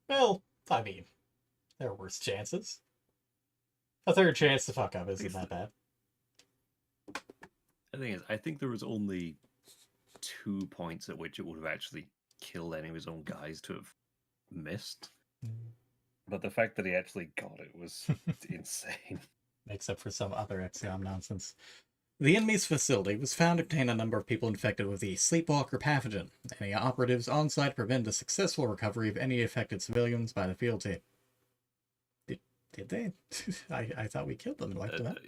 Well, I mean, there are worse chances. A third chance to fuck up isn't that bad. The thing is, I think there was only 2 points at which it would have actually killed any of his own guys to have missed. But the fact that he actually got it was insane. Except for some other XCOM nonsense. The enemy's facility was found to contain a number of people infected with the Sleepwalker pathogen. Any operatives on site prevent the successful recovery of any affected civilians by the field team. Did they? I thought we killed them and wiped them out.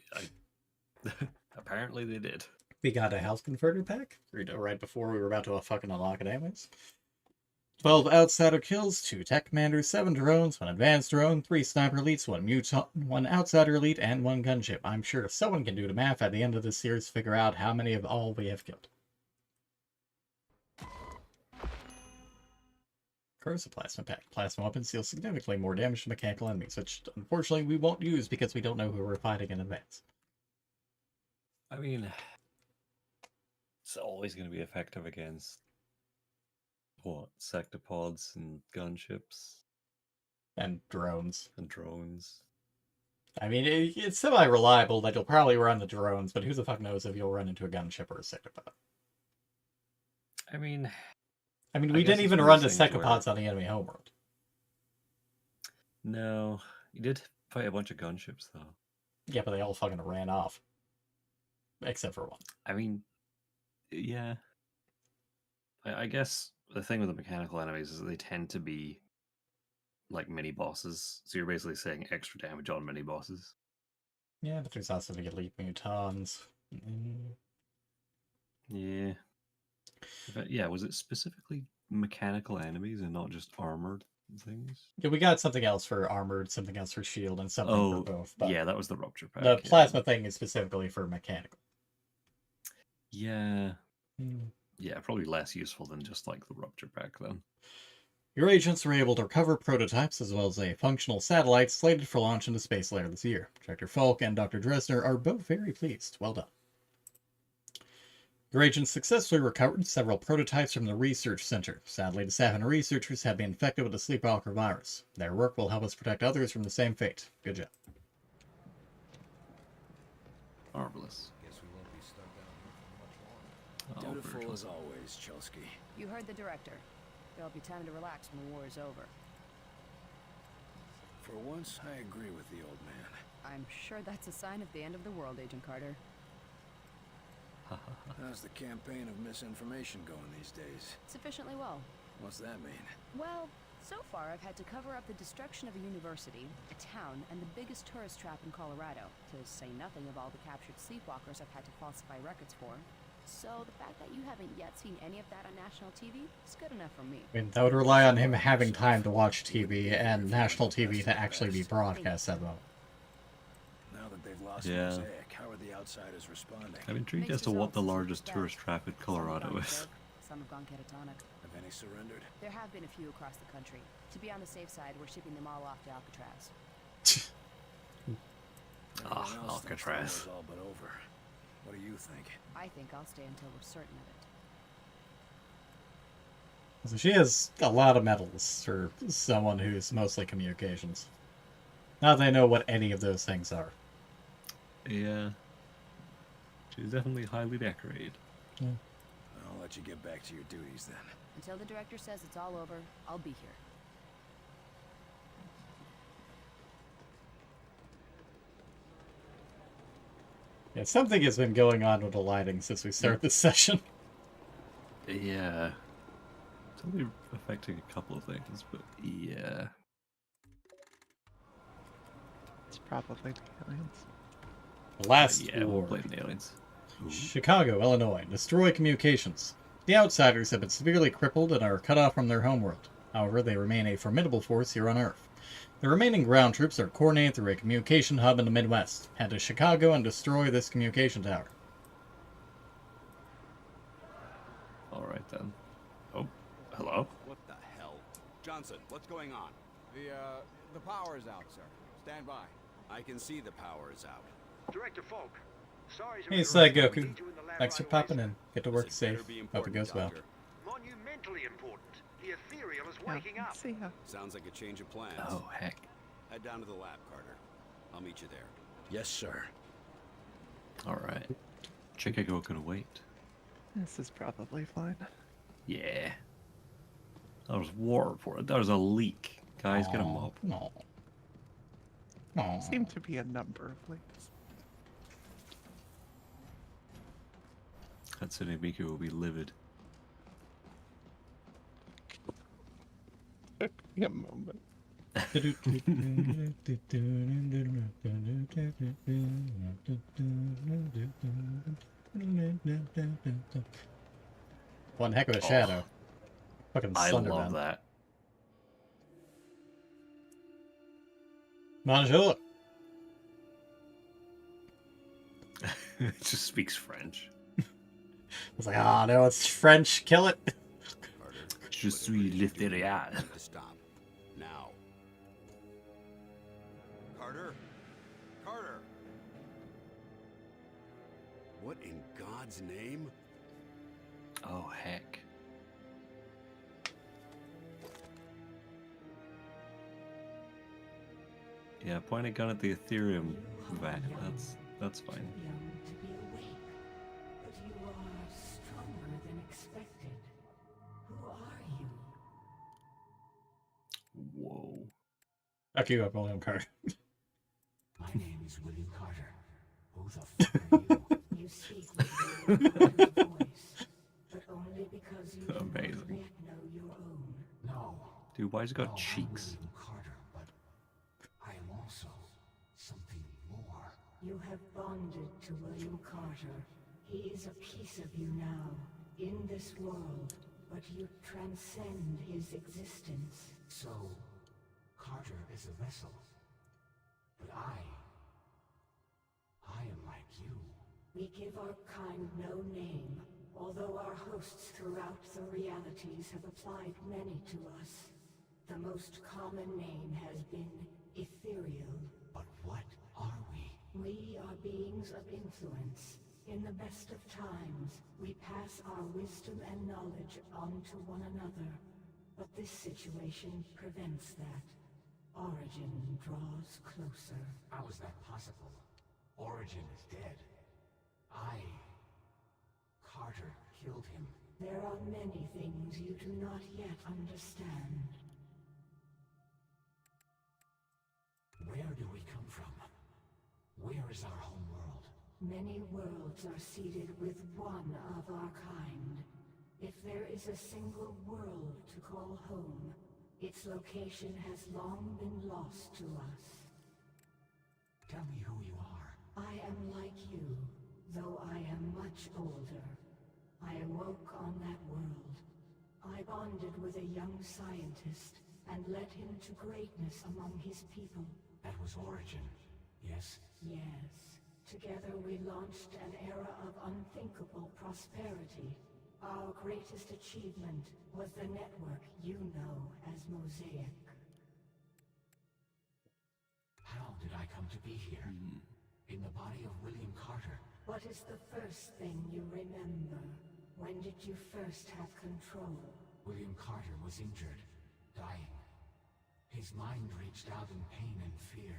Apparently they did. We got a health converter pack right before we were about to fucking unlock it anyways. 12 outsider kills, 2 tech commanders, 7 drones, 1 advanced drone, 3 sniper elites, 1 mutant, 1 outsider elite, and 1 gunship. I'm sure someone can do the math at the end of this series to figure out how many of all we have killed. Corrosive plasma pack. Plasma weapons deal significantly more damage to mechanical enemies, which unfortunately we won't use because we don't know who we're fighting in advance. I mean, it's always going to be effective against what? Sectopods and gunships? And drones. And drones. I mean, it's semi-reliable that you'll probably run the drones, but who the fuck knows if you'll run into a gunship or a sectopod. I mean, we didn't even run to secopods on the enemy homeworld. No, you did fight a bunch of gunships, though. Yeah, but they all fucking ran off. Except for 1. I mean, yeah. I guess the thing with the mechanical enemies is that they tend to be like mini bosses. So you're basically saying extra damage on mini bosses. Yeah, but there's also the elite mutons. Yeah. But yeah, was it specifically mechanical enemies and not just armored things? Yeah, we got something else for armored, something else for shield, and something for both. But yeah, that was the rupture pack. the plasma thing is specifically for mechanical. Yeah. Yeah, probably less useful than just like the rupture pack then. Your agents were able to recover prototypes as well as a functional satellite slated for launch into space later this year. Director Falk and Dr. Dresner are both very pleased. Well done. Your agents successfully recovered several prototypes from the research center. Sadly, the staff and researchers have been infected with the sleepwalker virus. Their work will help us protect others from the same fate. Good job. Marvelous. Guess we won't be stuck down here for much longer. Dutiful as always, Chelsky. You heard the director. There'll be time to relax when the war is over. For once, I agree with the old man. I'm sure that's a sign of the end of the world, Agent Carter. How's the campaign of misinformation going these days? Sufficiently well. What's that mean? Well, so far I've had to cover up the destruction of a university, a town, and the biggest tourist trap in Colorado, to say nothing of all the captured sleepwalkers I've had to falsify records for. So the fact that you haven't yet seen any of that on national TV is good enough for me. I mean, that would rely on him having time to watch TV and national TV to actually be broadcast at the moment. Now that they've lost Yeah. Mosaic, how are the outsiders responding? I'm intrigued as to what the largest tourist trap in Colorado is. Some have gone catatonic. Have any surrendered? There have been a few across the country. To be on the safe side, we're shipping them all off to Alcatraz. Everyone else thinks the Alcatraz. war's all but over. What do you think? I think I'll stay until we're certain of it. So she has a lot of medals for someone who's mostly communications. Not that I know what any of those things are. Yeah. She's definitely highly decorated. Yeah. I'll let you get back to your duties then. Until the director says it's all over, I'll be here. Yeah, something has been going on with the lighting since we started this session. Yeah. It's only affecting a couple of things, but yeah. It's probably the aliens. Last yeah, we'll war. blame the aliens. Chicago, Illinois. Destroy communications. The Outsiders have been severely crippled and are cut off from their homeworld. However, they remain a formidable force here on Earth. The remaining ground troops are coordinated through a communication hub in the Midwest. Head to Chicago and destroy this communication tower. Alright then. Oh, hello? What the hell? Johnson, what's going on? The power is out, sir. Stand by. I can see the power is out. Director Falk, sorry to Hey, interrupt, but we Goku. need you in the lab Thanks for right away, popping sir. in. Get to work This had better safe. be Hope it important, goes well. Doctor. Monumentally important. The ethereal is Yeah, waking up. see ya. Sounds like a change of plans. Oh, heck. Head down to the lab, Carter. I'll meet you there. Yes, sir. Alright. Chicago can wait. This is probably fine. Yeah. That was water for it. That was a leak. Guys, get a mop. No. Seem to be a number of leaks. Hatsune Miku will be livid. Took me a moment. One heck of a shadow. Fucking I Slender love Man. that. Bonjour. It just speaks French. It's like, ah, no, it's French. Kill it. Carter. Je suis littéraire. Need to stop. Now. Carter? Carter! What in God's name? Oh, heck. Yeah, point a gun at the Ethereum vat. That's fine. Whoa. Fuck you up, William Carter. My name is William Carter. Who the fuck are you? You speak with your voice, but only because you Dude, why's he got Oh, I'm cheeks? William Carter, but I am also something more. You have bonded to William Carter. He is a piece of you now, in this world, but you transcend his existence. So, Carter is a vessel. But I am like you. We give our kind no name, although our hosts throughout the realities have applied many to us. The most common name has been Ethereal. But what are we? We are beings of influence. In the best of times, we pass our wisdom and knowledge on to one another. But this situation prevents that. Origin draws closer. How is that possible? Origin is dead. Carter killed him. There are many things you do not yet understand. Where do we come from? Where is our home world? Many worlds are seeded with one of our kind. If there is a single world to call home, its location has long been lost to us. Tell me who you are. I am like you, though I am much older. I awoke on that world. I bonded with a young scientist and led him to greatness among his people. That was Origin, yes? Yes. Together we launched an era of unthinkable prosperity. Our greatest achievement was the network you know as Mosaic. How did I come to be here? In the body of William Carter? What is the first thing you remember? When did you first have control? William Carter was injured, dying. His mind reached out in pain and fear.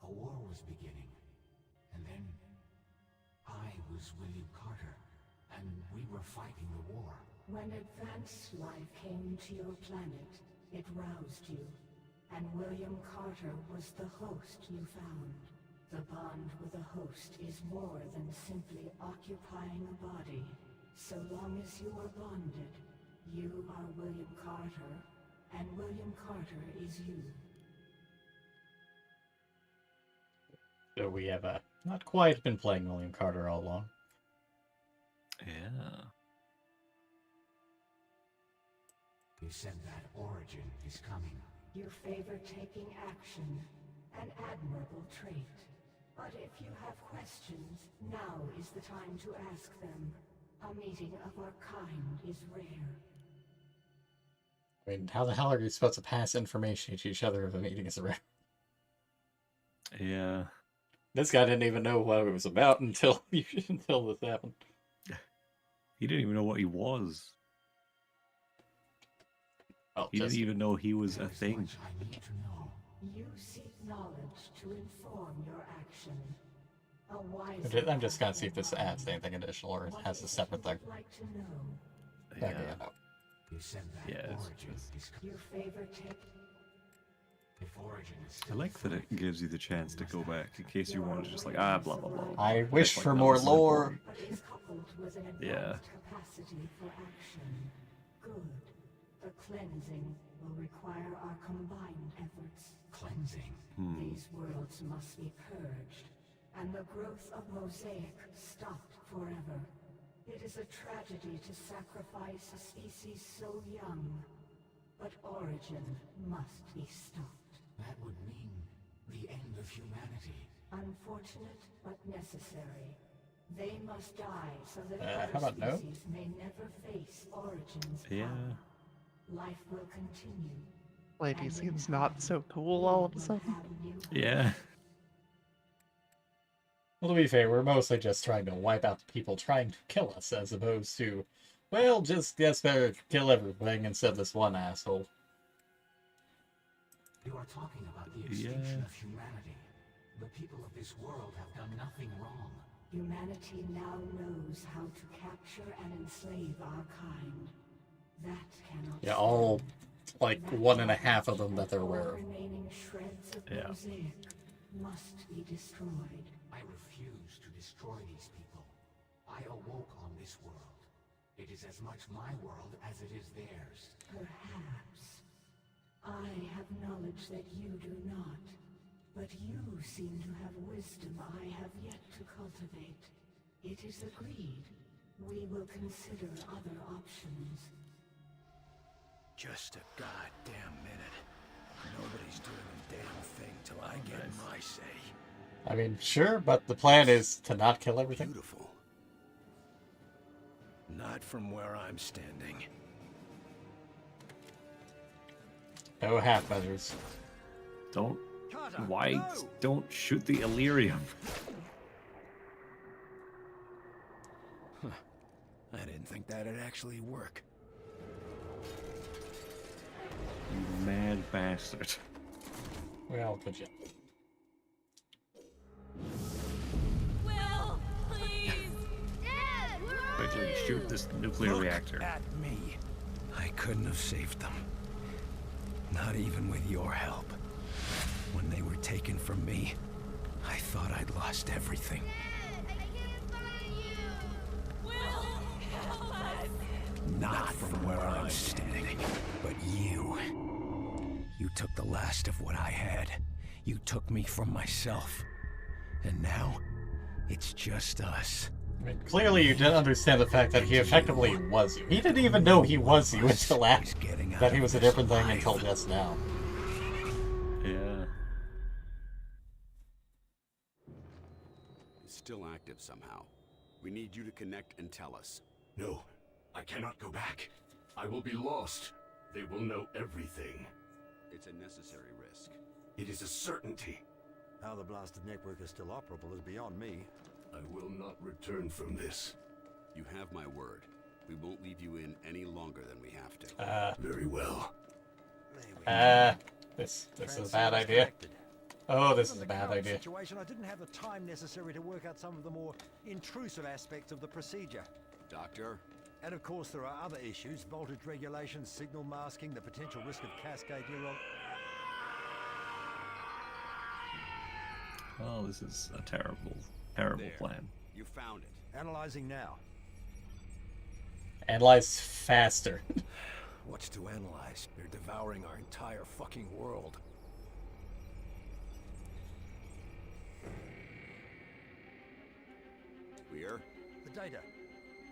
A war was beginning. And then, I was William Carter, and we were fighting the war. When advanced life came to your planet, it roused you. And William Carter was the host you found. The bond with a host is more than simply occupying a body. So long as you are bonded, you are William Carter, and William Carter is you. So we have not quite been playing William Carter all along. Yeah. You said that Origin is coming. You favor taking action, an admirable trait. But if you have questions, now is the time to ask them. A meeting of our kind is rare. I mean, how the hell are you supposed to pass information to each other if a meeting is rare? Yeah. This guy didn't even know what it was about until until this happened. He didn't even know what he was. Well, he didn't even know he was a thing. I need to know. You seek knowledge to inform your action. A wise I'm just gonna see if this adds anything additional or it has a separate thing. like to know. Okay, Yeah. no. You said that Yeah, it's Origin is coming. You favor take. If Origin is I still like that it gives you the chance to go back in case you want to just like, blah, blah, blah. I wish Like, for no, more this is lore. important. But is coupled with an advanced Yeah. capacity for action. Good. The cleansing will require our combined efforts. Cleansing. These worlds must be purged, and the growth of Mosaic stopped forever. It is a tragedy to sacrifice a species so young, but Origin must be stopped. That would mean the end of humanity. Unfortunate, but necessary. They must die so that how other about no? species may never face Origin's Yeah. power. Life will continue. Lady seems not so cool all of a sudden. Yeah. Well, to be fair, we're mostly just trying to wipe out the people trying to kill us, as opposed to, well, just guess better kill everything instead of this one asshole. You are talking about the extinction of humanity. The people of this world have done nothing wrong. Humanity now knows how to capture and enslave our kind. That cannot Yeah, all, like, 1.5 of them that they're aware all of. remaining shreds of Yeah. Mosaic must be destroyed. I refuse to destroy these people. I awoke on this world. It is as much my world as it is theirs. Perhaps. I have knowledge that you do not. But you seem to have wisdom I have yet to cultivate. It is agreed. We will consider other options. Just a goddamn minute. Nobody's doing a damn thing till I get my say. I mean, sure, but the plan is to not kill everything. Beautiful. Not from where I'm standing. No half measures. Don't. Why don't shoot the Illyrium? Huh. I didn't think that'd actually work. You mad bastard. Well, could you? Will, please! Dad! Quickly shoot this nuclear reactor. At me. I couldn't have saved them. Not even with your help. When they were taken from me, I thought I'd lost everything. Dad, I can't find you! Will, help us! Not from where I'm standing, but you. You took the last of what I had. You took me from myself. And now, it's just us. I mean, clearly you didn't understand the fact that he effectively was you. He didn't even know he was you until after. That he was a different thing until just now. Yeah. It's still active somehow. We need you to connect and tell us. No, I cannot go back. I will be lost. They will know everything. It's a necessary risk. It is a certainty. How the blasted network is still operable is beyond me. I will not return from this. You have my word. We won't leave you in any longer than we have to. Very well. This is a bad idea. Oh, this is a bad idea. Situation, I didn't have the time necessary to work out some of the more intrusive aspects of the procedure. Doctor? And of course there are other issues, voltage regulation, signal masking, the potential risk of cascade neuron... Oh, this is a terrible, terrible plan. You found it. Analyzing now. Analyze faster. What's to analyze? They're devouring our entire fucking world. We're? The data.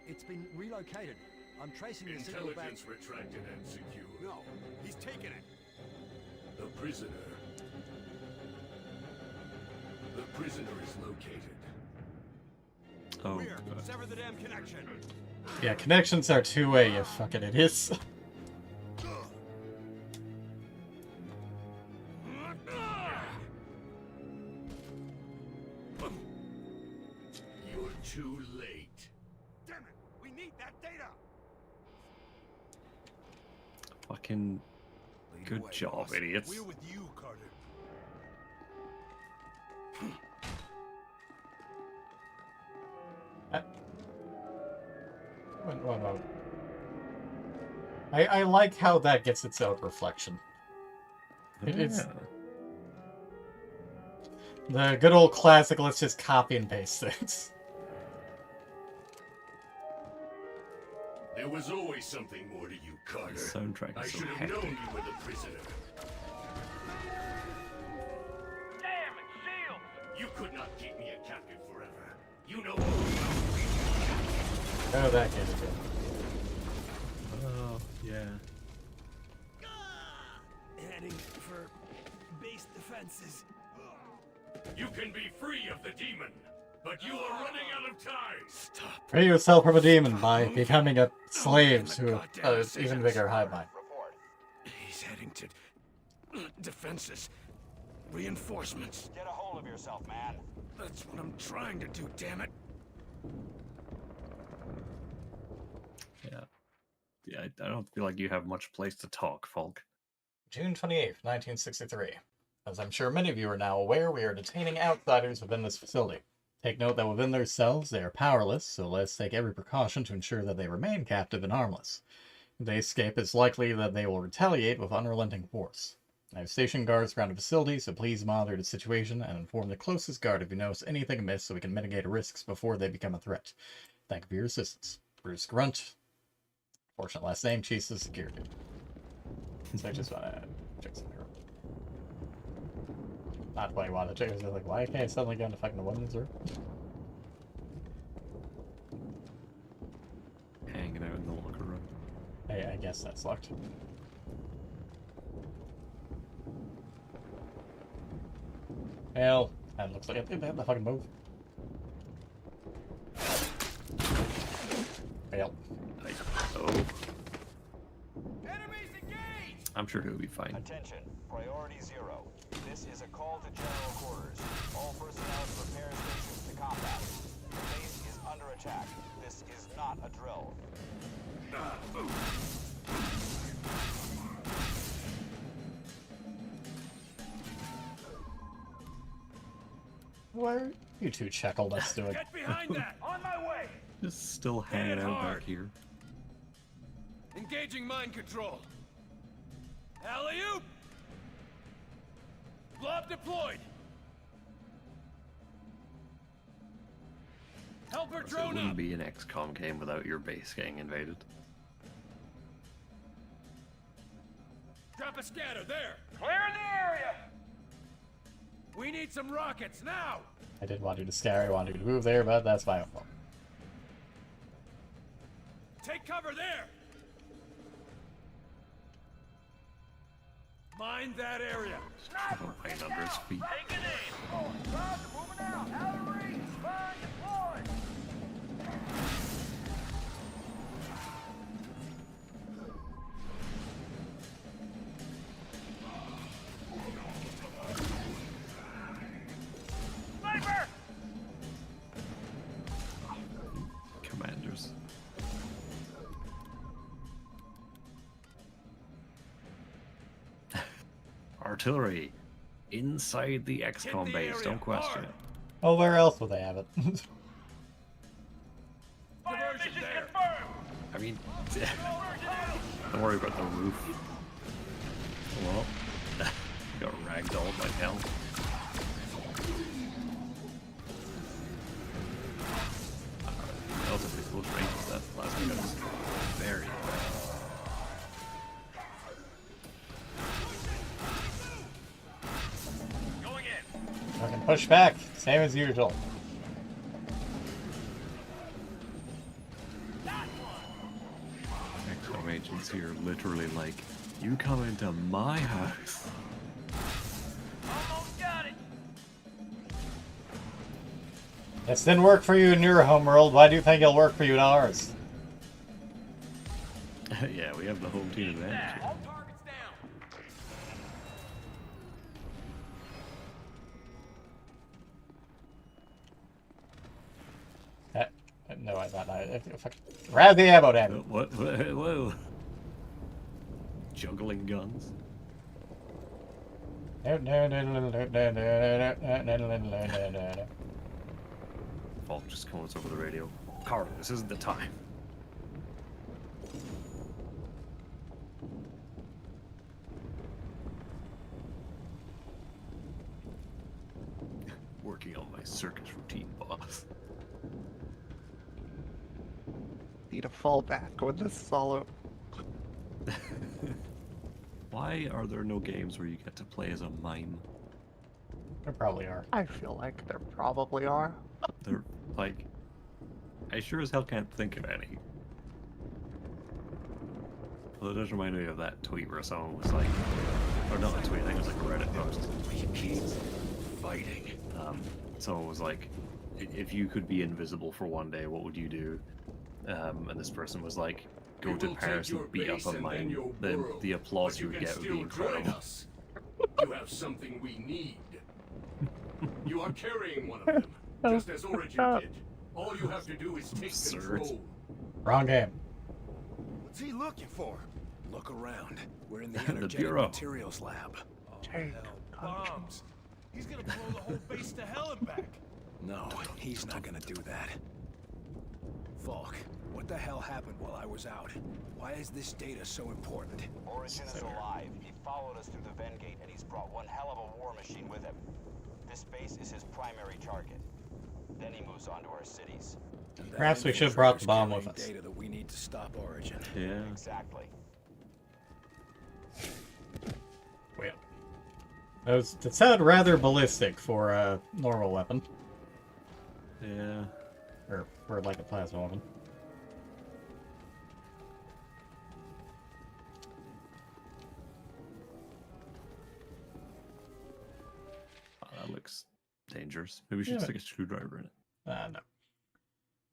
It's been relocated. I'm tracing the signal back... Intelligence retracted and secure. No, he's taken it. The prisoner. The prisoner is located. Oh, We're sever the damn connection. Yeah, connections are two-way, you fucking idiots. You're too late. Damn it! We need that data. Fucking good job, idiots. We're with you, Carter. One moment. I like how that gets its own reflection. It's the good old classic, let's just copy and paste things. There was always something more to you, Carter. The soundtrack I is so should have hectic. known you were the prisoner. Damn it, Shield! You could not keep me a captive forever. You know. Oh, that gets good. Oh, yeah. Heading for base defenses. You can be free of the demon, but you are running out of time. Stop. Free yourself from a demon by becoming a slave to an even bigger hive mind. He's heading to defenses. Reinforcements. Get a hold of yourself, man. That's what I'm trying to do, damn it. Yeah, I don't feel like you have much place to talk, Falk. June 28th, 1963. As I'm sure many of you are now aware, we are detaining outsiders within this facility. Take note that within their cells, they are powerless, so let's take every precaution to ensure that they remain captive and harmless. If they escape, it's likely that they will retaliate with unrelenting force. I have stationed guards around the facility, so please monitor the situation and inform the closest guard if you notice anything amiss so we can mitigate risks before they become a threat. Thank you for your assistance. Bruce Grunt. Fortunate last name, Chiefs of Security. So I just want to Not quite why the chickens are like, why can't I suddenly go into fucking the women's room? Hanging out in the locker room. Hey, I guess that's locked. Well, that looks like it did the fucking move. Fail. Oh. I'm sure he'll be fine. Attention, priority 0. This is a call to general quarters. All personnel to repair stations to combat. The base is under attack. This is not a drill. Why are you two chuckle? Let's do it. Get behind that! On my way! Just still hanging out back here. Engaging mind control. Alley-oop! Blob deployed. Helper It drone wouldn't up. be an XCOM game without your base getting invaded. Drop a scatter there. Clearing the area. We need some rockets now. I didn't want you to scare, I wanted you to move there, but that's my own fault. Take cover there. Mind that area. Right under his feet. Taking aim. Roger, moving out. Cavalry, spine deployed. Sniper! Commanders. Artillery. Inside the XCOM base, don't question it. Oh, where else would they have it? I mean, don't worry about the roof. Well, got ragdolled like hell. Relatively close range with that last guy was very bad. I can push back, same as usual. XCOM agents here literally like, you come into my house. Almost got it. This didn't work for you in your homeworld, why do you think it'll work for you in ours? Yeah, we have the home team advantage. All targets down. No, I thought I... Grab the ammo, damn it. What? Whoa. Juggling guns. Falk just calls over the radio. Carter, this isn't the time. Working on my circus routine, boss. Need a fallback when this is all over. Why are there no games where you get to play as a mime? There probably are. I feel like there probably are. They're like, I sure as hell can't think of any. Well, it does remind me of that tweet where someone was like, or not a tweet, I think it was like a Reddit post. Fighting. Someone was like, if you could be invisible for one day, what would you do? And this person was like, go to Paris and beat up a mime. The applause you would get would be incredible. You have something we need. You are carrying one of them, just as Origin did. All you have to do is take control. Wrong game. What's he looking for? Look around. We're in the The energetic Bureau. materials lab. Bombs. He's gonna blow the whole base to hell and back. No, he's not gonna do that. Falk, what the hell happened while I was out? Why is this data so important? Origin is alive. He followed us through the Ven Gate, and he's brought one hell of a war machine with him. This base is his primary target. Then he moves on to our cities. Perhaps we should have brought the bomb with us. Data that we need to stop Origin. Yeah. Exactly. Wait. That sounded rather ballistic for a normal weapon. Yeah. Or for like a plasma weapon. Oh, that looks dangerous. Maybe we should stick a screwdriver in it. No.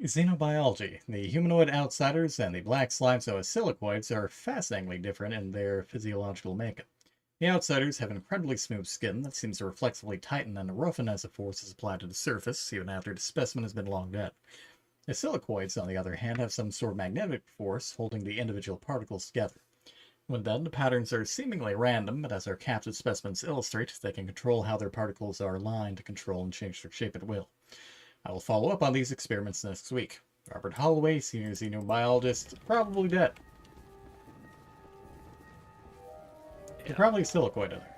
Xenobiology. The humanoid outsiders and the black slime zoosilicoids are fascinatingly different in their physiological makeup. The outsiders have incredibly smooth skin that seems to reflexively tighten and roughen as the force is applied to the surface, even after the specimen has been long dead. The silicoids, on the other hand, have some sort of magnetic force holding the individual particles together. When done, the patterns are seemingly random, but as our captured specimens illustrate, they can control how their particles are aligned to control and change their shape at will. I will follow up on these experiments next week. Robert Holloway, senior xenobiologist, probably dead. You're probably silicoid in there.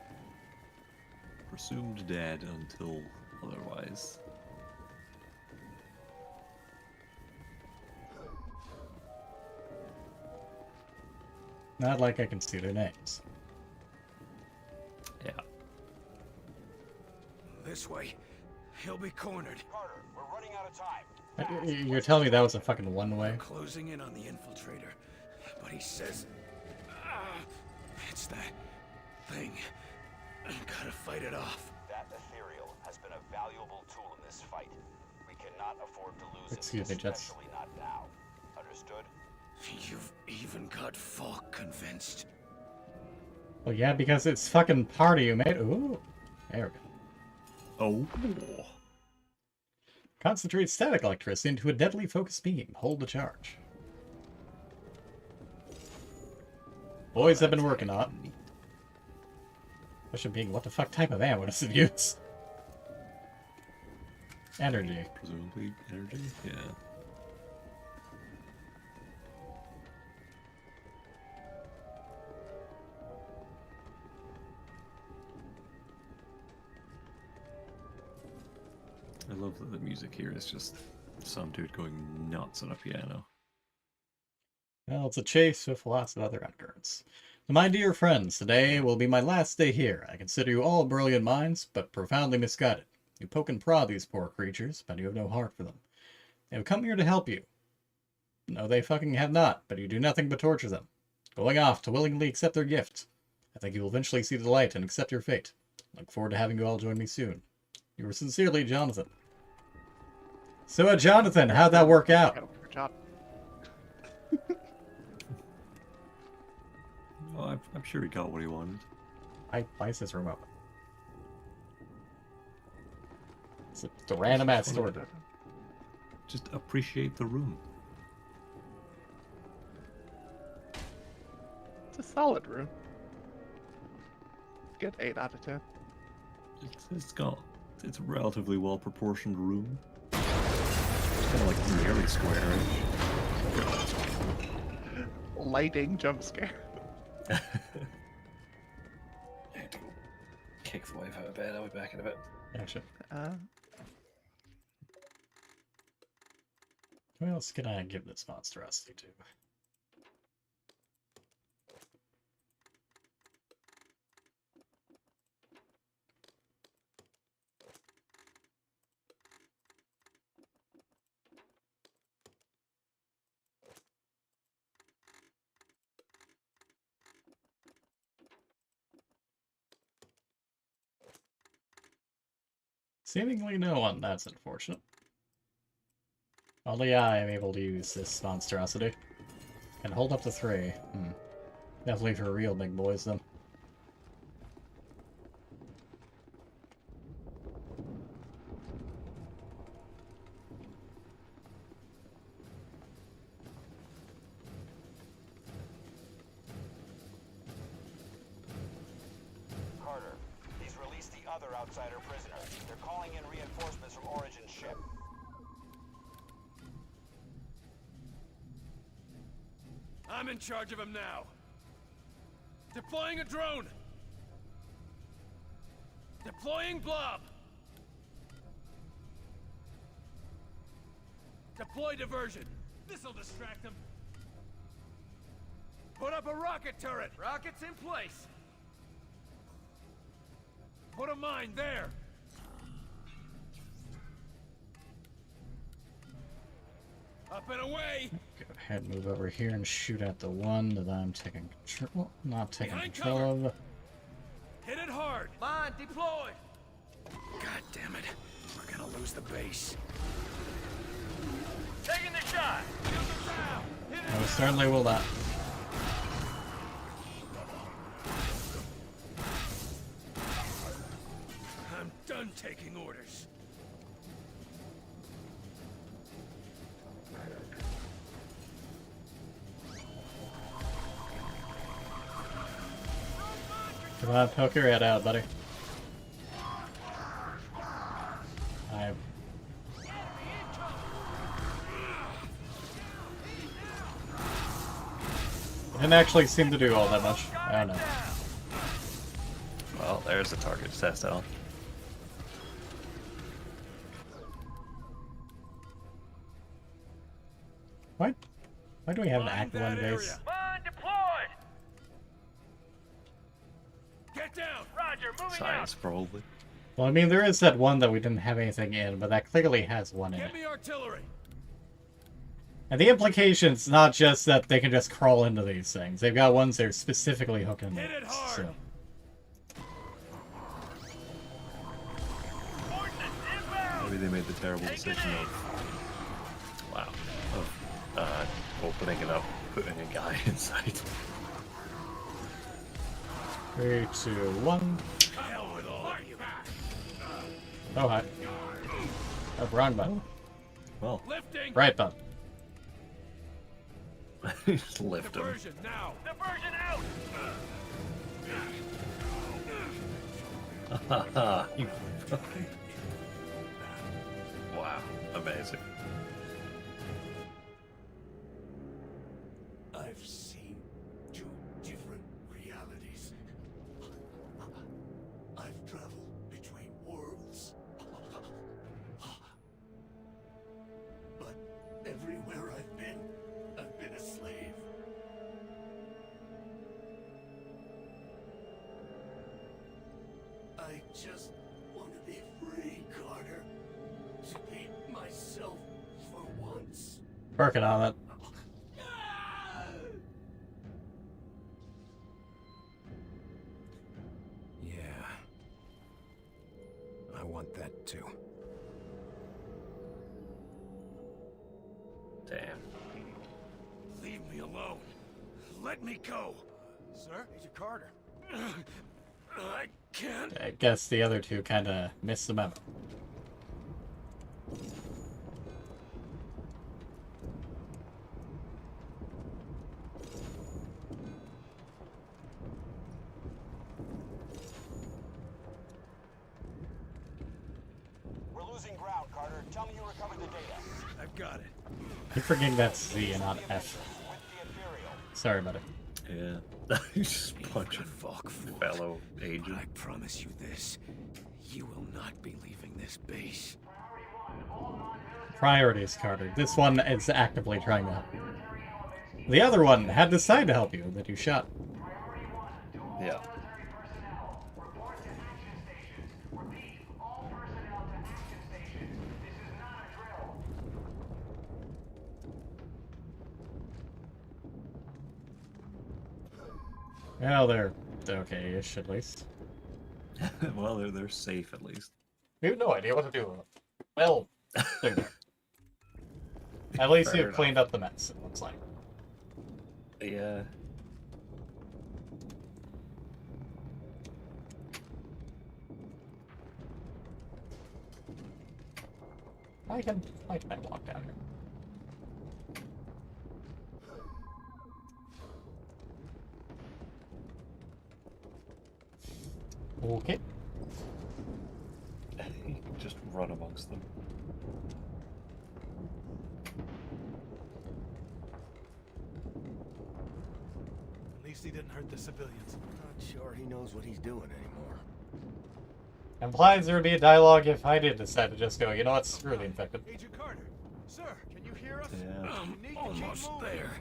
Presumed dead until otherwise. Not like I can see their names. Yeah. This way. He'll be cornered. Carter, we're running out of time. You're telling me that was a fucking one-way? Closing in on the infiltrator. But he says... it's that thing. Gotta fight it off. That ethereal has been a valuable tool in this fight. We cannot afford to lose Excuse it, me, Jets. especially not now. Understood? You've even got Falk convinced. Well, yeah, because it's fucking party you made. Ooh. There we go. Oh. Concentrate static electricity into a deadly focused beam. Hold the charge. Boys have been working on. Question being, what the fuck type of ammo does it use? Energy. Presumably energy? Yeah. I love that the music here is just some dude going nuts on a piano. Well, it's a chase with lots of other undercurrents. My dear friends, today will be my last day here. I consider you all brilliant minds, but profoundly misguided. You poke and prod these poor creatures, but you have no heart for them. They have come here to help you. No, they fucking have not, but you do nothing but torture them. Going off to willingly accept their gift. I think you will eventually see the light and accept your fate. Look forward to having you all join me soon. Yours sincerely, Jonathan. So, Jonathan, how'd that work out? Good job. Well, I'm sure he got what he wanted. Why is this room open? It's a random ass door. Just appreciate the room. It's a solid room. Good 8 out of 10. It's a relatively well proportioned room. It's kind of like nearly square-ish. Lighting jump scare. I had to go kick the wife out of bed. I'll be back in a bit. Gotcha. Who else can I give this monstrosity to? Seemingly no one, that's unfortunate. Only I am able to use this monstrosity. And hold up to 3. Definitely for real big boys, then. Carter, he's released the other outsider prisoner. They're calling in reinforcements from Origin's ship. I'm in charge of him now. Deploying a drone. Deploying blob. Deploy diversion. This'll distract him. Put up a rocket turret. Rockets in place. Put a mine there. Up and away. Go ahead, move over here and shoot at the one that I'm taking control. Not taking control of. Hit it hard. Mine deployed. God damn it. We're gonna lose the base. Taking the shot. I certainly will not. I'm done taking orders. Come on, poke your head out, buddy. I didn't actually seem to do all that much. I don't know. Well, there's the target to test out. Why do we have an Act 1 base? Mine deployed. Get down. Roger, moving Science, probably. Well, I mean, there is that one that we didn't have anything in, but that clearly has one in it. Get me artillery. And the implication's not just that they can just crawl into these things. They've got ones that are specifically hooking Hit it these, hard. so. Maybe they made the terrible decision of, wow, of opening it up, putting a guy inside. 3, 2, 1. Hell with all of you. Oh, hi. Oh, wrong button. Well, Lifting. Right button. just lift him. Diversion now. Diversion out. You fucking- Wow, amazing. I've seen two different realities. I've traveled between worlds. But everywhere I've been a slave. I just want to be free, Carter. To be myself for once. Working on it. Yeah. I want that too. Damn. Leave me alone. Let me go. Sir? Agent Carter. I can't. I guess the other two kind of missed the memo. We're losing ground, Carter. Tell me you recovered the data. I've got it. Keep forgetting that's Z and not F. Sorry about it. Yeah. Just punch a fellow agent. I promise you this. You will not be leaving this base. Priorities, Carter. This one is actively trying to help you. The other one had decided to help you, that you shot. Yeah. Well, they're okay-ish, at least. Well, they're safe at least. We have no idea what to do with them. Well, they're there. At least Fair you've cleaned up the mess, it looks like. Yeah. I can walk down here. Okay. Just run amongst them. At least he didn't hurt the civilians. Not sure he knows what he's doing anymore. Implies there would be a dialogue if I did decide to just go, you know what, screw the infected. Agent Carter, sir, can you hear us? Yeah. You need to Almost keep moving. there.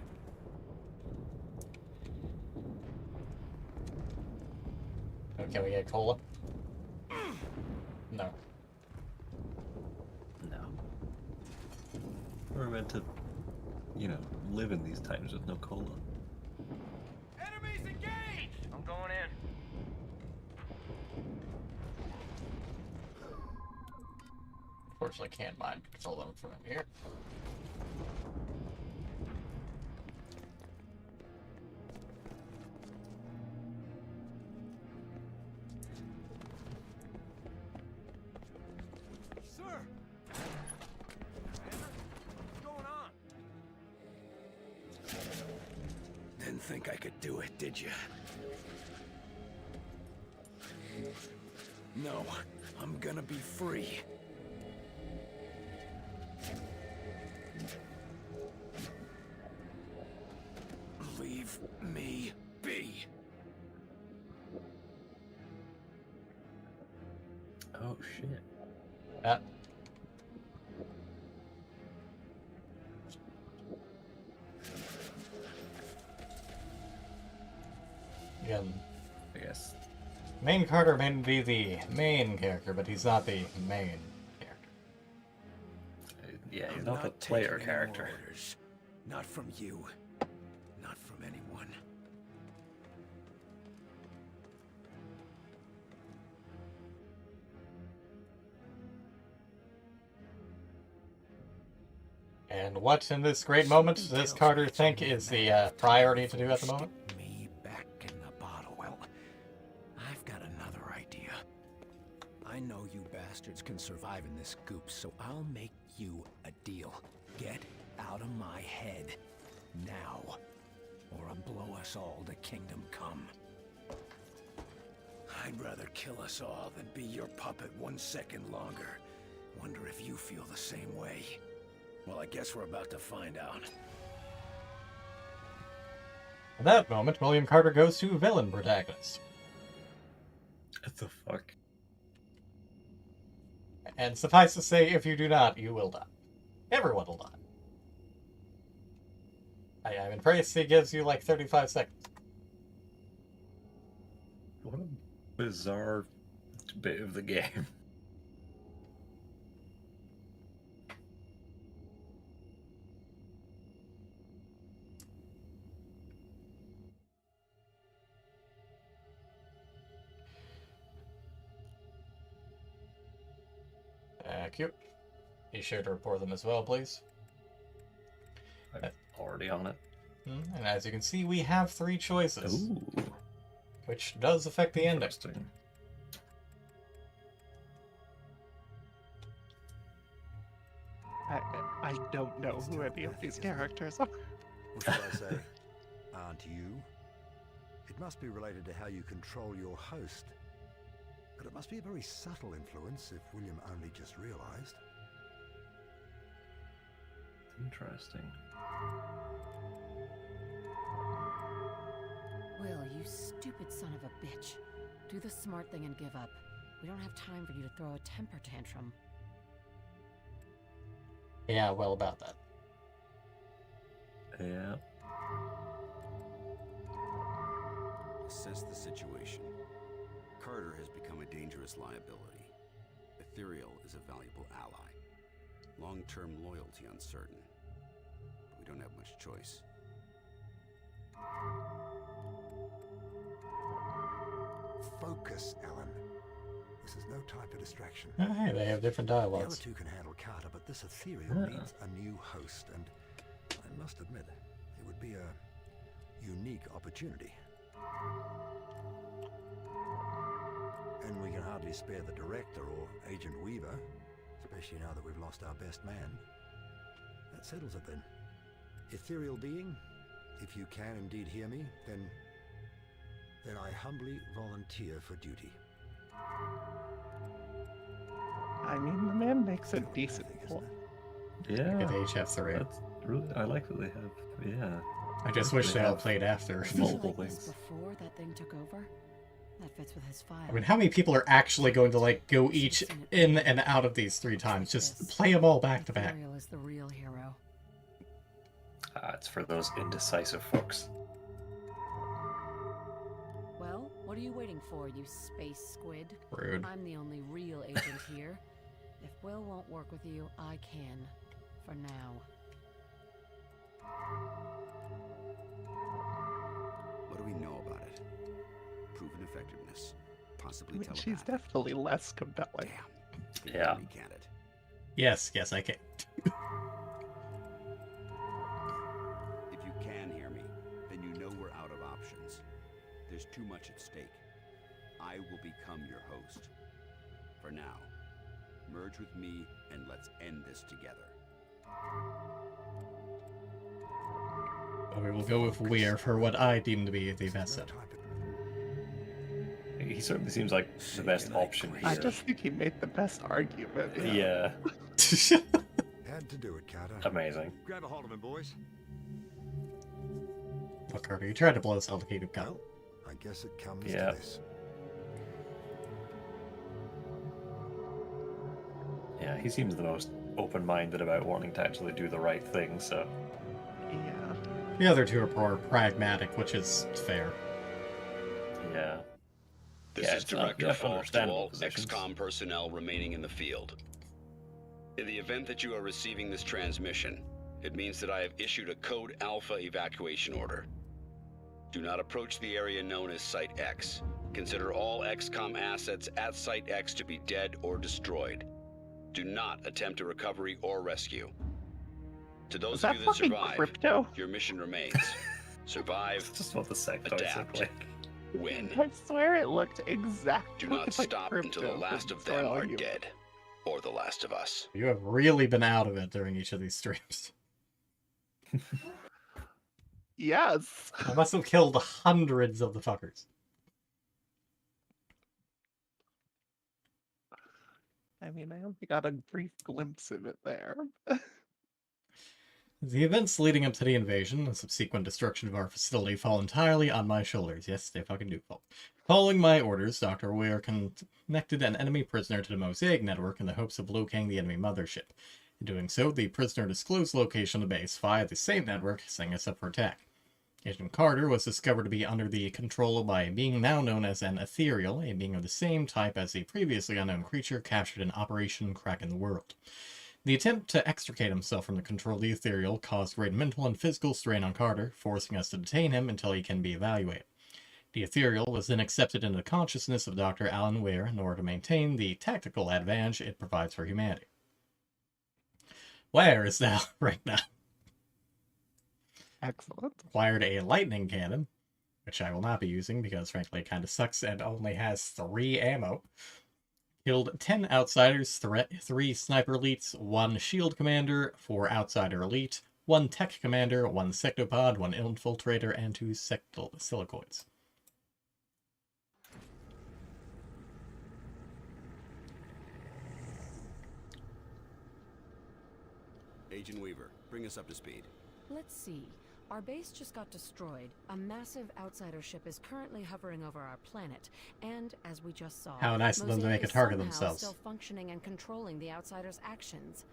Okay, we get cola. No. No. We're meant to, you know, live in these times with no cola. Enemies engaged! I'm going in. Unfortunately, can't mind control them from in here. Sir! Commander, what's going on? Didn't think I could do it, did you? No, I'm gonna be free. Leave me be. Oh shit. Again, I guess. main Carter may be the main character, but he's not the main character. Yeah, he's I'm not the taking player any more character. orders. Not from you. Not from anyone. And what in this great moment does Carter think is the priority to do at the moment? Me back in the bottle. Well, I've got another idea. I know you bastards can survive in this goop, so I'll make you a deal. Get out of my head now, or I'll blow us all to Kingdom Come. I'd rather kill us all than be your puppet 1 second longer. Wonder if you feel the same way. Well, I guess we're about to find out. At that moment, William Carter goes to villain protagonist. What the fuck? And suffice to say, if you do not, you will die. Everyone will die. I'm impressed he gives you like 35 seconds. What a bizarre bit of the game. Cute. Be sure to report them as well, please. I'm already on it. And as you can see, we have 3 choices. Ooh. Which does affect the ending. Interesting. I don't know who any of these characters are. What should I say? Aren't you? It must be related to how you control your host. But it must be a very subtle influence if William only just realized. Interesting. Will, you stupid son of a bitch. Do the smart thing and give up. We don't have time for you to throw a temper tantrum. Yeah, well about that. Yeah. Assess the situation. Carter has become a dangerous liability. Ethereal is a valuable ally. Long-term loyalty uncertain. But we don't have much choice. Focus, Alan. This is no time for distraction. Oh, hey, they have different The other dialogues. 2 can handle Carter, but this Ethereal needs a new host, and I must admit, it would be a unique opportunity. And we can hardly spare the director or Agent Weaver, especially now that we've lost our best man. That settles it then. Ethereal being, if you can indeed hear me, then I humbly volunteer for duty. I mean, the man makes a decent point. Yeah. At HF3. That's really, I like that they have, yeah. I just wish they all played after. Multiple Like this things. before that thing took over? That fits with his file. I mean, how many people are actually going to, like, go each in and out of these 3 times? Just play them all back to back. Ethereal is the real hero. It's for those indecisive folks. Well, what are you waiting for? for, you space squid. Rude. I'm the only real agent here. If Will won't work with you, I can. For now. What do we know about it? Proven effectiveness. Possibly telepathic. She's definitely less compelling. Yeah. Recant it. Yes, I can. If you can hear me, then you know we're out of options. There's too much at stake. I will become your host. For now, merge with me and let's end this together. We will go with Weir for what I deem to be the best set. He certainly seems like the best option here. I just think he made the best argument. Yeah. Had to do it, Carter. Amazing. Grab a hold of him, boys. Look, Carter, you tried to blow us all to Kingdom Come. Well, I guess it comes Yeah. to this. Yeah, he seems the most open-minded about wanting to actually do the right thing, so... Yeah. The other two are more pragmatic, which is fair. Yeah. This Yeah, is it's not- Director yeah, for Falk to understandable all positions. XCOM personnel remaining in the field. In the event that you are receiving this transmission, it means that I have issued a Code Alpha evacuation order. Do not approach the area known as Site X. Consider all XCOM assets at Site X to be dead or destroyed. Do not attempt a recovery or rescue. To those Is of that you that fucking survive, crypto? your mission remains. Survive, Just what the sectoids adapt, look like. win. I swear it looked exactly Do not like stop until the Crypto last from of them Soil are Human. dead. Or the last of us. You have really been out of it during each of these streams. Yes. I must have killed hundreds of the fuckers. I mean, I only got a brief glimpse of it there. The events leading up to the invasion and subsequent destruction of our facility fall entirely on my shoulders. Yes, they fucking do fall. Following my orders, Dr. Weir connected an enemy prisoner to the Mosaic network in the hopes of locating the enemy mothership. In doing so, the prisoner disclosed the location of the base via the same network, setting us up for attack. Agent Carter was discovered to be under the control by a being now known as an Ethereal, a being of the same type as the previously unknown creature captured in Operation Kraken the World. The attempt to extricate himself from the control of the Ethereal caused great mental and physical strain on Carter, forcing us to detain him until he can be evaluated. The Ethereal was then accepted into the consciousness of Dr. Alan Weir in order to maintain the tactical advantage it provides for humanity. Weir is now, right now, Excellent. acquired a lightning cannon, which I will not be using because frankly it kind of sucks and only has 3 ammo. Killed 10 outsiders, 3 sniper elites, 1 shield commander, 4 outsider elite, 1 tech commander, 1 sectopod, 1 infiltrator, and 2 silicoids. Agent Weaver, bring us up to speed. Let's see. Our base just got destroyed. A massive outsider ship is currently hovering over our planet, and as we just saw, How nice of them to Mosaic make a is target somehow themselves. still functioning and controlling the outsiders' actions.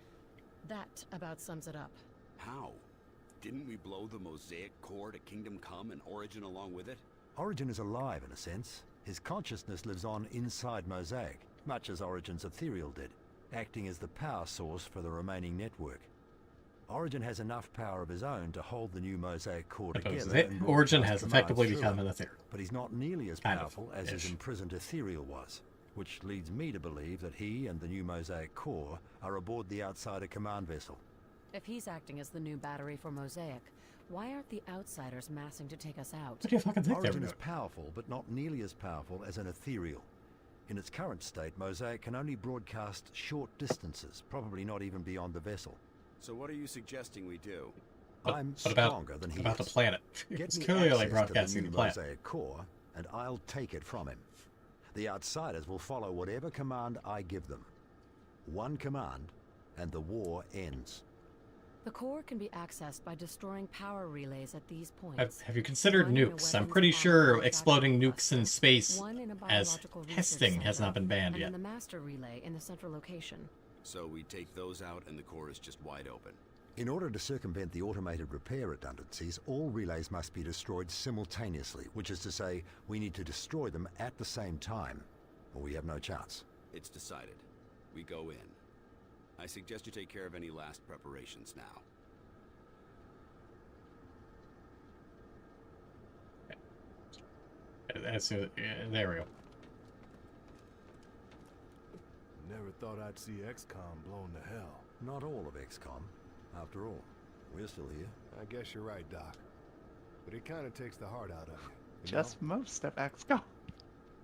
That about sums it up. How? Didn't we blow the Mosaic core to Kingdom Come and Origin along with it? Origin is alive in a sense. His consciousness lives on inside Mosaic, much as Origin's Ethereal did, acting as the power source for the remaining network. Origin has enough power of his own to hold the new Mosaic core together. and Origin broadcast has commands effectively through become it. an Ethereal. But he's not nearly as Kind of, powerful as his ish. imprisoned Ethereal was, which leads me to believe that he and the new Mosaic core are aboard the Outsider command vessel. If he's acting as the new battery for Mosaic, why aren't the outsiders massing to take us out? What do you fucking think they were Origin is doing? powerful, but not nearly as powerful as an Ethereal. In its current state, Mosaic can only broadcast short distances, probably not even beyond the vessel. So what are you suggesting we do? I'm What about- stronger than he about the is. planet? Get It's me clearly access broadcasting to the the new planet. Mosaic core, and I'll take it from him. The Outsiders will follow whatever command I give them. One command, and the war ends. The core can be accessed by destroying power relays at these points. Have you considered One in a nukes? I'm weapons pretty and sure armor exploding manufacturing nukes in space one in a as biological research testing has center, not been banned and yet. in the master relay in the central location. So we take those out and the core is just wide open. In order to circumvent the automated repair redundancies, all relays must be destroyed simultaneously, which is to say, we need to destroy them at the same time, or we have no chance. It's decided. We go in. I suggest you take care of any last preparations now. There we go. Never thought I'd see XCOM blown to hell. Not all of XCOM. After all, we're still here. I guess you're right, Doc. But it kind of takes the heart out of you. Just most of XCOM.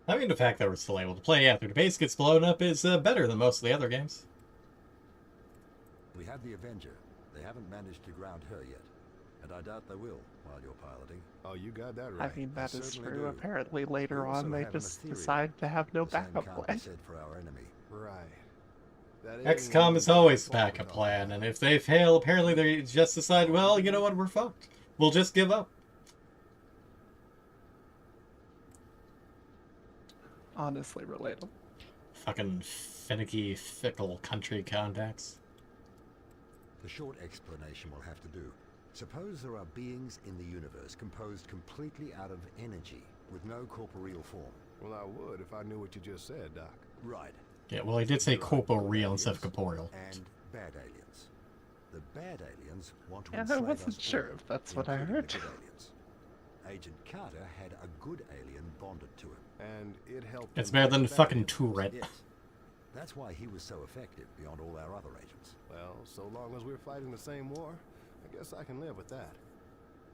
I mean, the fact that we're still able to play after the base gets blown up is better than most of the other games. We have the Avenger. They haven't managed to ground her yet. And I doubt they will while you're piloting. Oh, you got that right. I mean, that is certainly true. do. Apparently, later We also on, they have an just Ethereal. decide to have no The same backup can't be plan. said for our enemy. Right. That XCOM is always a backup plan, and if they fail, apparently they just decide, well, you know what, we're fucked. We'll just give up. Honestly relatable. Fucking finicky, fickle country contacts. The short explanation we'll have to do. Suppose there are beings in the universe composed completely out of energy, with no corporeal form. Well, I would if I knew what you just said, Doc. Right. Yeah, well, he did say corporeal instead of corporeal. And bad aliens. The bad aliens want to Yeah, I enslave wasn't us sure all, if that's what I including heard. the good aliens. Agent Carter had a good alien bonded to him. And it helped. It's him better fight than the bad fucking aliens. Tourette. Yes. That's why he was so effective beyond all our other agents. Well, so long as we're fighting the same war, I guess I can live with that.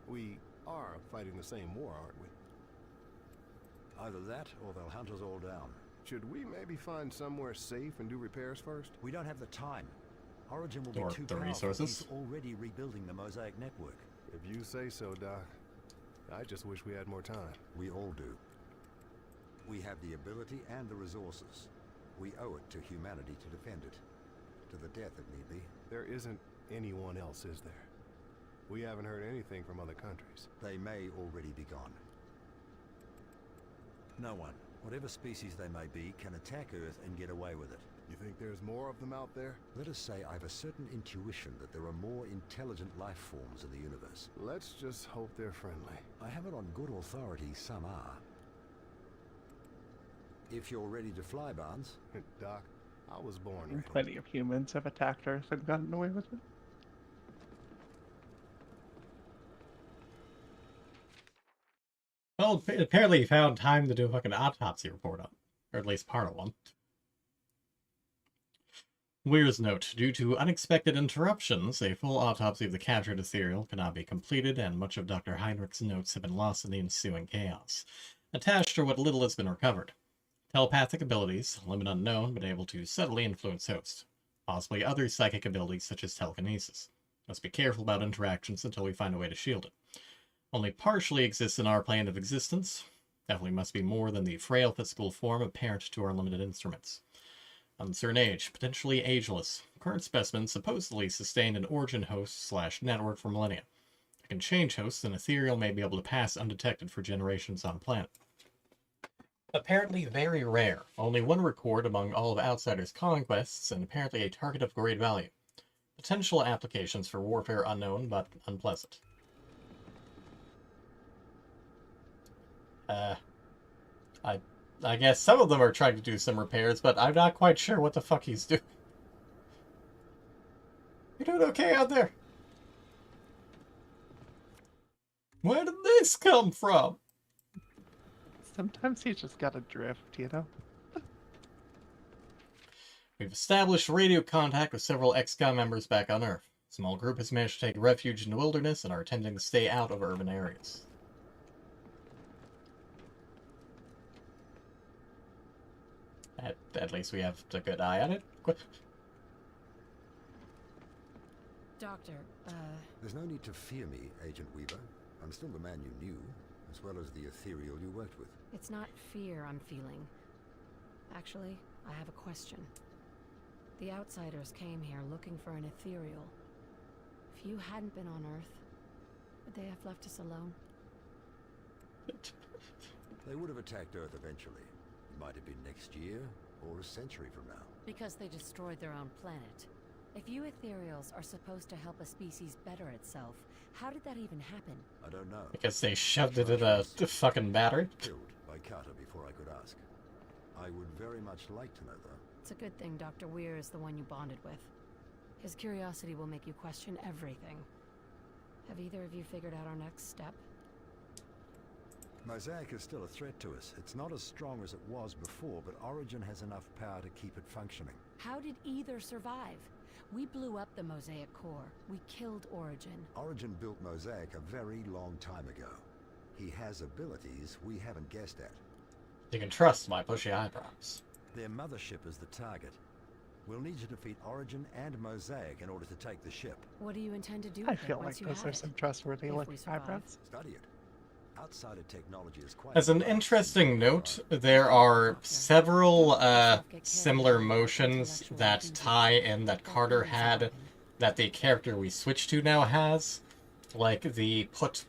We are fighting the same war, aren't we? Either that, or they'll hunt us all down. Should we maybe find somewhere safe and do repairs first? We don't have the time. Origin will Or be too the powerful. resources. He's already rebuilding the Mosaic network. If you say so, Doc. I just wish we had more time. We all do. We have the ability and the resources. We owe it to humanity to defend it. To the death, if need be. There isn't anyone else, is there? We haven't heard anything from other countries. They may already be gone. No one, whatever species they may be, can attack Earth and get away with it. You think there's more of them out there? Let us say I have a certain intuition that there are more intelligent life forms in the universe. Let's just hope they're friendly. I have it on good authority some are. If you're ready to fly, Barnes. Doc, I was born ready. Plenty of humans have attacked Earth and gotten away with it. Well, apparently he found time to do a fucking autopsy report on, or at least part of one. Weir's note: due to unexpected interruptions, a full autopsy of the captured Ethereal cannot be completed, and much of Dr. Heinrich's notes have been lost in the ensuing chaos. Attached are what little has been recovered. Telepathic abilities, limit unknown, but able to subtly influence host. Possibly other psychic abilities such as telekinesis. Must be careful about interactions until we find a way to shield it. Only partially exists in our plane of existence. Definitely must be more than the frail physical form apparent to our limited instruments. Uncertain age, potentially ageless. Current specimen supposedly sustained an origin host/network for millennia. It can change hosts, and Ethereal may be able to pass undetected for generations on planet. Apparently very rare. Only one record among all of Outsider's conquests, and apparently a target of great value. Potential applications for warfare unknown, but unpleasant. I guess some of them are trying to do some repairs, but I'm not quite sure what the fuck he's doing. You're doing okay out there? Where did this come from? Sometimes you just gotta drift, you know? We've established radio contact with several XCOM members back on Earth. A small group has managed to take refuge in the wilderness and are attempting to stay out of urban areas. At least we have a good eye on it. Doctor, There's no need to fear me, Agent Weaver. I'm still the man you knew, as well as the Ethereal you worked with. it's not fear I'm feeling. Actually, I have a question. The Outsiders came here looking for an Ethereal. If you hadn't been on Earth, would they have left us alone? They would have attacked Earth eventually. It might have been next year, or a century from now. Because they destroyed their own planet. If you ethereals are supposed to help a species better itself, how did that even happen? I don't know. Because they shoved it in a fucking battery. Killed by Carter before I could ask. I would very much like to know, though. It's a good thing Dr. Weir is the one you bonded with. His curiosity will make you question everything. Have either of you figured out our next step? Mosaic is still a threat to us. It's not as strong as it was before, but Origin has enough power to keep it functioning. How did either survive? We blew up the Mosaic core. We killed Origin. Origin built Mosaic a very long time ago. He has abilities we haven't guessed at. You can trust my bushy eyebrows. Their mothership is the target. We'll need to defeat Origin and Mosaic in order to take the ship. What do you intend to do I with it feel like once you those have are it? some trustworthy If we looking survive. eyebrows. Study it. Outsider technology is quite... As an interesting note, there are several similar motions that tie in that Carter had that the character we switch to now has. Like the put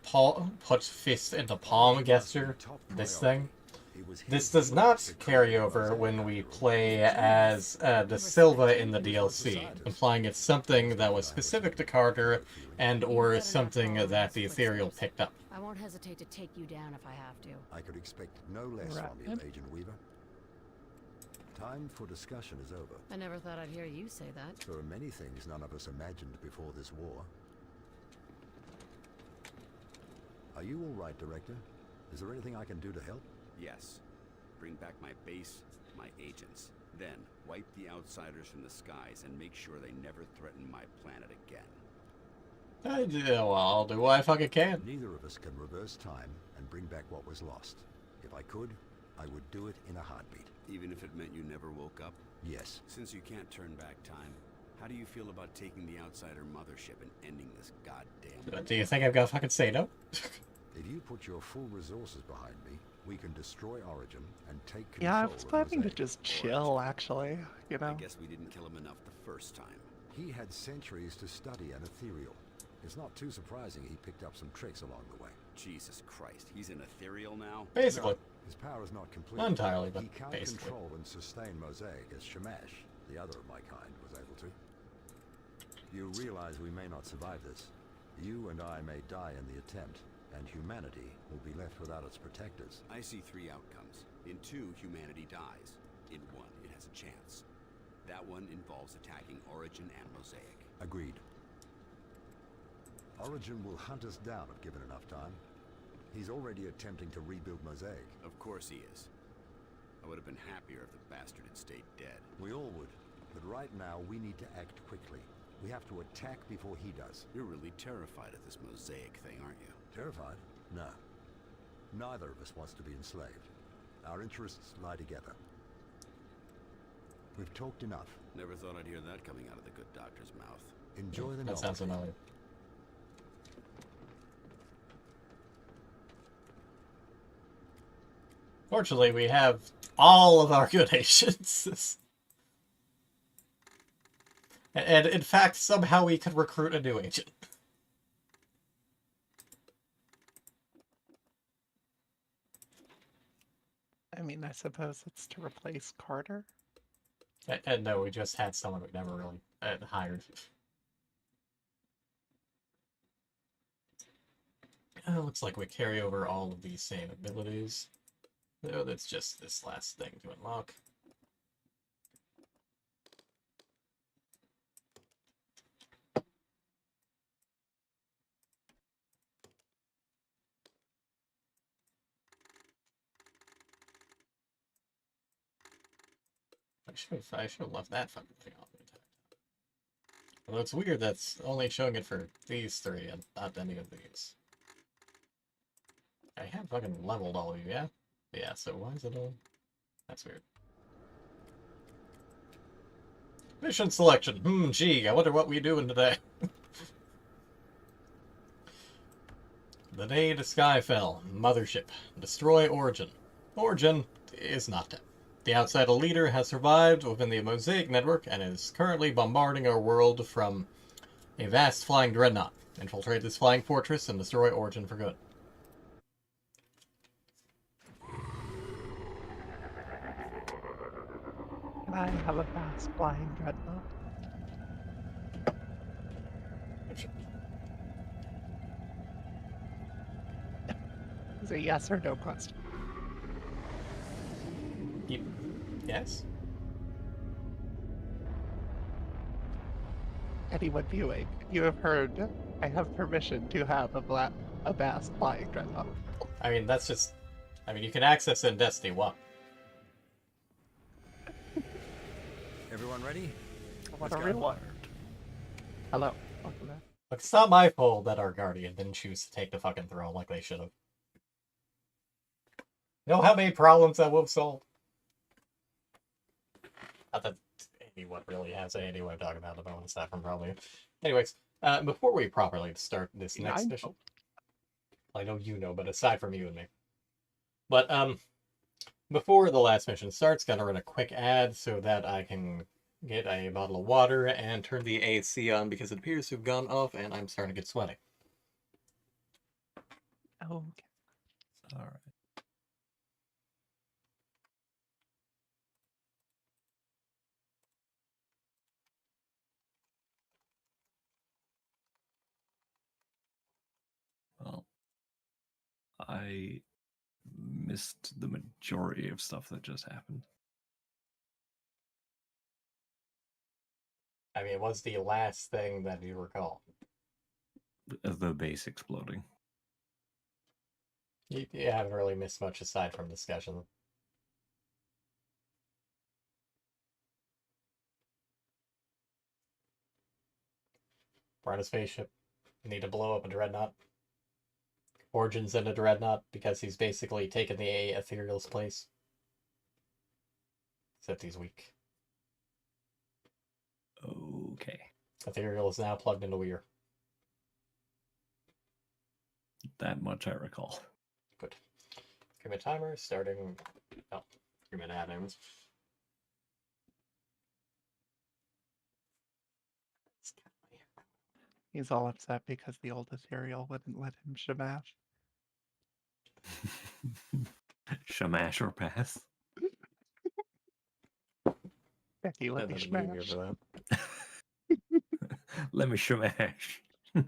fist into palm gesture, this thing. This does not carry over when we play as De Silva in the DLC, implying it's something that was specific to Carter and or something that the Ethereal picked up. I won't hesitate to take you down if I have to. I could expect no less from you, Agent Weaver. Time for discussion is over. I never thought I'd hear you say that. There are many things none of us imagined before this war. Are you all right, Director? Is there anything I can do to help? Yes. Bring back my base, my agents. Then, wipe the outsiders from the skies and make sure they never threaten my planet again. Well, I'll do what I fucking can. Neither of us can reverse time and bring back what was lost. If I could, I would do it in a heartbeat. Even if it meant you never woke up? Yes. Since you can't turn back time, how do you feel about taking the outsider mothership and ending this goddamn... Do you think I've got to fucking say no? If you put your full resources behind me, we can destroy Origin and take control. Yeah, I was planning to just chill, actually, you know? I guess we didn't kill him enough the first time. He had centuries to study an ethereal. It's not too surprising he picked up some tricks along the way. Jesus Christ, he's an ethereal now? Basically. No, his power is not complete. Not entirely, but he can't basically. control and sustain Mosaic as Shamash, the other of my kind, was able to. You realize we may not survive this. You and I may die in the attempt, and humanity will be left without its protectors. I see three outcomes. In two, humanity dies. In one, it has a chance. That one involves attacking Origin and Mosaic. Agreed. Origin will hunt us down if given enough time. He's already attempting to rebuild Mosaic. Of course he is. I would have been happier if the bastard had stayed dead. We all would. But right now, we need to act quickly. We have to attack before he does. You're really terrified of this Mosaic thing, aren't you? Terrified? No. Neither of us wants to be enslaved. Our interests lie together. We've talked enough. Never thought I'd hear that coming out of the good doctor's mouth. Enjoy the That sounds novelty. familiar. Fortunately, we have all of our good agents. And in fact, somehow we could recruit a new agent. I mean, I suppose it's to replace Carter. And no, we just had someone we never really hired. Looks like we carry over all of these same abilities. No, that's just this last thing to unlock. I should have left that fucking thing off the entire time. Although it's weird that's only showing it for these three and not any of these. I have fucking leveled all of you, yeah? Yeah, so why is it all... That's weird. Mission selection. Gee, I wonder what we doing today. The day the sky fell. Mothership. Destroy Origin. Origin is not dead. The outsider leader has survived within the Mosaic network and is currently bombarding our world from a vast flying dreadnought. Infiltrate this flying fortress and destroy Origin for good. Can I have a fast flying dreadnought? yes or no question. Yes? Anyone viewing, you have heard I have permission to have a bass flying dreadnought. I mean, that's just... I mean, you can access it in Destiny 1. Everyone ready? What a real one. Hello. Welcome back. Look, it's not my fault that our Guardian didn't choose to take the fucking throne like they should have. You know how many problems that would have solved? Not that anyone really has any way of talking about the bonus stuff from probably. Anyways, before we properly start this next mission... I know you know, but aside from you and me. But, before the last mission starts, gonna run a quick ad so that I can get a bottle of water and turn the AC on because it appears to have gone off and I'm starting to get sweaty. Okay. Alright. Well, I missed the majority of stuff that just happened. I mean, it was the last thing that you recall. The base exploding. You haven't really missed much aside from discussion. We're on a spaceship. Need to blow up a dreadnought. Origin's in a dreadnought because he's basically taken the Ethereal's place. Except he's weak. Okay. Ethereal is now plugged into Weir. That much I recall. Good. 3-minute timer starting... Oh, 3-minute add-ins. He's all upset because the old Ethereal wouldn't let him shamash. Shamash or pass? Becky, let me smash. Let me shamash. Oh,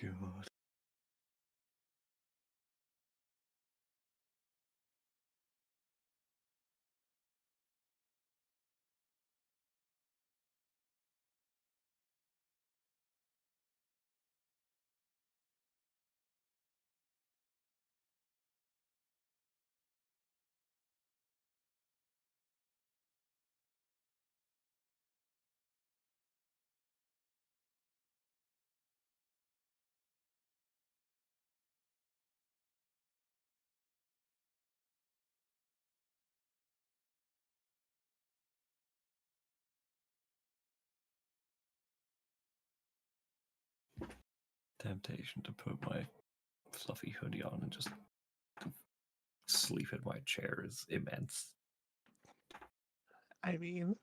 God. Temptation to put my fluffy hoodie on and just sleep in my chair is immense. I mean,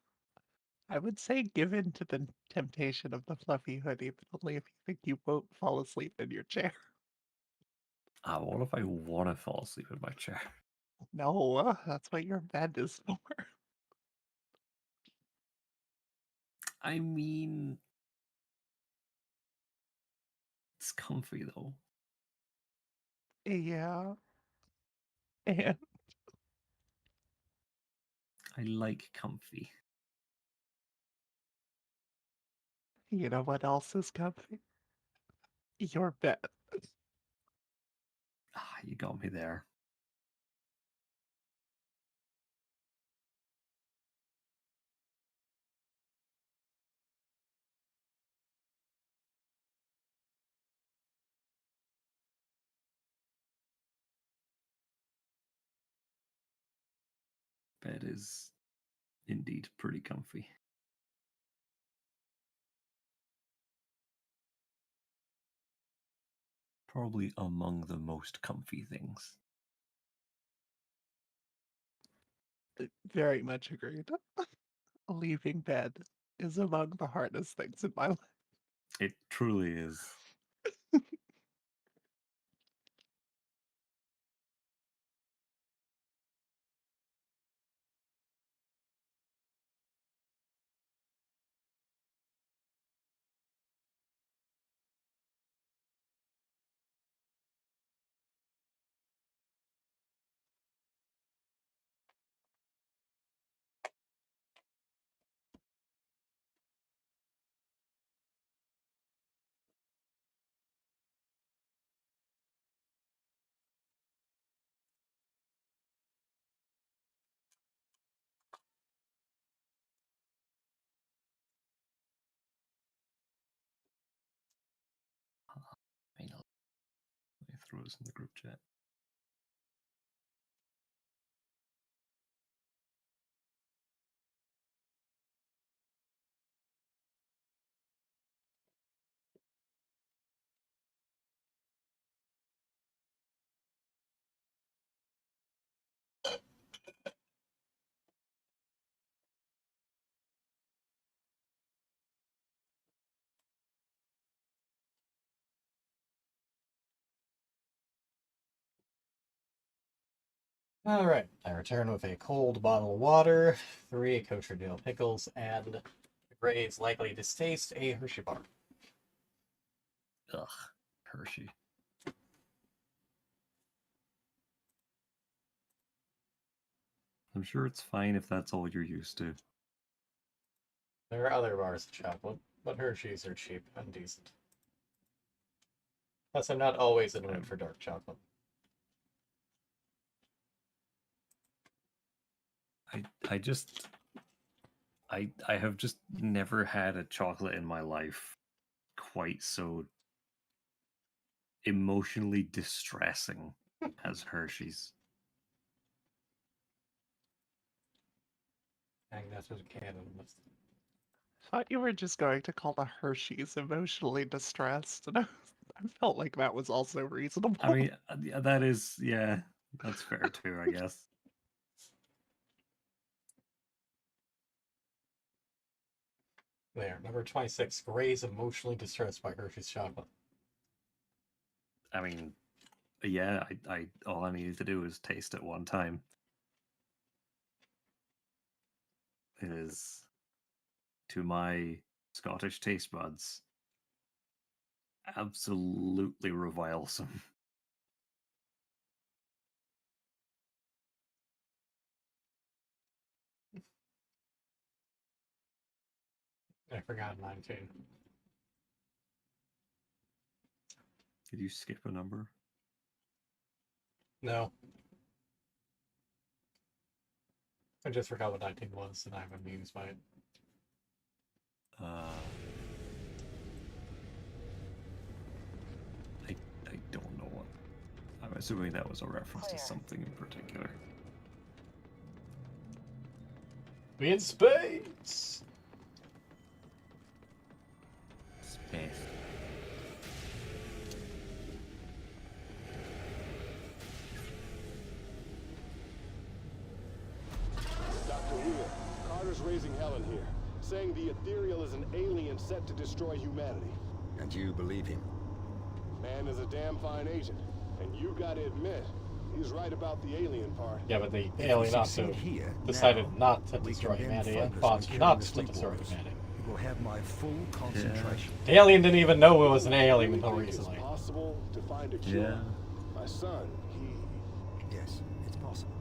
I would say give in to the temptation of the fluffy hoodie, but only if you think you won't fall asleep in your chair. What if I want to fall asleep in my chair? No, that's what your bed is for. I mean, it's comfy though. Yeah. And I like comfy. you know what else is comfy? Your bed. You got me there. Bed is indeed pretty comfy. Probably among the most comfy things. Very much agreed. Leaving bed is among the hardest things in my life. It truly is. throws in the group chat. Alright, I return with a cold bottle of water, 3 kosher dill pickles, and the Gray's likely distaste, a Hershey bar. Ugh, Hershey. I'm sure it's fine if that's all you're used to. There are other bars of chocolate, but Hershey's are cheap and decent. Plus, I'm not always in the mood for dark chocolate. I have just never had a chocolate in my life quite so emotionally distressing as Hershey's. I think that's what canon was. I thought you were just going to call the Hershey's emotionally distressed, and I felt like that was also reasonable. I mean, that is, yeah, that's fair too, I guess. There, number 26, Gray's emotionally distressed by Hershey's chocolate. I mean, yeah, I all I needed to do was taste it one time. It is, to my Scottish taste buds, absolutely revilesome. I forgot 19. Did you skip a number? No. I just forgot what 19 was, and I'm amused by it. I don't know what. I'm assuming that was a reference to something in particular. We in space! Space. Dr. Weir, Carter's raising hell in here, saying the Ethereal is an alien set to destroy humanity. And you believe him? Man is a damn fine agent, and you gotta admit, he's right about the alien part. Yeah, but the alien also decided not to destroy humanity and fought not to destroy humanity. It will have my full concentration. The alien didn't even know it was an alien until recently. It's possible to find a cure. Yeah. My son, Yes, it's possible.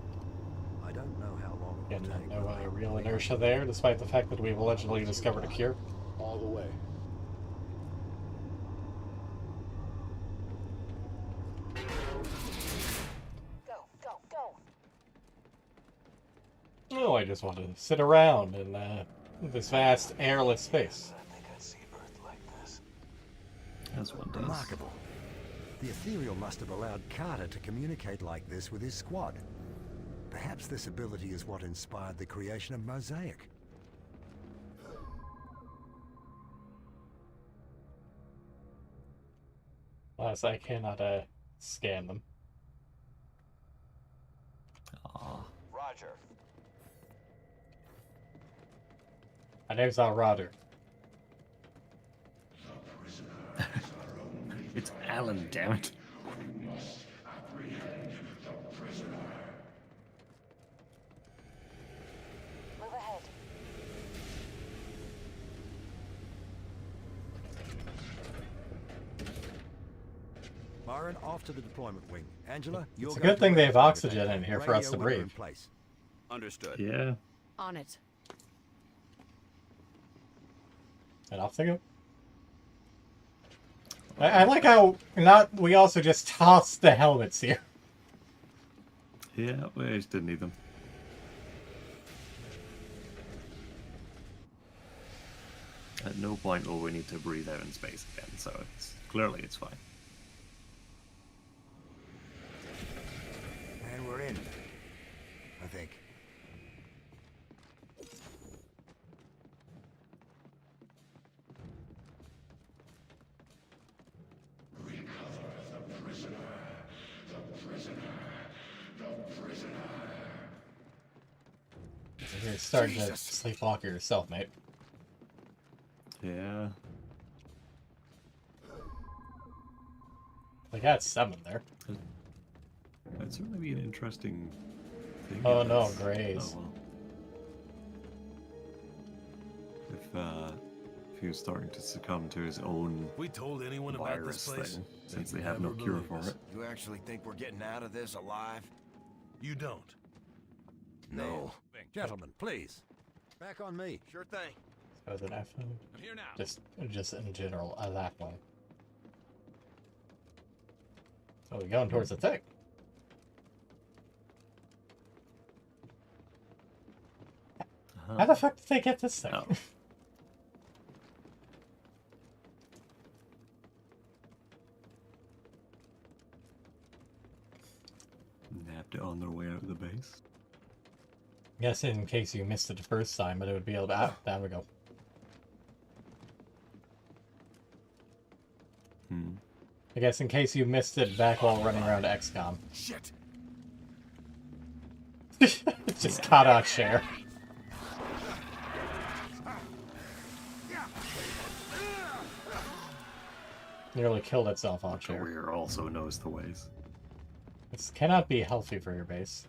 I don't know how long it will Again, take. no real inertia there, despite the fact that we've allegedly discovered a cure. all the way. Oh, I just want to sit around in this vast airless space. As one does. Remarkable. The Ethereal must have allowed Carter to communicate like this with his squad. Perhaps this ability is what inspired the creation of Mosaic. Alas, I cannot scan them. Roger. My name's not Roder. It's Alan, damn it. Move ahead. Myron, off to the deployment wing. Angela, you're It's a good thing they have oxygen in here for us to breathe. Understood. Yeah. On it. And off they go. I like how we also just tossed the helmets here. Yeah, we just didn't need them. At no point will we need to breathe out in space again, so it's clearly it's fine. You're starting to sleepwalker yourself, mate. Yeah. They got 7 there. That'd certainly be an interesting thing. Oh in no, this. Grays. Oh, well. If he was starting to succumb to his own We told anyone about virus this place, thing, since they'd they have no never cure believe for us. it. You actually think we're getting out of this alive? You don't. No. Gentlemen, please. Back on me. Sure thing. So then I found I'm here now. just in general, that way. So we're going towards the thing. How the fuck did they get this thing? Oh. Nabbed it on their way out of the base. Guess in case you missed it the first time, but it would be able to. Ah, down we go. I guess in case you missed it back while running around XCOM. Shit. Just caught on share. Nearly killed itself on share. Career also knows the ways. This cannot be healthy for your base.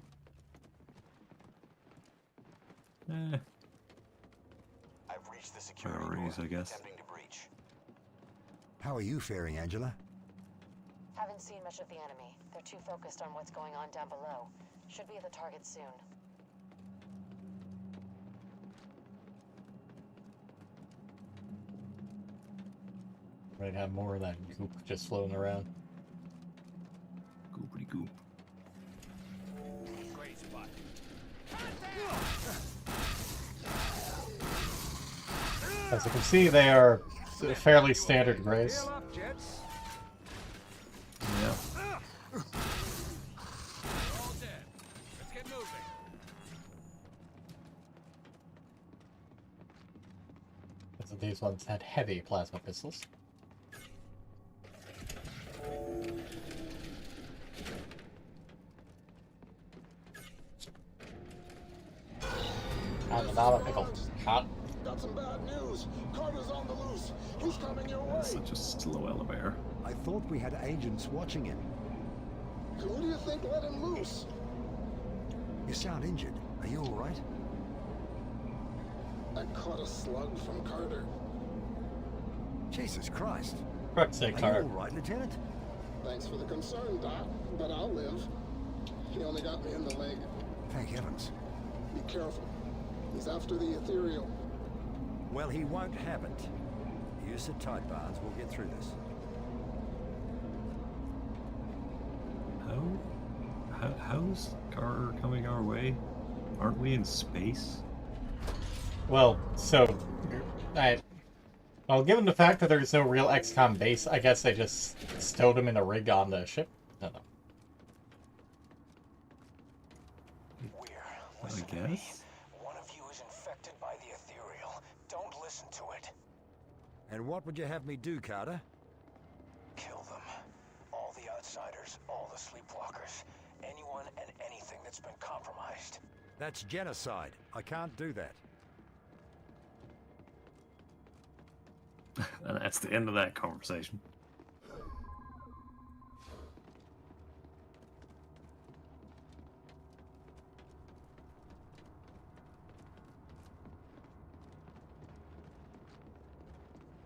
I've reached the security Priorities, door, I guess. attempting to breach. How are you faring, Angela? Haven't seen much of the enemy. They're too focused on what's going on down below. Should be at the target soon. Might have more of that goop just floating around. Goopity goop. Great spot. As you can see, they are fairly standard grays. Yeah. They're all dead. Let's get moving. So these ones had heavy plasma pistols. And another pickle. Hot. Got some bad news. Carter's on the loose. He's coming your way. Such a slow elevator. I thought we had agents watching him. Who do you think let him loose? You sound injured. Are you all right? I caught a slug from Carter. Jesus Christ. For fuck's sake, Are Carter. you all right, Lieutenant? Thanks for the concern, Doc, but I'll live. He only got me in the leg. Thank heavens. Be careful. He's after the ethereal. Well, he won't have it. Use the tight bars. We'll get through this. How's Carter coming our way? Aren't we in space? Well, so... Well, given the fact that there's no real XCOM base, I guess they just stowed him in a rig on the ship? I don't know. I guess? One of you is infected by the ethereal. Don't listen to it. And what would you have me do, Carter? Kill them. All the outsiders, all the sleepwalkers, anyone and anything that's been compromised. That's genocide. I can't do that. And that's the end of that conversation.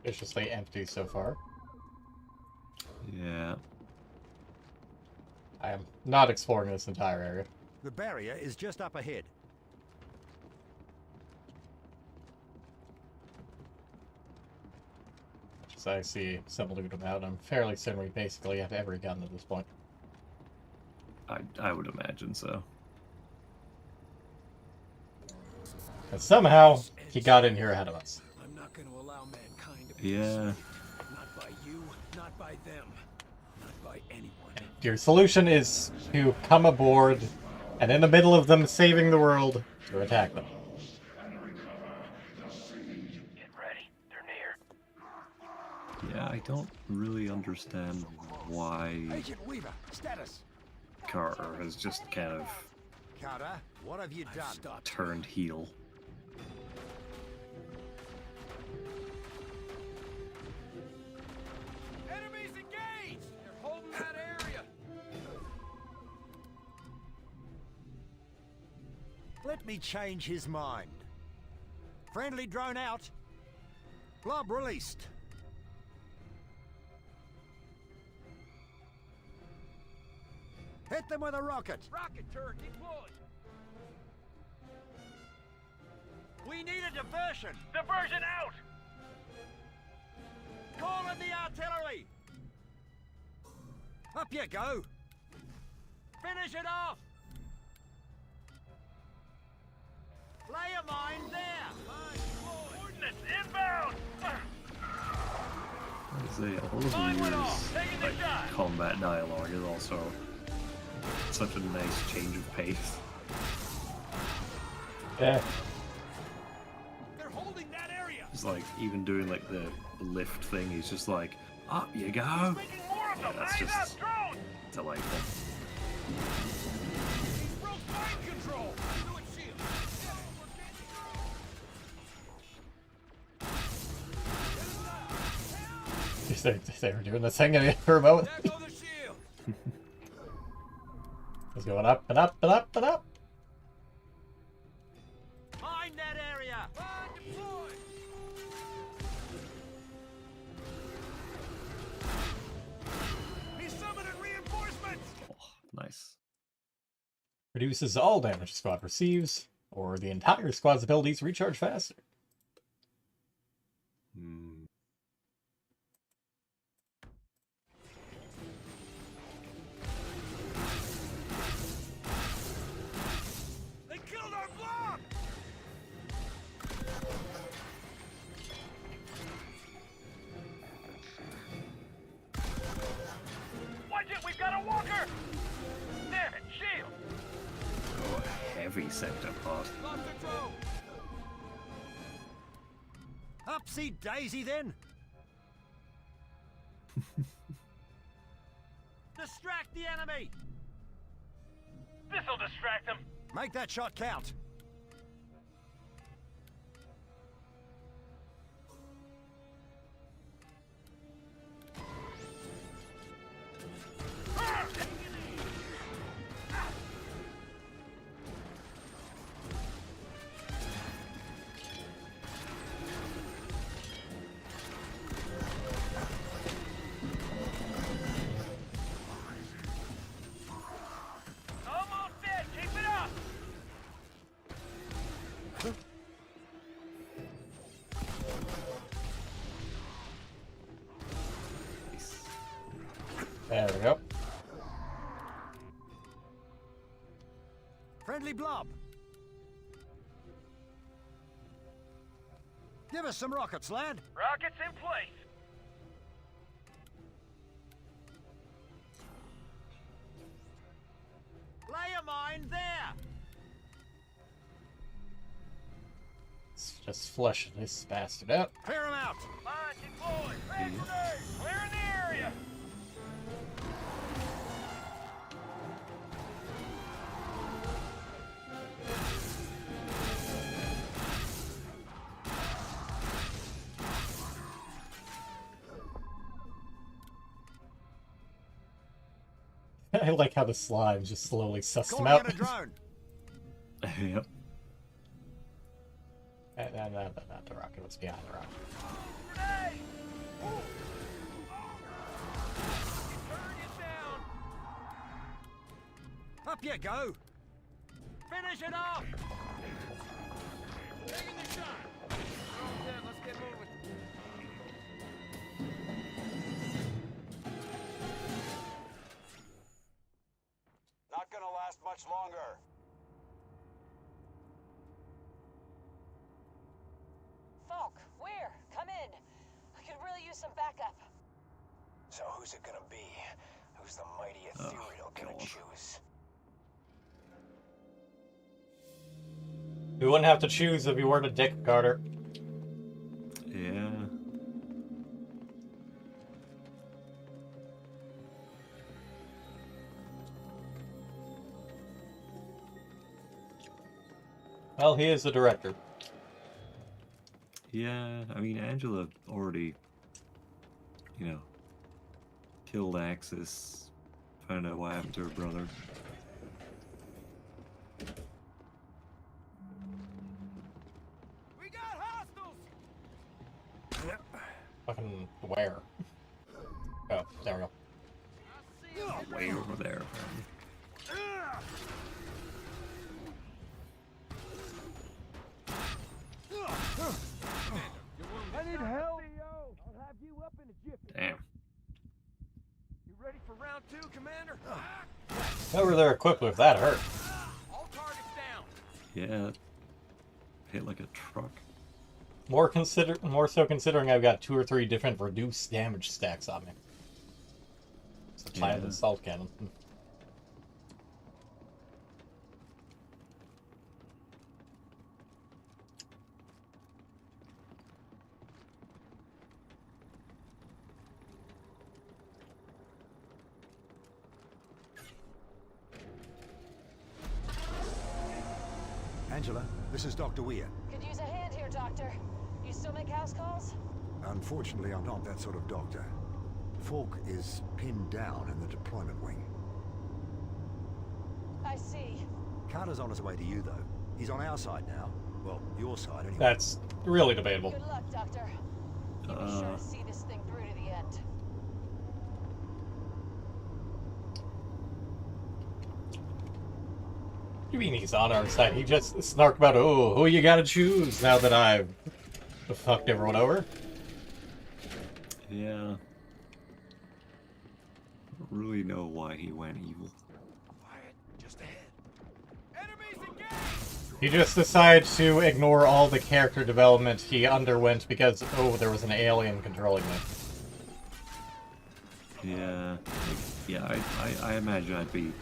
Viciously empty so far. Yeah. I am not exploring this entire area. The barrier is just up ahead. So I see some loot about. I'm fairly certain we basically have every gun at this point. I would imagine so. And somehow, he got in here ahead of us. I'm not going to allow mankind to be Yeah. Not by you, not by them, not by anyone. Your solution is to come aboard, and in the middle of them saving the world, to attack them. Get ready. They're near. Yeah, I don't really understand why Agent Weaver, status. Carter has just kind of Carter, what have you done? Turned heel. Enemies engaged! They're holding that area! Let me change his mind. Friendly drone out. Blob released. Hit them with a rocket. Rocket turret deployed! We need a diversion. Diversion out! Call in the artillery. Up you go. Finish it off. Lay a mine there. Ordnance inbound! I say, all of the like, combat dialogue is also such a nice change of pace. Yeah. They're holding that area! It's like, even doing like the lift thing, he's just like, up you go! Yeah, that's just delightful. He's broke mind control! Do it, shield! They were doing this thing for a moment. There go the shield! It's going up and up and up and up. Mine that area. Mine deployed! He's summoning reinforcements! Oh, nice. Reduces all damage the squad receives, or the entire squad's abilities recharge faster. They killed our blob! Watch it, we've got a walker! Damn it, shield! Oh, a heavy sector part. Lost control! Upsy daisy then. Distract the enemy. This'll distract them! Make that shot count. Almost dead, keep it up! There we go. Friendly blob. Give us some rockets, lad. Rockets in place! Lay a mine there. Let's just flush this bastard out. Clear him out. Mine deployed! Red grenade! Clearing the area! I like how the slime just slowly sussed them Calling out. in a drone. Yep. Not the rocket, what's behind the rocket. Grenade! Up you go. Finish it off. Taking the shot! Drone's dead, let's get moving. Not gonna last much longer. Falk, where? Come in. I could really use some backup. So who's it gonna be? Who's the mighty ethereal gonna choose? You wouldn't have to choose if you weren't a dick, Carter. Yeah. Well, he is the director. Yeah, I mean, Angela already, you know, killed Axis, found out what happened to her brother. We got hostiles! Fucking where? Oh, there we go. Way over there. I need help! I'll have you up in a jiffy. Damn. You ready for round 2, Commander? Whoever they're equipped with, that hurt. All targets down. Yeah. Hit like a truck. More so considering I've got 2 or 3 different reduced damage stacks on me. It's a giant assault cannon. Angela, this is Dr. Weir. Could use a hand here, Doctor. You still make house calls? Unfortunately, I'm not that sort of doctor. Falk is pinned down in the deployment wing. I see. Carter's on his way to you, though. He's on our side now. Well, your side, anyway. That's really debatable. Good luck, Doctor. You be sure to see this thing through to the end. What do you mean he's on our side? He just snarked about, oh, who you gotta choose now that I've fucked everyone over? Yeah. I don't really know why he went evil. Quiet, just ahead. Enemies engaged! He just decided to ignore all the character development he underwent because, oh, there was an alien controlling me. Yeah. Yeah, I imagine I'd be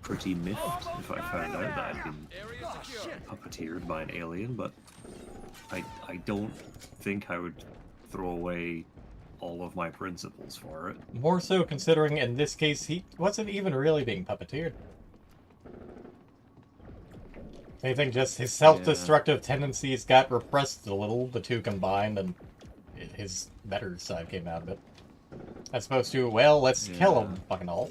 pretty miffed if I found out that I'd been puppeteered by an alien, but I don't think I would throw away all of my principles for it. More so considering in this case he wasn't even really being puppeteered. I think just his self-destructive tendencies got repressed a little, the two combined, and his better side came out of it. As opposed to, well, let's kill him, fucking all.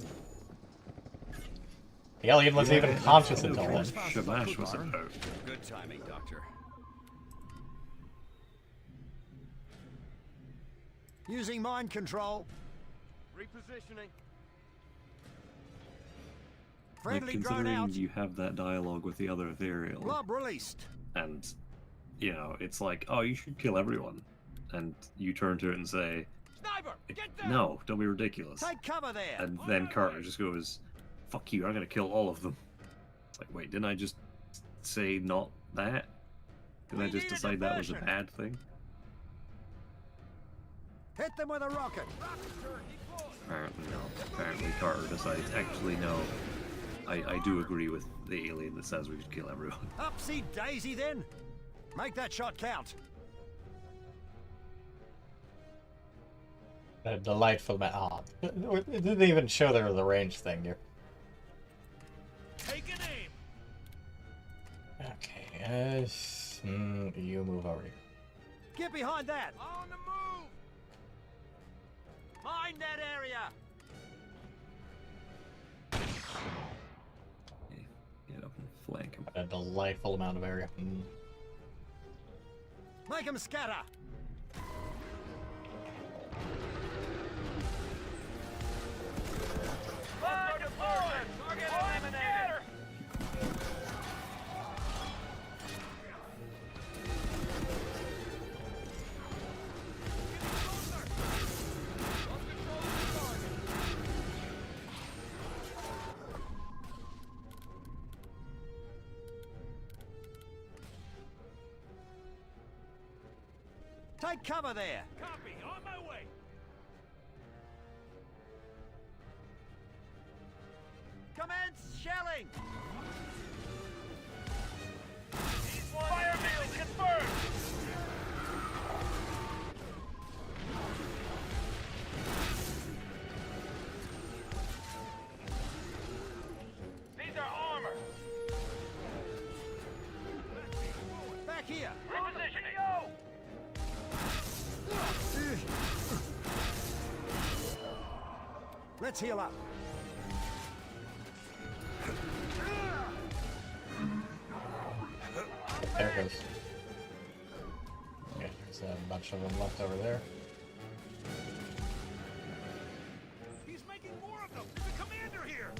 The alien wasn't even conscious until then. Shamash was about. Good timing, Doctor. Using mind control. Repositioning. Like, Friendly drone considering out. you have that dialogue with the other ethereal, Blob released. and, you know, it's like, oh, you should kill everyone. And you turn to it and say, Sniper, get down! no, don't be ridiculous. Take cover there. And then Carter just goes, fuck you, I'm gonna kill all of them. It's like, wait, didn't I just say not that? Didn't I just decide that was a bad thing? Hit them with a rocket. Apparently not. Apparently Carter decides, actually no, I do agree with the alien that says we should kill everyone. Upsy daisy then. Make that shot count. A delightful man. Oh, it didn't even show there was a range thing here. Take an aim. Okay, you move over here. Get behind that. On the move. Mine that area. Get up and flank him. A delightful amount of area. Make them scatter. Target forward. Target eliminated. Take cover there. Copy. On my way. Commence shelling. Fire field confirmed. These are armor. here. Repositioning. Let's heal up. There it goes. Yeah, there's a bunch of them left over there. He's making more of them. There's a commander here.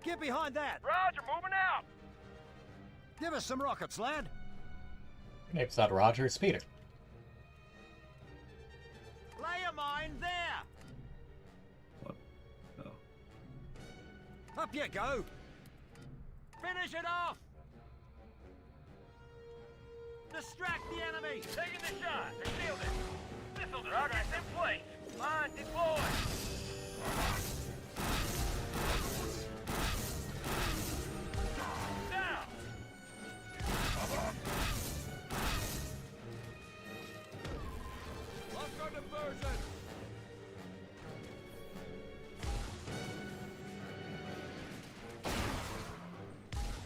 Get behind that. Roger, moving out. Give us some rockets, lad. Name's not Roger, it's Peter. Lay a mine there. What? Oh. Up you go. Finish it off. Distract the enemy. Taking the shot. They're shielded. Missile rockets in place. Mine deployed. Down. Lock our diversion.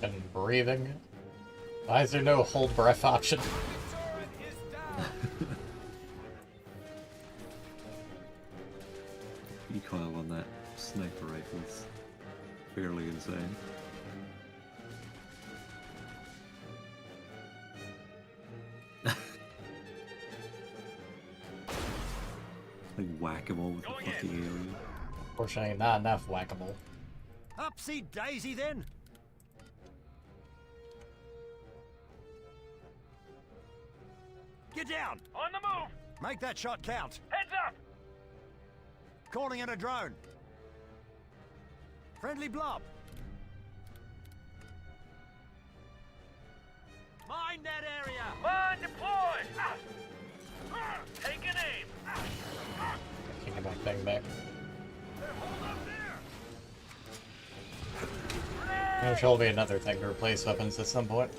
And breathing. Why is there no hold breath option? Recoil on that sniper rifle's fairly insane. Like whack-a-mole with the fucking alien. Unfortunately, not enough whack-a-mole. Upsy daisy then. Get down. On the move. Make that shot count. Heads up. Calling in a drone. Friendly blob. Mine that area. Mine deployed. Taking aim. Taking my thing back. I'm sure there'll be another thing to replace weapons at some point.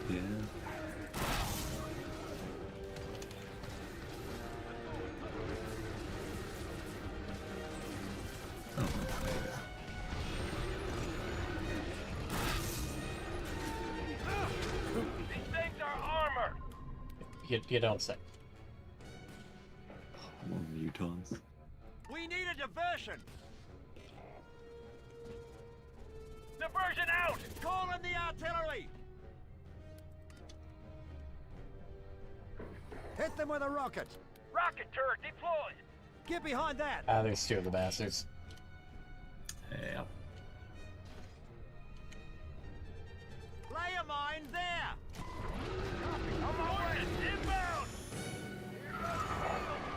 Yeah. These things are armor. You don't say. More mutons. We need a diversion. Diversion out. Call in the artillery. Hit them with a rocket. Rocket turret deployed. Get behind that. Ah, there's two of the bastards. Yeah. Lay a mine there. I'm on it. Inbound.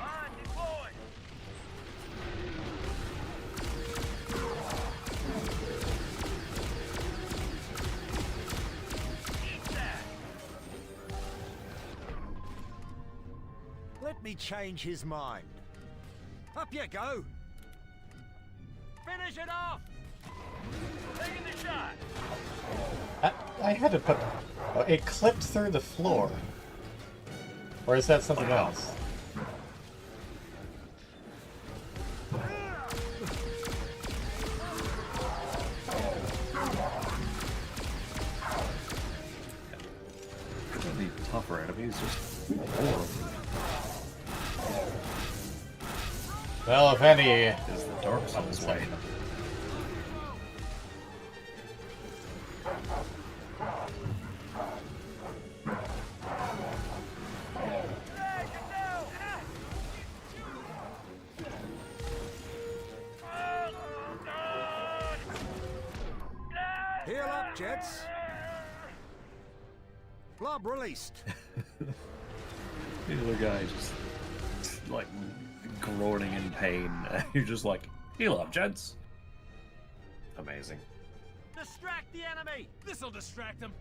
Mine deployed. Eat that. Let me change his mind. Up you go. Finish it off. Taking the shot. I had to put... Oh, it clipped through the floor. Or is that something else? The tougher enemies just horrible. Well, if any... Is the Dark Souls way. Heal up, Jets. Blob released. The other guy just like groaning in pain. You're just like, heal up, gents. Amazing. Distract the enemy. This'll distract him.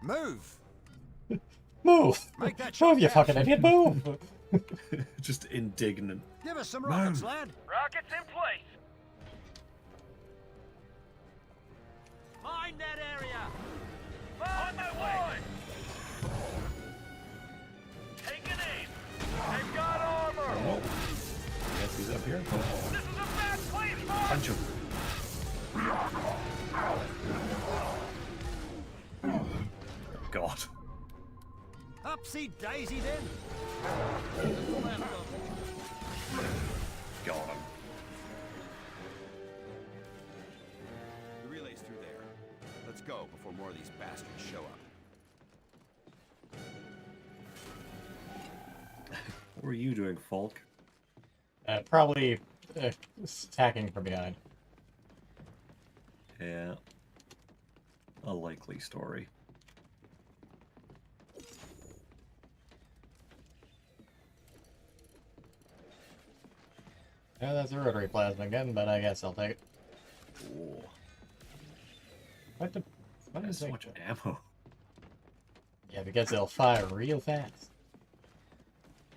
Move. Move! Make that Move, you shot fucking idiot, move! Just indignant. Give us some rockets, lad. Rockets in place. Mine that area. On my way. He's up here. Punch him. God. Upsy daisy then. Got him. The relay's through there. Let's go before more of these bastards show up. What were you doing, Falk? Probably attacking from behind. Yeah. A likely story. Yeah, that's a rotary plasma again, but I guess I'll take it. Ooh. What the? What That's is so it? much ammo. Yeah, because they'll fire real fast.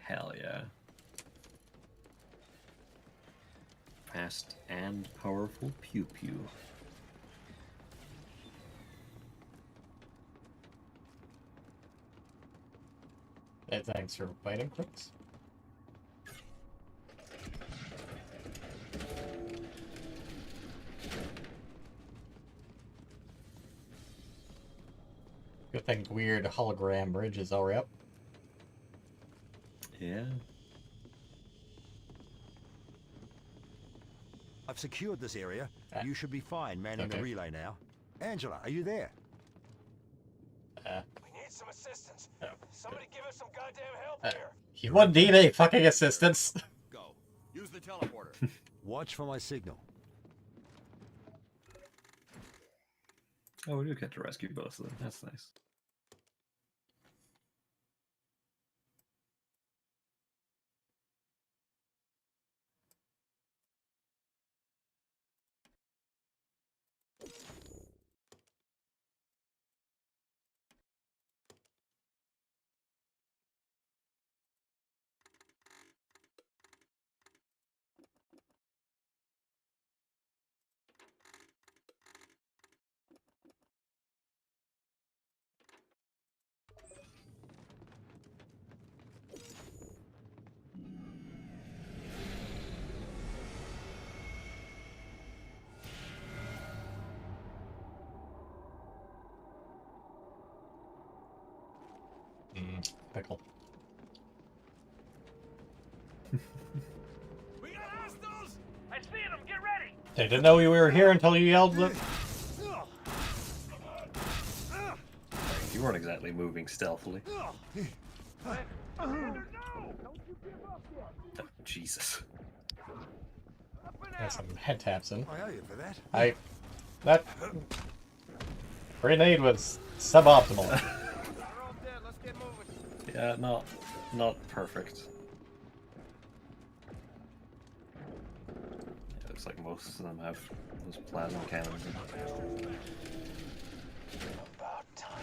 Hell yeah. Fast and powerful pew pew. Hey, thanks for fighting, folks. Good thing weird hologram bridge is already up. Yeah. I've secured this area. You should be fine manning the Okay. relay now. Angela, are you there? We need some assistance. Somebody give us some goddamn help here. You wouldn't need any fucking assistance. Go. Use the teleporter. Watch for my signal. Oh, we do get to rescue both of them. That's nice. Pickle. We got hostiles! I see them! Get ready! They didn't know we were here until you yelled it. You weren't exactly moving stealthily. Oh, Jesus. There's some head taps in. I owe you for that. That grenade was suboptimal. Yeah, not perfect. It looks like most of them have those plasma cannons. About time.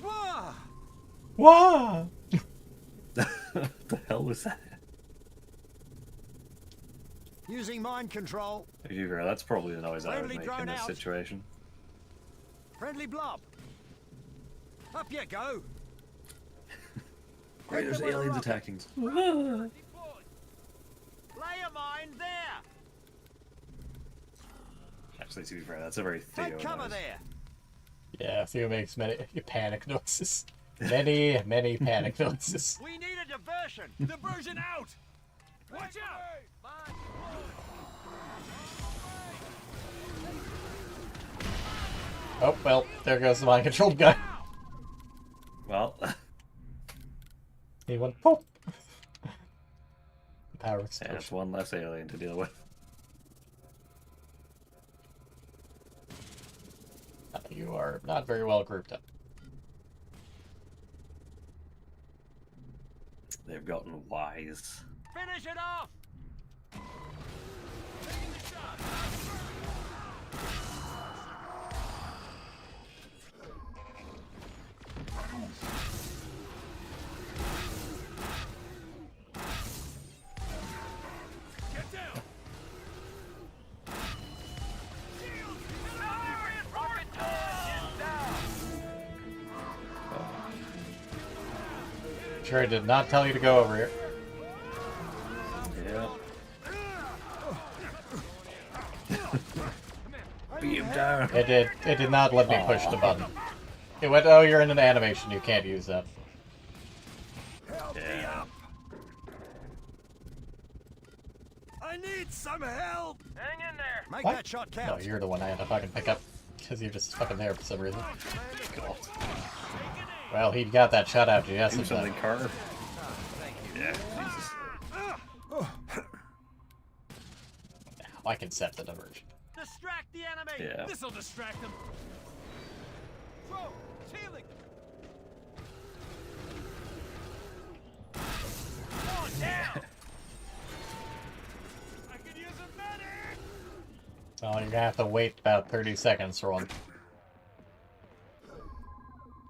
Wah! Wah! What the hell was that? Using mind control. To be fair, that's probably the noise I would Friendly make in drone this out. situation. Friendly blob. Up you go. Right, there's aliens attacking. Lay a mine there. Actually, to be fair, that's a very Theo Take cover noise. there. Yeah, Theo makes many panic noises. Many panic noises. We need a diversion. Diversion out! Watch out! Oh, well, there goes the mind-controlled guy. Well, He went, poof! Power yeah, explosion. it's one less alien to deal with. You are not very well grouped up. They've gotten wise. Finish it off. Get down! Sure, I did not tell you to go over here. Yeah. Beat him down. It did. It did not let me push the button. It went, oh, you're in an animation. You can't use that. Yeah. I need some help! Hang in there! Make What? that shot No, count. you're the one I had to fucking pick up. Because you're just fucking there for some reason. Cool. Well, he got that shot after you. Do something, Carter. Yeah, Jesus. I can set the diversion. Distract the enemy! Yeah. This'll distract them! Throw! Ceiling! On down! I could use a medic! Oh, you're gonna have to wait about 30 seconds for one.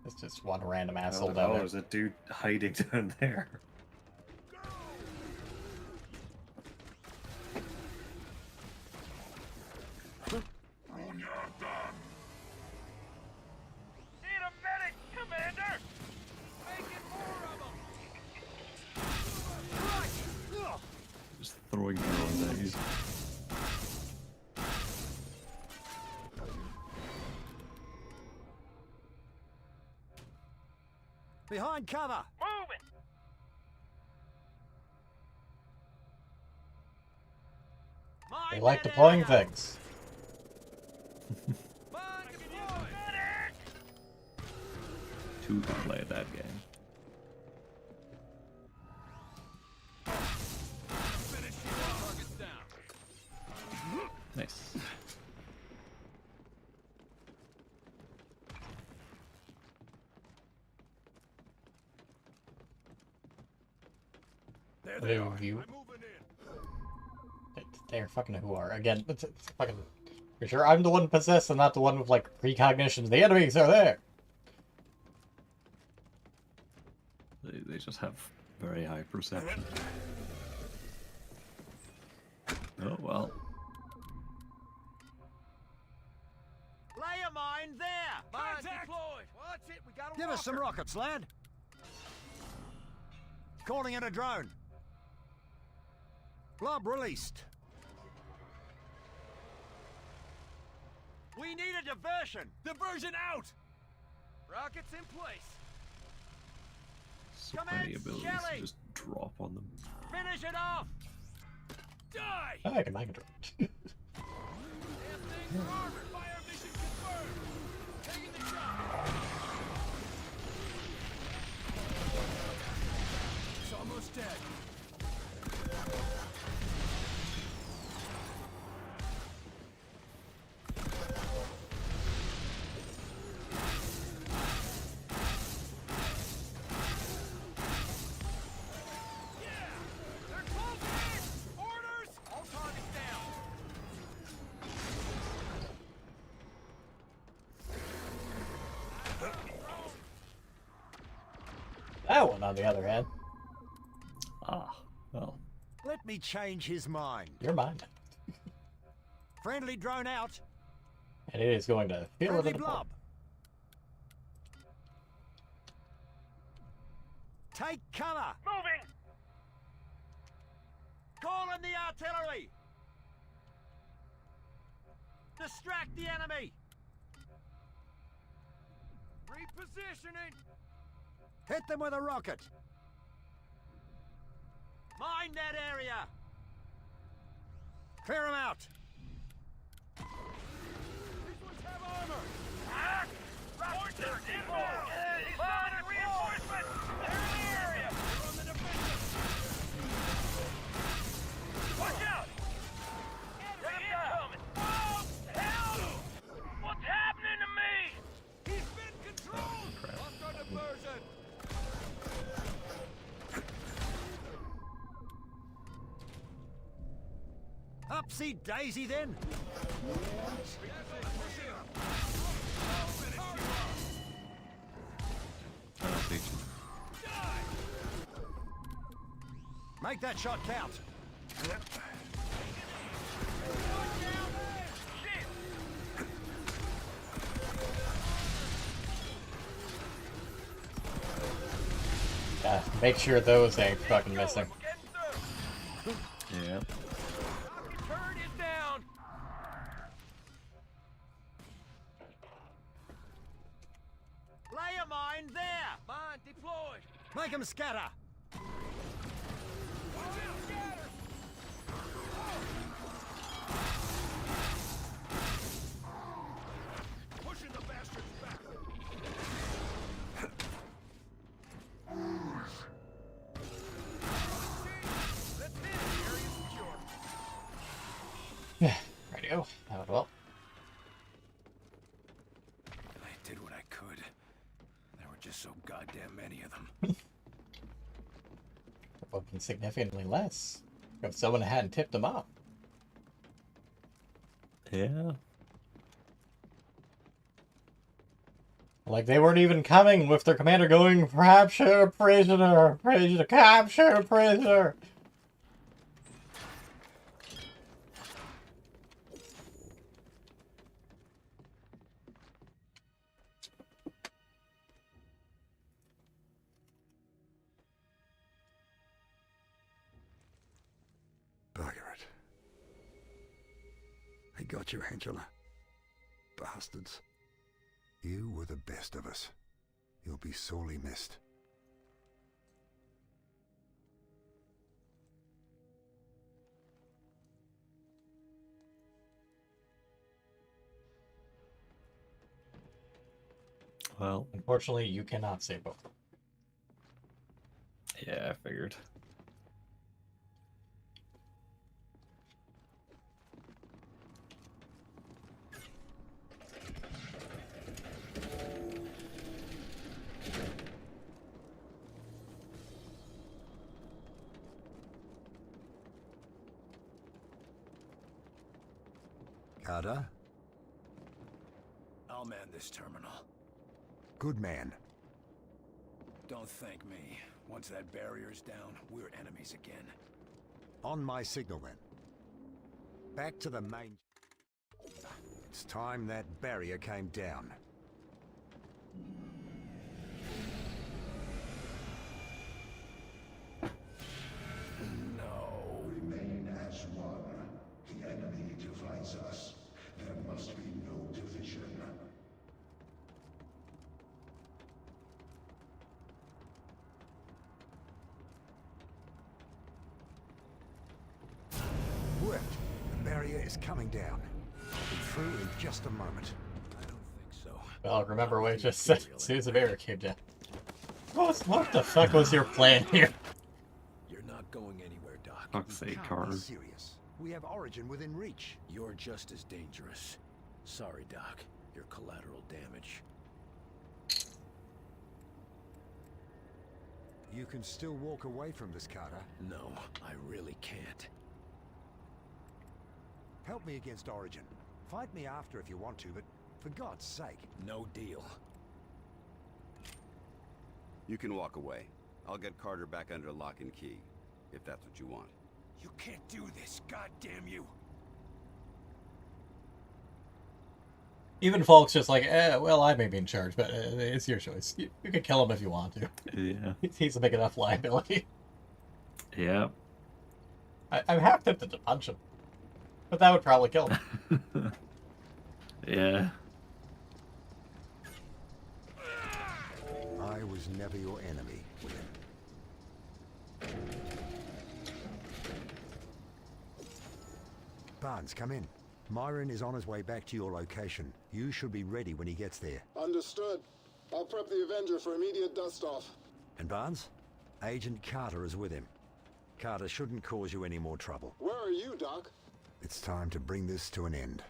It's just one random asshole down Oh, there. there's a dude hiding down there. Need a medic, Commander! Making more of them! Just throwing drones at you. Behind cover! Moving! They like deploying things. Two can play that game. Nice. There they are. You. They're fucking who are. Again, it's fucking. For sure, I'm the one possessed and not the one with, like, precognitions. The enemies are there! They just have very high perception. Oh, well. Lay a mine there! Mine deployed! Watch it, we got a Give us some rockets, lad. Calling in a drone. Glob released. We need a diversion. Diversion out! Rockets in place. So Come many in, abilities Shelly. to just drop on them. Finish it off. Die! I can mind control. Things armored. Fire mission confirmed. Taking the shot. It's almost dead. That one, on the other hand. Ah, well. Let me change his mind. You're mine. Friendly drone out. And it is going to feel Friendly it. blob. Take cover. Moving! Call in the artillery. Distract the enemy. Repositioning. Hit them with a rocket. Mine that area. Clear them out. These ones have armor. Ah! Forces inbound! Mounted reinforcements! They're in the area! They're on the defensive. Watch out! Enemy incoming! Oh, hell! What's happening to me? He's been controlled. Lost our diversion. Upsy daisy then. Make that shot count. Make sure those ain't fucking missing. Yeah. Turret is down. Lay a mine there! Mine deployed. Make them scatter! Pushing the bastards back. Radio. That would well. I did what I could. There were just so goddamn many of them. Fucking significantly less. If someone hadn't tipped them off. Yeah. Like, they weren't even coming with their commander going, capture a prisoner, prisoner, capture a prisoner. Bugger it. They got you, Angela. Bastards. You were the best of us. You'll be sorely missed. Well, unfortunately, you cannot say both. Yeah, I figured. Carter? I'll man this terminal. Good man. Don't thank me. Once that barrier's down, we're enemies again. On my signal then. Back to the main... It's time that barrier came down. No. Remain as one. The enemy divides us. There must be no division. Worked. The barrier is coming down. I'll be through in just a moment. I don't think so. Well, remember what I just said as soon as the barrier came down. What the fuck was your plan here? You're not going anywhere, Doc. Fuck's sake, Can't Carter. be serious. We have Origin within reach. You're just as dangerous. Sorry, Doc. You're collateral damage. You can still walk away from this, Carter. No, I really can't. Help me against Origin. Fight me after if you want to, but for God's sake. No deal. You can walk away. I'll get Carter back under lock and key, if that's what you want. You can't do this, goddamn you! Even Falk's just like, well, I may be in charge, but it's your choice. You can kill him if you want to. Yeah. He's a big enough liability. Yeah. I'm half tempted to punch him. But that would probably kill him. Yeah. I was never your enemy, William. Barnes, come in. Myron is on his way back to your location. You should be ready when he gets there. Understood. I'll prep the Avenger for immediate dust-off. And Barnes? Agent Carter is with him. Carter shouldn't cause you any more trouble. Where are you, Doc? It's time to bring this to an end.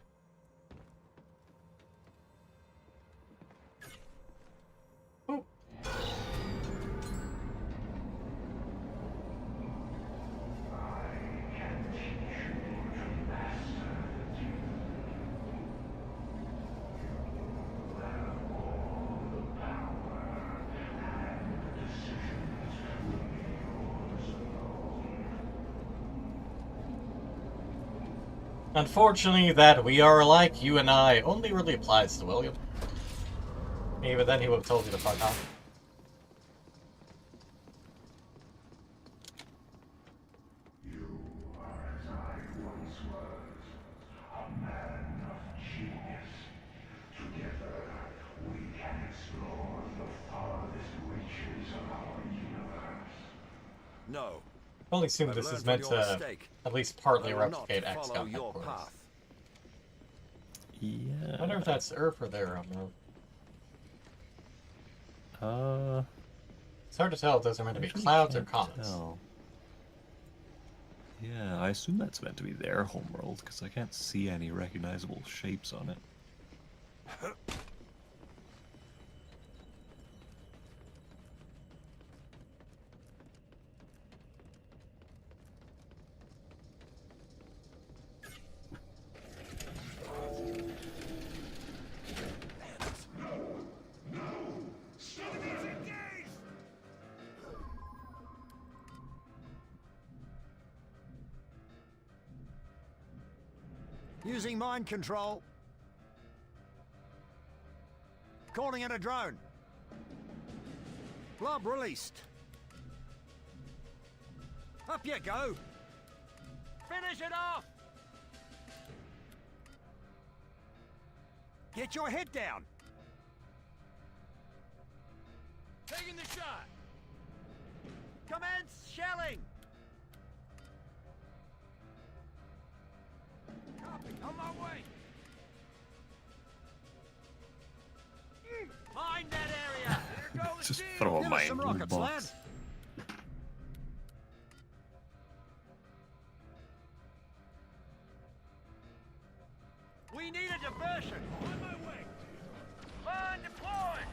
Unfortunately, that we are alike, you and I, only really applies to William. Even then, he would have told you to fuck off. No. Only assume I've this learned is from meant your to mistake. at least partly I will not replicate follow XCOM your headquarters. path. Yeah. I wonder if that's Earth or there on the. It's hard to tell if those are meant to be Actually clouds or can't comets. tell. Yeah, I assume that's meant to be their homeworld because I can't see any recognizable shapes on it. Using mind control. Calling in a drone. Blob released. Up you go. Finish it off. Get your head down. Taking the shot. Commence shelling. Copy. On my way. Mind that area. There goes Just Steve. throw a Give us mine some in the rockets, lad. box. We need a diversion. On my way. Mine deployed!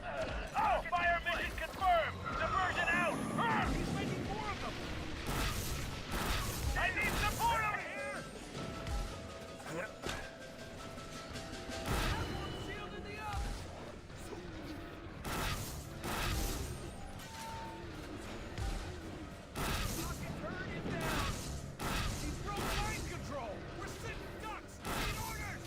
Oh, fire mission confirmed! Diversion out! He's making more of them. I need support over here! Shield in the up. Rocket turret is down. He's broke mind control. We're sitting ducks. Need orders.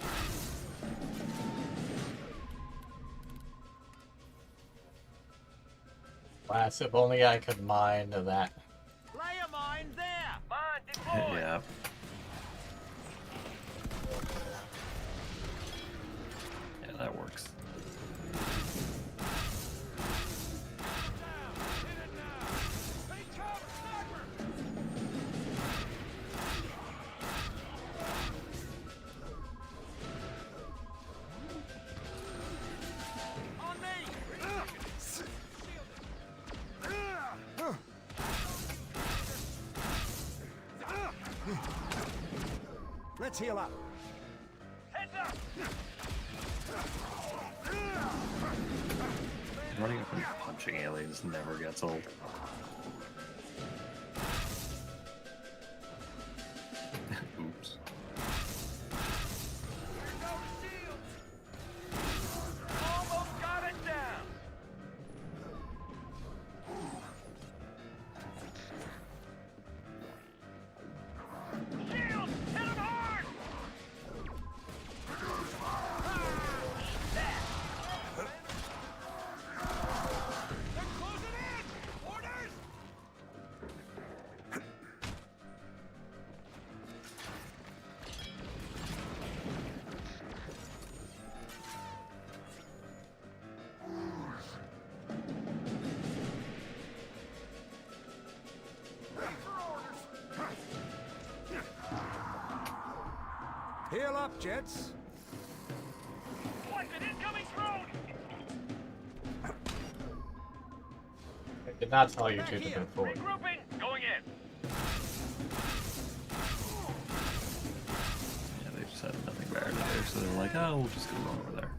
Last, if only I could mine that. Lay a mine there. Mine deployed! Yeah. Yeah, that works. Hey, Tom, sniper. On me. Let's heal up. Heads up! Running up and punching aliens never gets old. Oops. Almost got it down! Shield! Hit him hard! They're closing in. Orders. Heal up, Jets. What's an incoming drone? I did not tell you two to move forward. Regrouping! Going in! Yeah, they just had nothing better to do, so they were like, oh, we'll just go over there.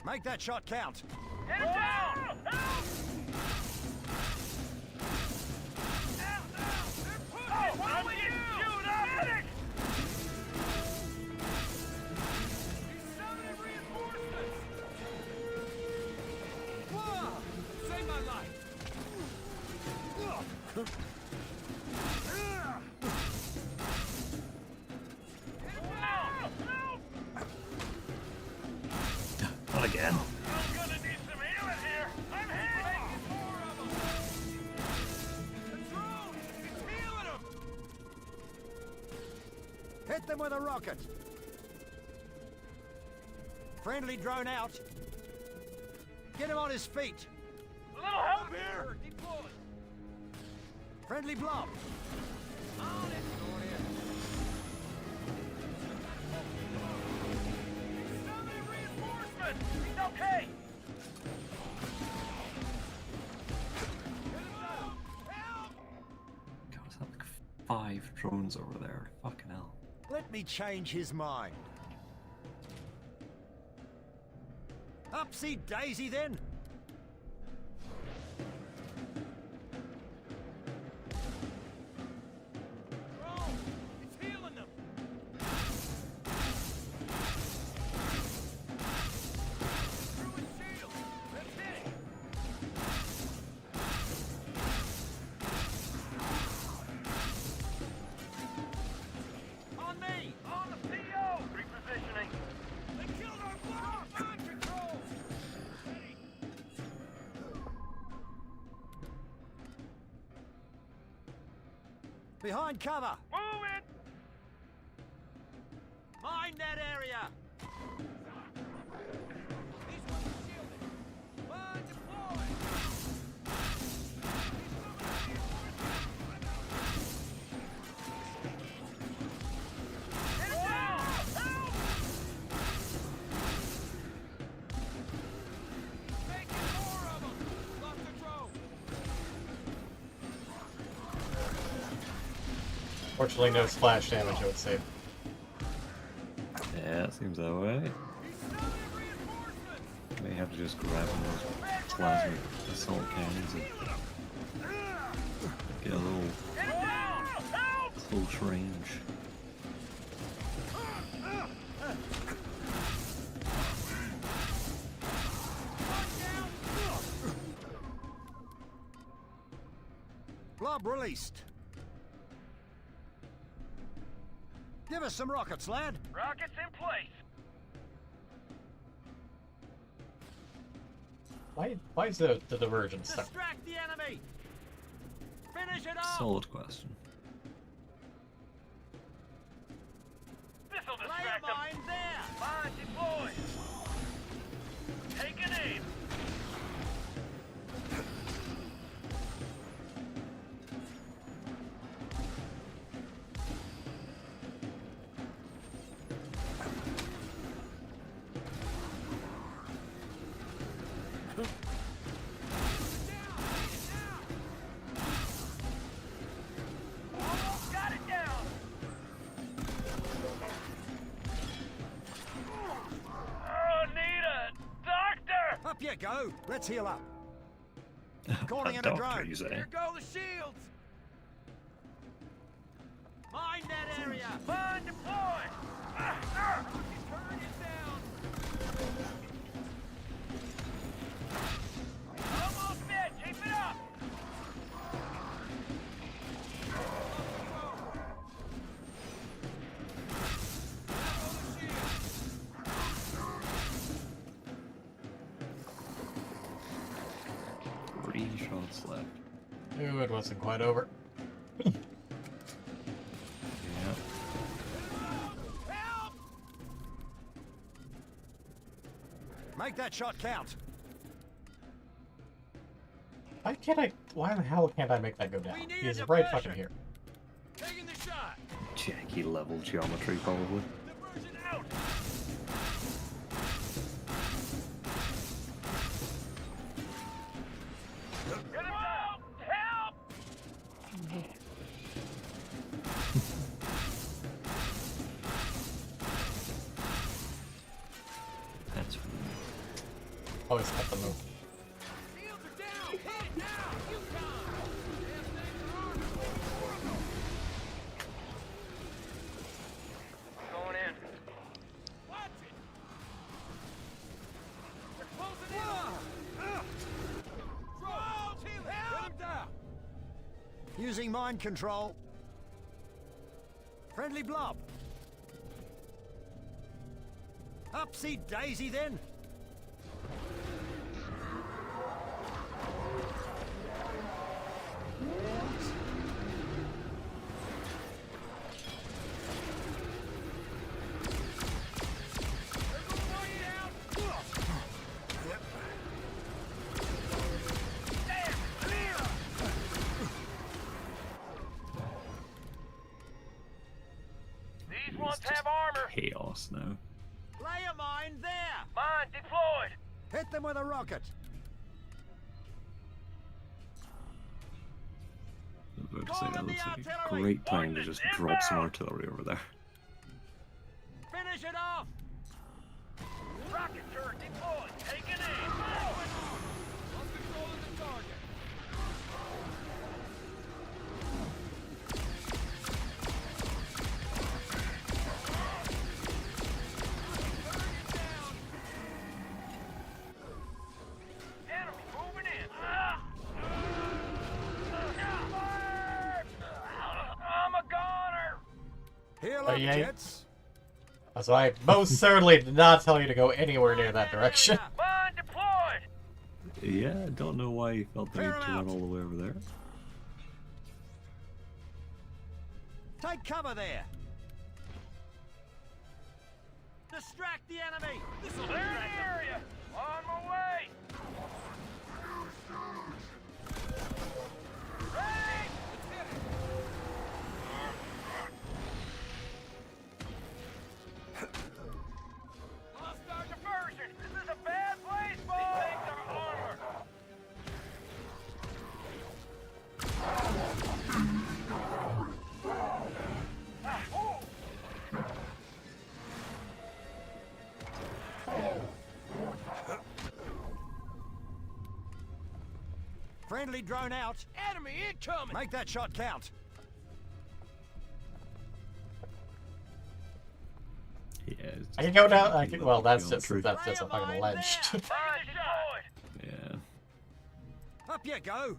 Make that shot count. Get him down! Help! Oh, I'm getting chewed up! Medic! He's summoning reinforcements. Whoa! Save my life. Not again. I'm gonna need some healing here! I'm hit! More of them. The drone. It's healing them. Hit them with a rocket. Friendly drone out. Get him on his feet. A little help here! Friendly blob. On it. Reinforcements! He's okay! God, is that like 5 drones over there? Fucking hell. Let me change his mind. Upsy daisy then. It's healing them. Through his shield. Let's hit it. On me. On the PO! Repositioning. They killed our blob. Mind control. Behind cover. Move it! Mind that area. These ones are shielded. Mine deployed. Hit it down! Help! Taking more of them. Lost control. Fortunately, no splash damage, I would say. Yeah, it seems that way. May have to just grab one of those plasma assault cannons and get a little close range. Blob released. Give us some rockets, lad. Rockets in place! Why is the divergence stuck? Distract the enemy. Finish it off. Solid question. This'll Lay distract a them! mine there. Mine deployed! Take an aim! Almost got it down! Oh, need a doctor! Up you go. Let's heal up. Calling A in a doctor, drone. you say? Here go the shields. Mind that area. Mine deployed! Turn it down. Almost dead! Keep it up! Three shots left. Ooh, it wasn't quite over. Yeah. Make that shot count. Why the hell can't I make that go down? We need He's a right diversion. fucking here. Taking the shot. Janky level geometry, probably. Diversion out. Get him down! Help! That's Always got the move. Shields are down. Hit it now. Yukon. Damn things are armed. Going in. Watch it. They're closing in. Drones, heal him. Get him down. Using mind control. Friendly blob. Upsy daisy then. These ones have armor. Chaos now. Lay a mine there! Mine deployed! Hit them with a rocket! I was about to say that looks like a great time to just drop some artillery over there. Finish it off! Rocket turret deployed! Taking aim! On control of the target! Enemy moving in! I'm a goner! Heal Oh, up, yeah. jets! So I most certainly did not tell you to go anywhere near that direction. Mine deployed! Yeah, I don't know why he felt the need to run all the way over there. Take cover there! Distract the enemy! This'll Clear the area! On my way! Ready! Lost our diversion! This is a bad place, boys! These things are armor! Friendly drone out! Enemy incoming! Make that shot count! Yeah, it's I can go down. I just can, well, that's geometry. just a fucking ledge. Mine deployed! Yeah. Up you go!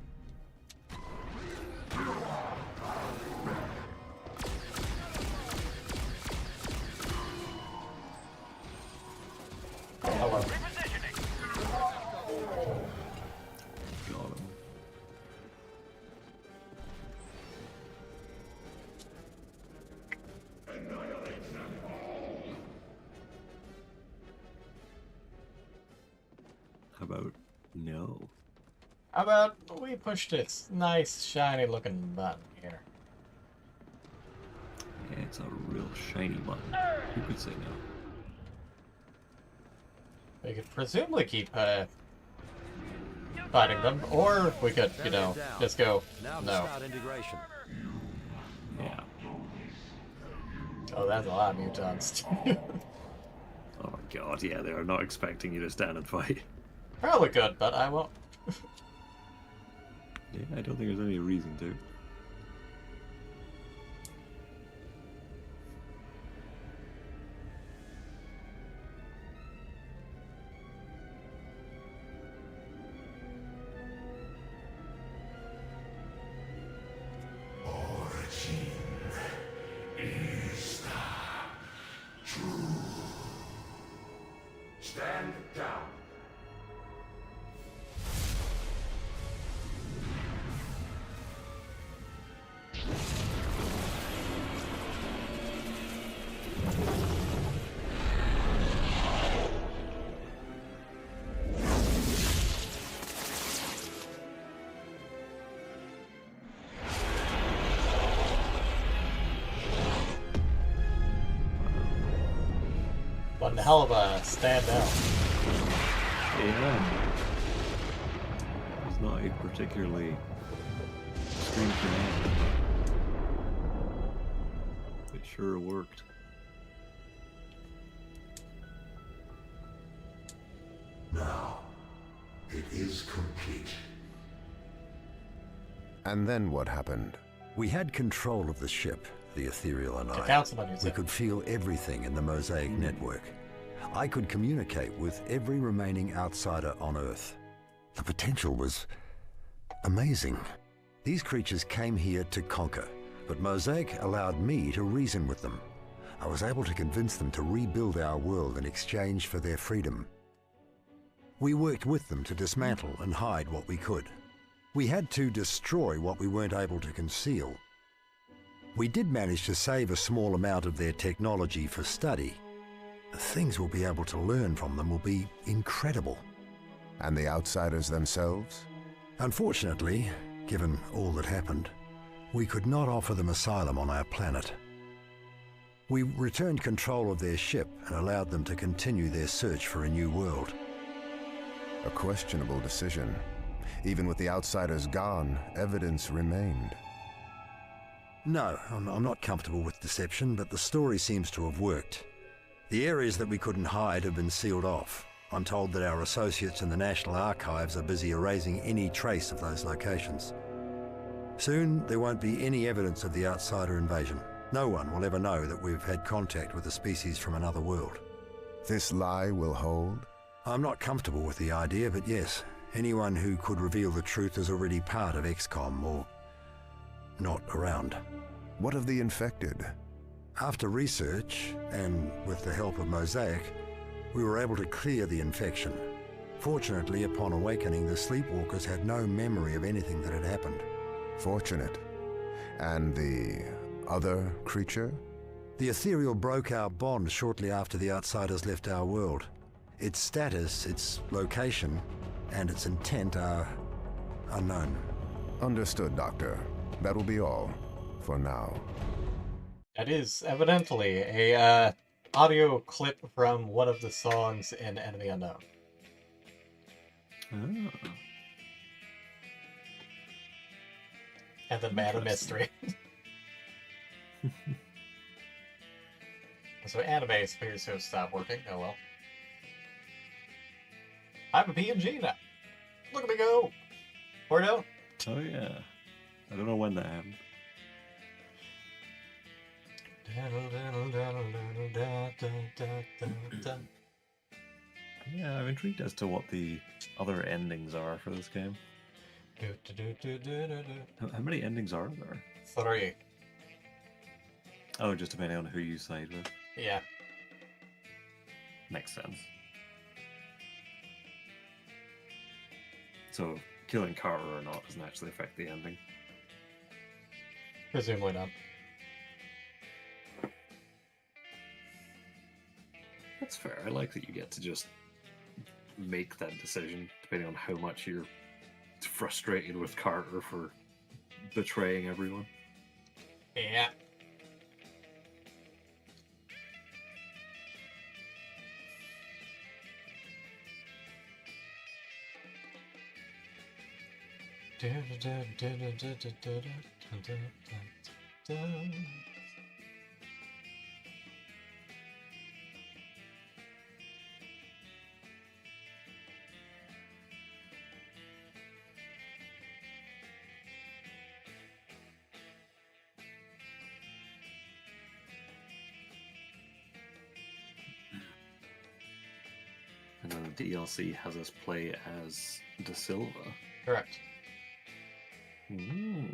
Hello. Got him. How about no? How about we push this nice, shiny looking button here? Yeah, it's a real shiny button. Who could say no? We could presumably keep fighting them, or we could, you know, just go Now to no. start integration. Yeah. Oh, that's a lot of mutants. Oh my god, yeah, they are not expecting you to stand and fight. Probably good, but I won't. Yeah, I don't think there's any reason to. Origin is the truth. Stand down. One hell of a standout. Yeah. It's not a particularly extreme command, but it sure worked. Now, it is complete. And then what happened? We had control of the ship, the Ethereal and I. Councilman, you We said. could feel everything in the Mosaic network. I could communicate with every remaining outsider on Earth. The potential was amazing. These creatures came here to conquer, but Mosaic allowed me to reason with them. I was able to convince them to rebuild our world in exchange for their freedom. We worked with them to dismantle and hide what we could. We had to destroy what we weren't able to conceal. We did manage to save a small amount of their technology for study. The things we'll be able to learn from them will be incredible. And the outsiders themselves? Unfortunately, given all that happened, we could not offer them asylum on our planet. We returned control of their ship and allowed them to continue their search for a new world. A questionable decision. Even with the outsiders gone, evidence remained. No, I'm not comfortable with deception, but the story seems to have worked. The areas that we couldn't hide have been sealed off. I'm told that our associates in the National Archives are busy erasing any trace of those locations. Soon, there won't be any evidence of the outsider invasion. No one will ever know that we've had contact with a species from another world. This lie will hold? I'm not comfortable with the idea, but yes, anyone who could reveal the truth is already part of XCOM or not around. What of the infected? After research, and with the help of Mosaic, we were able to clear the infection. Fortunately, upon awakening, the sleepwalkers had no memory of anything that had happened. Fortunate. And the other creature? The Ethereal broke our bond shortly after the outsiders left our world. Its status, its location, and its intent are unknown. Understood, Doctor. That'll be all for now. That is evidently a audio clip from one of the songs in Enemy Unknown. Oh. And then Man of Mystery. So anime appears to have stopped working. Oh well. I'm a PNG now. Look at me go. Or no. Oh yeah. I don't know when that happened. Yeah, I'm intrigued as to what the other endings are for this game. How many endings are there? 3. Oh, just depending on who you side with. Yeah. Makes sense. So, killing Carter or not doesn't actually affect the ending. Presumably not. That's fair. I like that you get to just make that decision depending on how much you're frustrated with Carter for betraying everyone. Yeah. And then the DLC has us play as Da Silva. Correct. Ooh.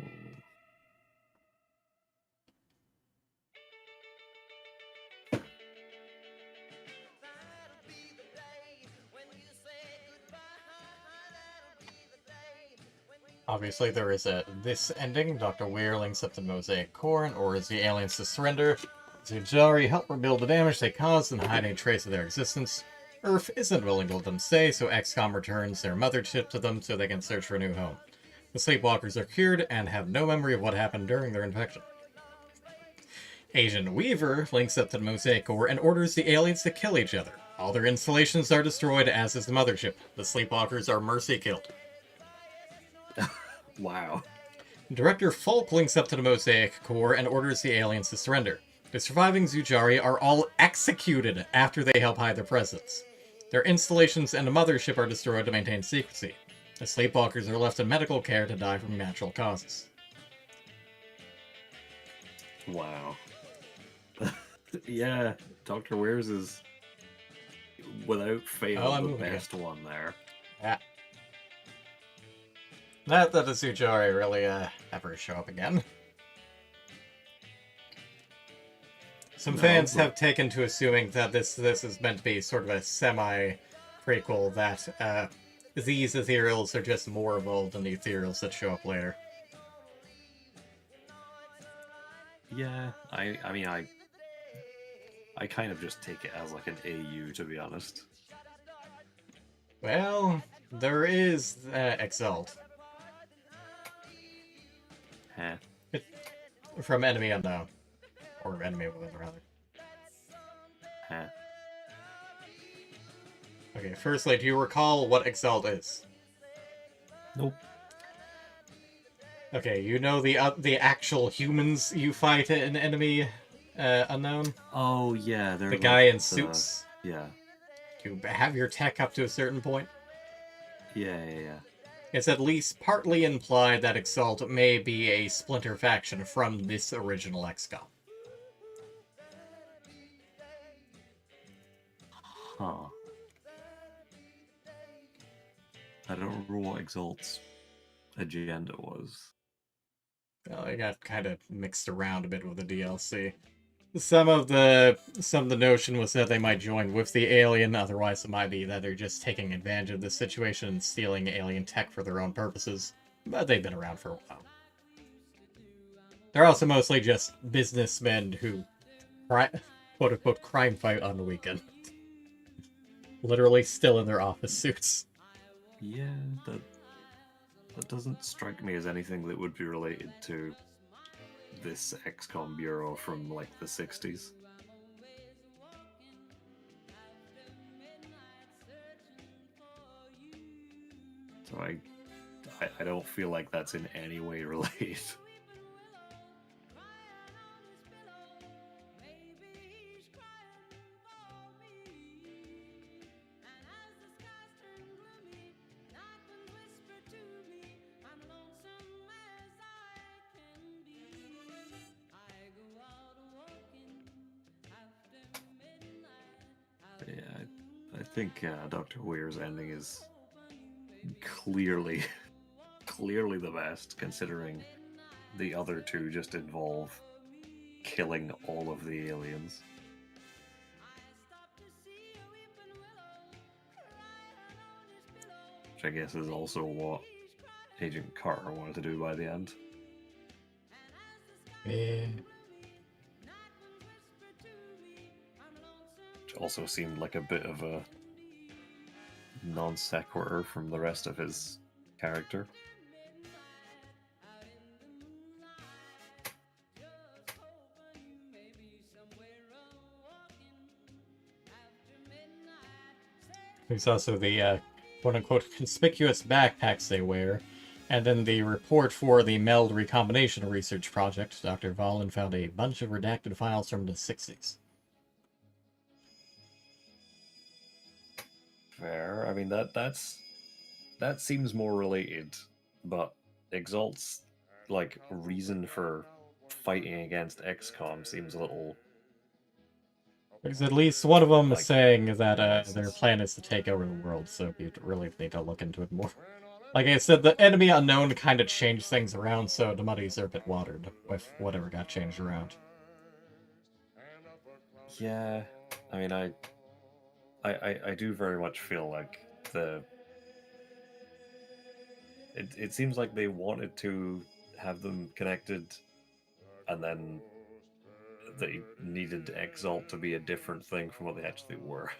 Obviously, there is this ending. Dr. Weir links up the Mosaic Core and orders the aliens to surrender. Zujari help rebuild the damage they caused and hide any trace of their existence. Earth isn't willing to let them stay, so XCOM returns their mothership to them so they can search for a new home. The Sleepwalkers are cured and have no memory of what happened during their infection. Agent Weaver links up to the Mosaic Core and orders the aliens to kill each other. All their installations are destroyed, as is the mothership. The Sleepwalkers are mercy killed. Wow. Director Falk links up to the Mosaic Core and orders the aliens to surrender. The surviving Zujari are all executed after they help hide their presence. Their installations and the mothership are destroyed to maintain secrecy. The Sleepwalkers are left in medical care to die from natural causes. Wow. Yeah, Dr. Weir's is, without fail, the best one there. Yeah. Not that the Zujari really ever show up again. Some fans have taken to assuming that this is meant to be sort of a semi-prequel, that these Ethereals are just more evolved than the Ethereals that show up later. Yeah, I mean, I kind of just take it as like an AU, to be honest. Well, there is Exalt. Huh. From Enemy Unknown. Or Enemy Within, rather. Okay, firstly, do you recall what Exalt is? Nope. Okay, you know the actual humans you fight in Enemy Unknown? Oh yeah, they're the like guy in suits. Yeah. You have your tech up to a certain point. Yeah. It's at least partly implied that Exalt may be a splinter faction from this original XCOM. Huh. I don't remember what Exalt's agenda was. Well, it got kind of mixed around a bit with the DLC. Some of the notion was that they might join with the alien, otherwise it might be that they're just taking advantage of this situation and stealing alien tech for their own purposes. But they've been around for a while. They're also mostly just businessmen who, quote-unquote, crime fight on the weekend. Literally still in their office suits. Yeah, that doesn't strike me as anything that would be related to this XCOM bureau from like the 60s. So I don't feel like that's in any way related. Yeah, I think Dr. Weir's ending is clearly the best, considering the other two just involve killing all of the aliens. Which I guess is also what Agent Carter wanted to do by the end. Yeah. Which also seemed like a bit of a non sequitur from the rest of his character. There's also the quote-unquote conspicuous backpacks they wear, and then the report for the MELD recombination research project. Dr. Vahlen found a bunch of redacted files from the 60s. Fair. I mean that seems more related, but Exalt's like reason for fighting against XCOM seems a little. There's at least one of them saying that their plan is to take over the world, so you really need to look into it more. Like I said, the Enemy Unknown kind of changed things around, so the muddies are a bit watered with whatever got changed around. Yeah, I mean, I do very much feel like it seems like they wanted to have them connected, and then they needed Exalt to be a different thing from what they actually were.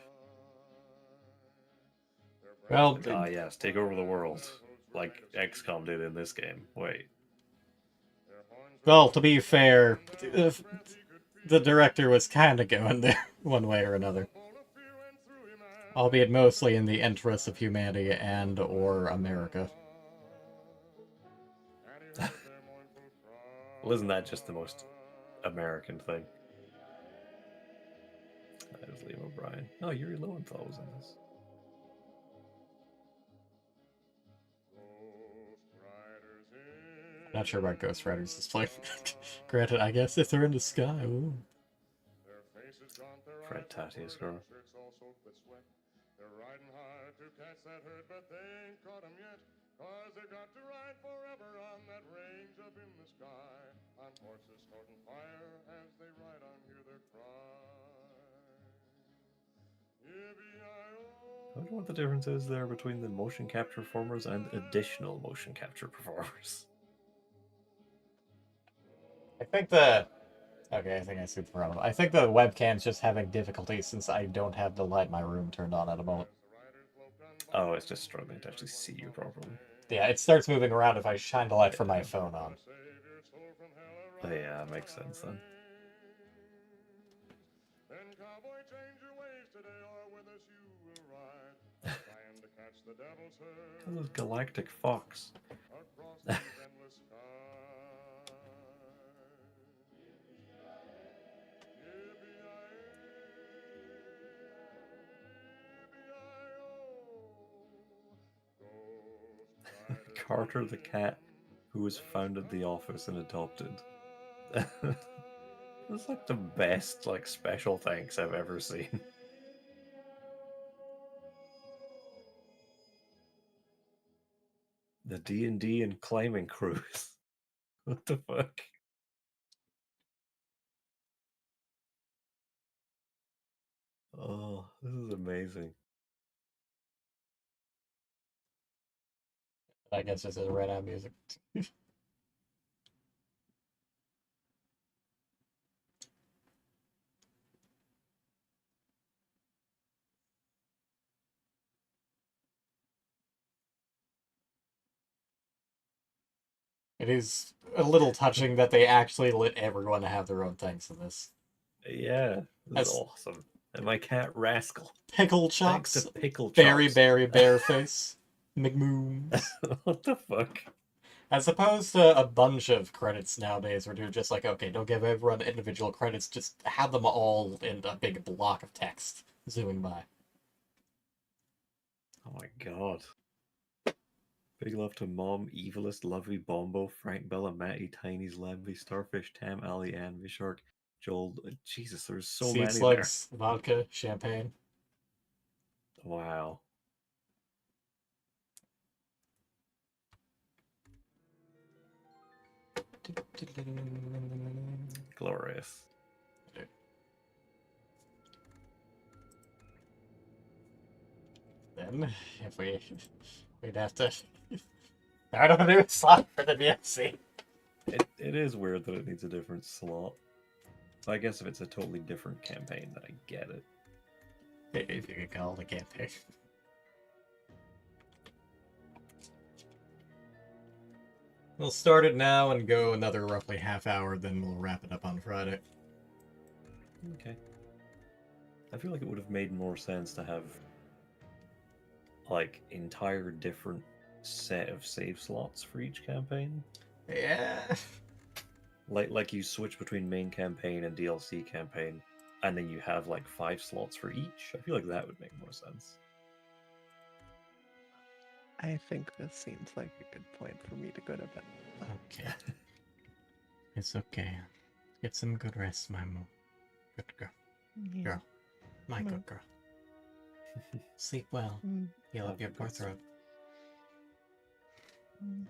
Well, like, yes, take over the world, like XCOM did in this game. Wait. Well, to be fair, the director was kind of going there one way or another. Albeit mostly in the interests of humanity and or America. Well, isn't that just the most American thing? That is Liam O'Brien. No, Yuri Lowenthal was in this. Not sure about Ghost Riders this play. Granted, I guess if they're in the sky, ooh. Fred Tatius girl. I wonder what the difference is there between the motion capture performers and additional motion capture performers. I think the... Okay, I think I see the problem. I think the webcam's just having difficulty since I don't have the light in my room turned on at the moment. Oh, it's just struggling to actually see you properly. Yeah, it starts moving around if I shine the light from my phone on. Oh, yeah, makes sense then. That was Galactic Fox. Carter the cat, who was founded the office and adopted. That's like the best like special thanks I've ever seen. The D&D and climbing cruise. What the fuck? Oh, this is amazing. I guess this is Red Hat music. It is a little touching that they actually let everyone have their own things in this. Yeah, that's awesome. And my cat Rascal. Pickle Thanks Chops. to Pickle Chops. Berry Berry Bareface. McMoons. What the fuck? As opposed to a bunch of credits nowadays where they're just like, okay, don't give everyone individual credits, just have them all in a big block of text zooming by. Oh my god. Big love to Mom, Evilist, Lovey, Bombo, Frank, Bella, Matty, Tiny's, Lambie, Starfish, Tam, Ali, Ann, Vishark, Joel. Jesus, there's so Seed many slugs, vodka, champagne. there. Wow. Glorious. Then, if we'd have to start up a new slot for the DLC. It is weird that it needs a different slot. I guess if it's a totally different campaign, then I get it. If you could call it a campaign. We'll start it now and go another roughly half hour, then we'll wrap it up on Friday. Okay. I feel like it would have made more sense to have like entire different set of save slots for each campaign. Yeah. Like you switch between main campaign and DLC campaign, and then you have like 5 slots for each. I feel like that would make more sense. I think this seems like a good point for me to go to bed. Okay. It's okay. Get some good rest, my mom. Good girl. Yeah. Girl. My good girl. Sleep well. Heal up your poor throat.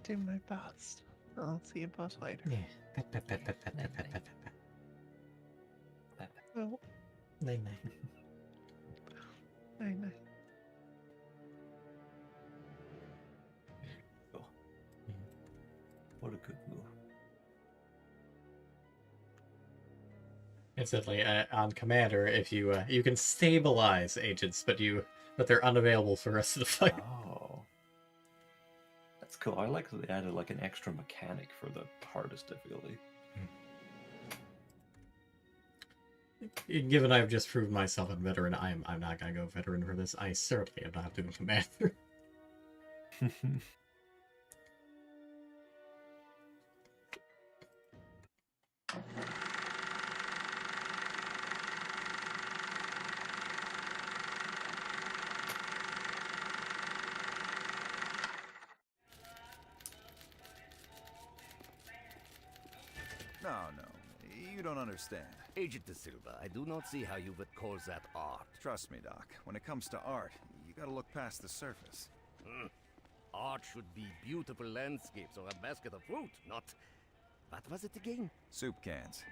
Do my best. I'll see you both later. Yeah. Pet, pet, pet, pet, pet, pet, pet, pet, pet. Oh. Night night. Night night. What a good move. Incidentally, on Commander, if you you can stabilize agents, but they're unavailable for the rest of the fight. Oh, that's cool. I like that they added like an extra mechanic for the hardest difficulty. Given I've just proved myself a veteran, I'm not gonna go veteran for this. I certainly am not doing Commander. No, you don't understand. Agent De Silva, I do not see how you would call that art. Trust me, Doc. When it comes to art, you gotta look past the surface. Art should be beautiful landscapes or a basket of fruit, not... What was it again? Soup cans.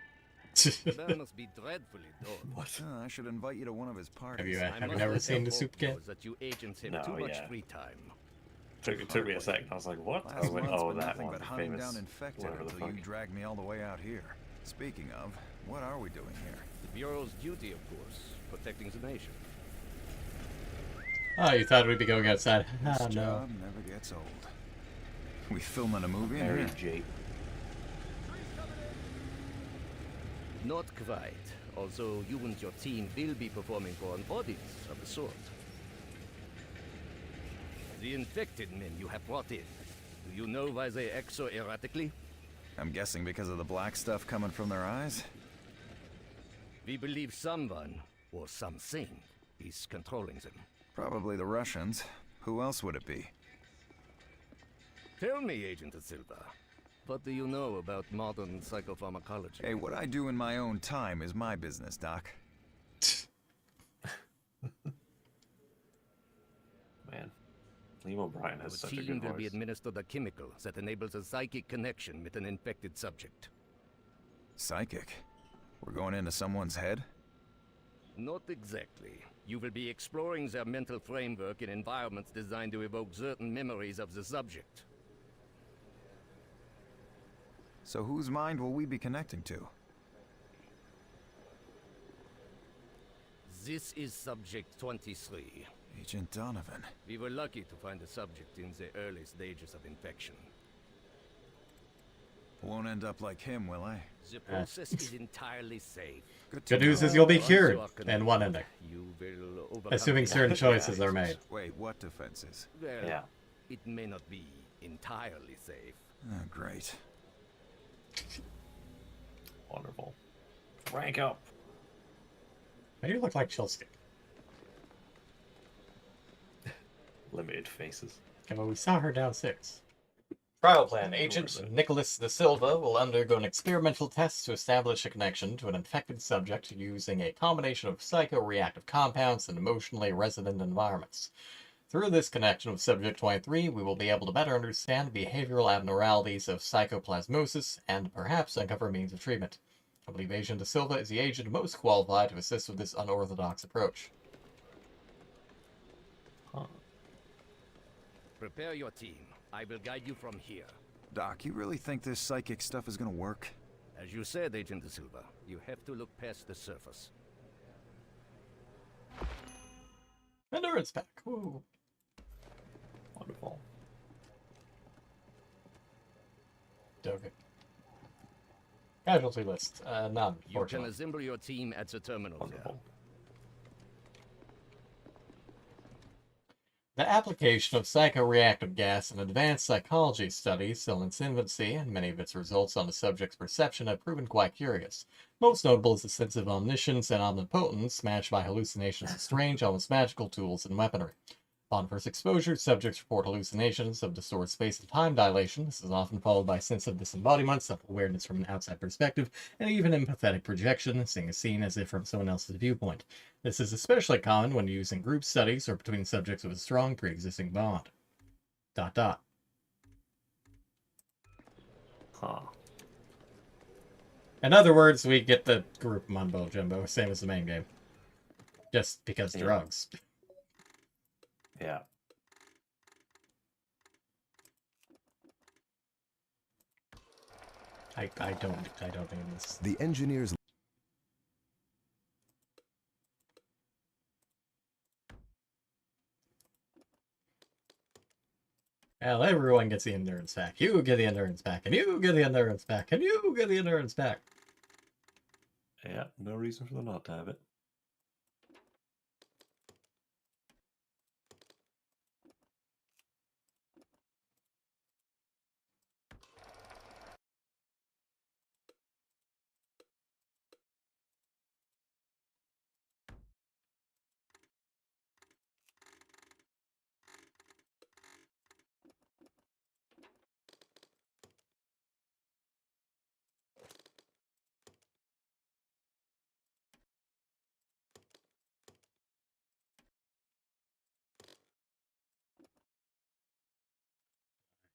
That must be dreadfully dull. What? I should invite you to one of his parties. Have you never seen the soup can? That you agents have No, too much yeah. free time. Took me a second. I was like, what? I Last went, month's oh, been that nothing one. but hunting Famous. down infected Whatever the until you fuck. dragged me all the way out here. Speaking of, what are we doing here? The Bureau's duty, of course, protecting the nation. Oh, you thought we'd be going outside? This Oh no. job never gets old. We filming a movie in Mary here? J. Not quite. Also, you and your team will be performing for an audience of the sort. The infected men you have brought in. Do you know why they act so erratically? I'm guessing because of the black stuff coming from their eyes? We believe someone, or something, is controlling them. Probably the Russians. Who else would it be? Tell me, Agent Da Silva, what do you know about modern psychopharmacology? Hey, what I do in my own time is my business, Doc. Man, Liam O'Brien has The such a team good will be voice. administered a chemical that enables a psychic connection with an infected subject. Psychic? We're going into someone's head? Not exactly. You will be exploring their mental framework in environments designed to evoke certain memories of the subject. So whose mind will we be connecting to? This is Subject 23. Agent Donovan. We were lucky to find the subject in the early stages of infection. Won't end up like him, will I? The process is entirely safe. Good news is you'll be Once cured you are in one ending. You will overcome Assuming the certain defenses. choices are made. Wait, what defenses? Well, it may not be entirely safe. Oh, great. Wonderful. Rank up. Why do you look like Chilsky? Limited faces. Okay, well, we saw her down 6. Trial plan. Agent Nicholas Da Silva will undergo an experimental test to establish a connection to an infected subject using a combination of psychoreactive compounds and emotionally resonant environments. Through this connection with Subject 23, we will be able to better understand the behavioral abnormalities of psychoplasmosis and perhaps uncover means of treatment. I believe Agent Da Silva is the agent most qualified to assist with this unorthodox approach. Prepare your team. I will guide you from here. Doc, you really think this psychic stuff is gonna work? As you said, Agent Da Silva, you have to look past the surface. Endurance pack. Woo. Wonderful. Okay. Casualty list. None, You can fortunately. assemble your team at the terminal there. The application of psychoreactive gas in advanced psychology studies still in its infancy, and many of its results on the subject's perception have proven quite curious. Most notable is the sense of omniscience and omnipotence, matched by hallucinations of strange, almost magical tools and weaponry. Upon first exposure, subjects report hallucinations of distorted space and time dilation. This is often followed by a sense of disembodiment, self-awareness from an outside perspective, and even empathetic projection, seeing a scene as if from someone else's viewpoint. This is especially common when used in group studies or between subjects with a strong pre-existing bond. ... Huh. In other words, we get the group mumbo jumbo, same as the main game. Just because Yeah. drugs. Yeah. I don't need this. The engineers. Well, everyone gets the endurance pack. You get the endurance pack, and you get the endurance pack, and you get the endurance pack. Yeah, no reason for them not to have it.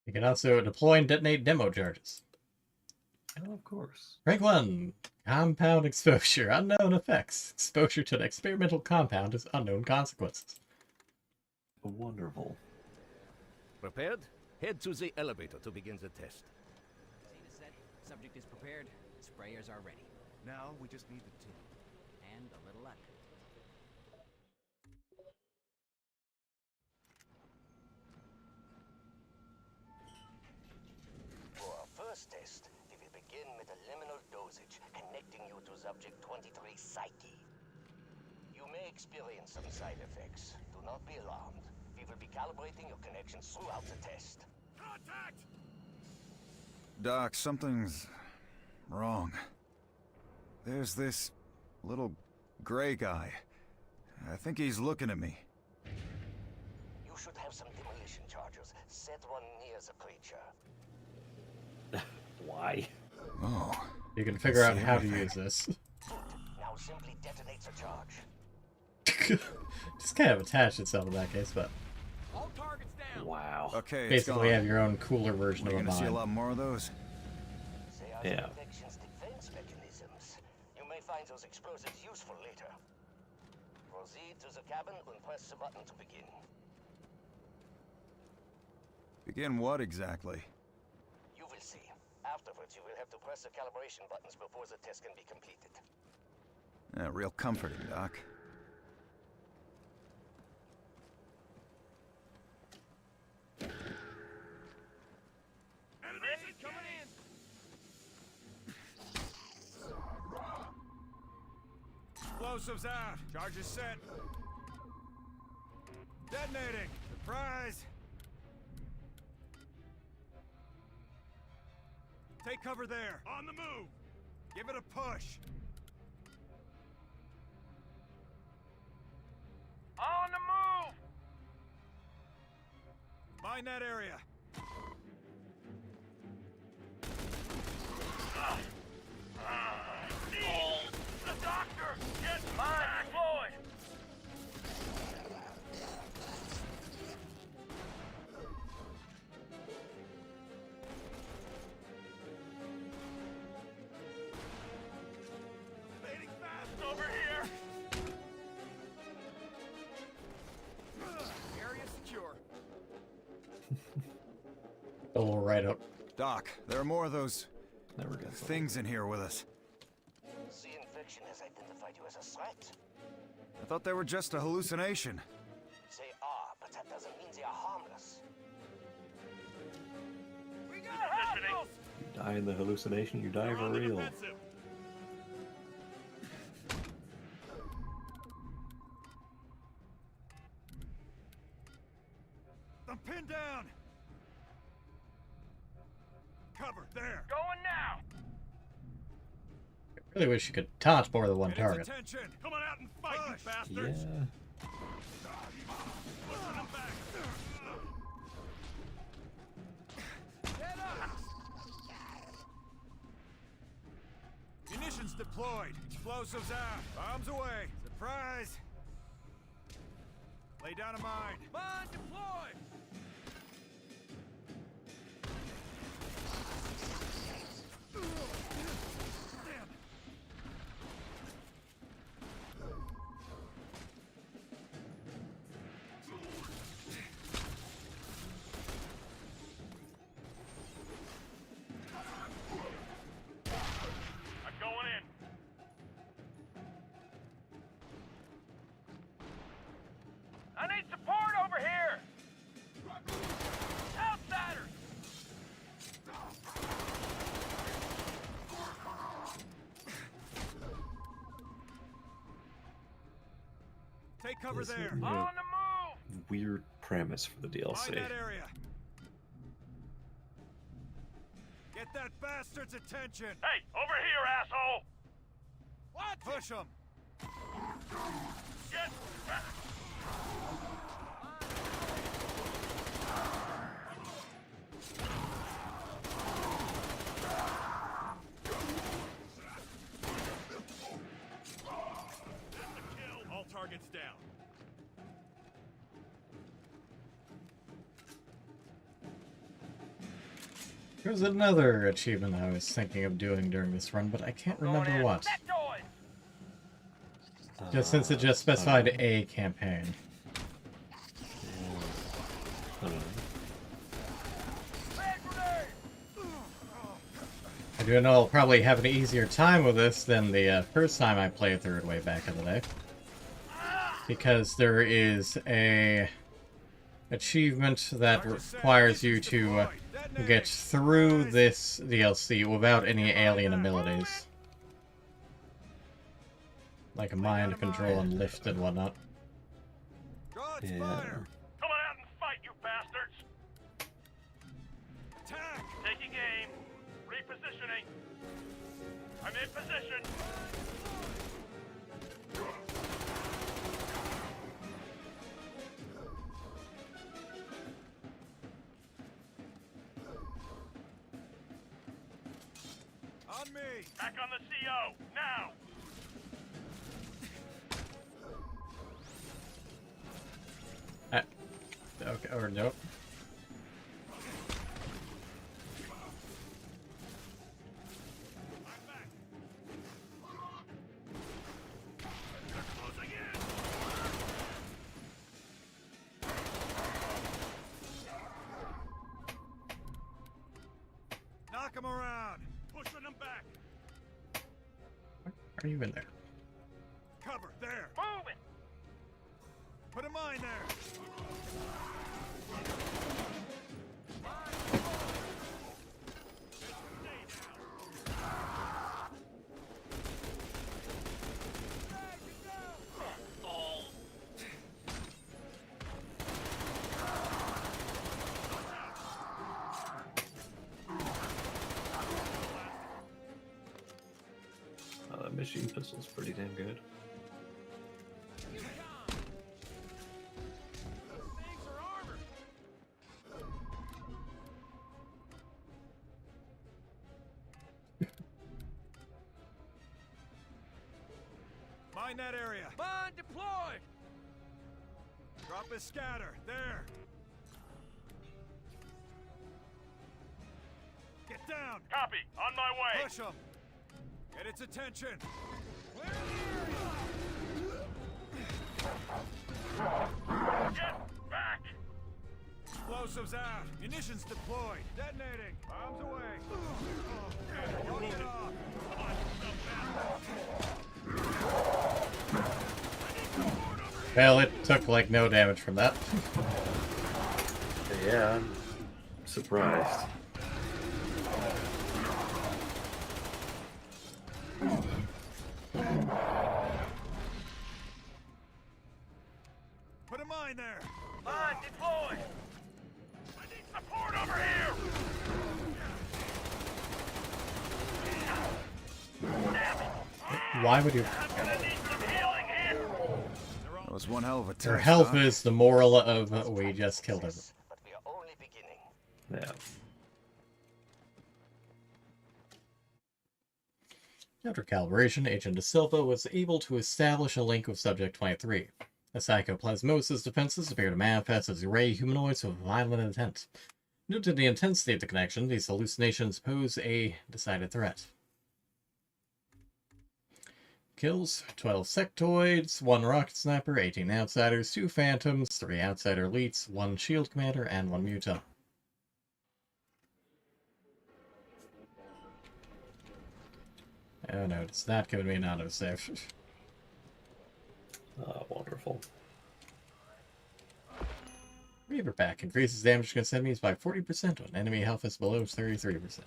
You can also deploy and detonate demo charges. Oh, of course. Rank 1. Compound exposure. Unknown effects. Exposure to an experimental compound has unknown consequences. Wonderful. Prepared? Head to the elevator to begin the test. Scene is set. Subject is prepared. Sprayers are ready. Now we just need the team. And a little luck. For our first test, we will begin with a liminal dosage, connecting you to Subject 23's psyche. You may experience some side effects. Do not be alarmed. We will be calibrating your connections throughout the test. Contact! Doc, something's wrong. There's this little gray guy. I think he's looking at me. You should have some demolition charges. Set one near the creature. Why? Oh. You can figure out how to use this. Now simply detonate the charge. Just kind of attach itself in that case, but All targets down. Wow. Okay, basically have your own cooler version We're of a gonna see a mine. lot more of those. They are Yeah. the infection's defense mechanisms. You may find those explosives useful later. Proceed to the cabin and press the button to begin. Begin what exactly? You will see. Afterwards, you will have to press the calibration buttons before the test can be completed. Real comforting, Doc. Enemies coming in. Explosives out. Charges set. Detonating. Surprise. Take cover there. On the move. Give it a push. On the move. Mine that area. The doctor. Get mine deployed. Fading fast over here. Area secure. A little right up. Doc, there are more of those Never gets things in here with us. The infection has identified you as a threat. I thought they were just a hallucination. They are, but that doesn't mean they are harmless. We got hostiles. You die in the hallucination, you die for real. I'm pinned down. Cover there. Going now. Really wish you could taunt more than one target. Attention. Come on out and fight, you bastards. Yeah. Pushing them back. Head up. Munitions deployed. Explosives out. Bombs away. Surprise. Lay down a mine. Mine deployed. I'm going in. I need support over here. Outsiders. Take cover This is there. a On the move. weird premise for the Find DLC. that area. Get that bastard's attention. Hey, over here, asshole. What? Push him. Get back. All targets down. There's another achievement I was thinking of doing during this run, but I can't remember what. Just since it just specified a campaign. I do know I'll probably have an easier time with this than the first time I played through it way back in the day. Because there is a achievement that requires you to get through this DLC without any alien abilities. Like a mind control and lift and whatnot. Yeah. Come on out I'm in position. On me! Back on the CO, now! Okay, or nope. Knock him around! Pushing him back! Are you in there? Cover, there! Move it! Put a mine there! That machine pistol's pretty damn good. Mine that area! Mine deployed! Drop a scatter, there! Get down! Copy, on my way! Push him! Get its attention! Get back! Explosives out! Munitions deployed! Detonating! Bombs away! Don't get off! Well, it took like no damage from that. Yeah, I'm surprised. Put a mine there! Mine deployed! I need support over here! Why would you? That was one hell of a test. Her health huh? is the moral of we just killed him. Yeah. After calibration, Agent De Silva was able to establish a link with Subject 23. The psychoplasmosis defenses appear to manifest as gray humanoids with violent intent. Due to the intensity of the connection, these hallucinations pose a decided threat. Kills: 12 sectoids, 1 rocket sniper, 18 outsiders, 2 phantoms, 3 outsider elites, 1 shield commander, and 1 mutant. Oh no, it's not giving me an autosave. Wonderful. Reaver Pack increases damage against enemies by 40% when enemy health is below 33%.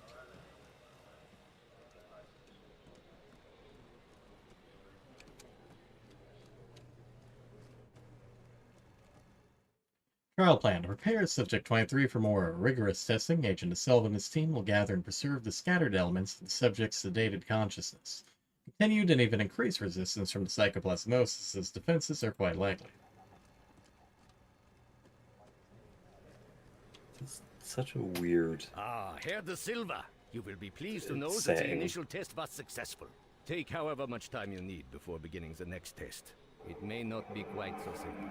Trial plan. To prepare Subject 23 for more rigorous testing, Agent De Silva and his team will gather and preserve the scattered elements of the subject's sedated consciousness. Continued and even increased resistance from the psychoplasmosis' defenses are quite likely. It's such a weird... Ah, Herr De Silva. You will be pleased to know that the initial test was successful. Take however much time you need before beginning the next test. It may not be quite so simple.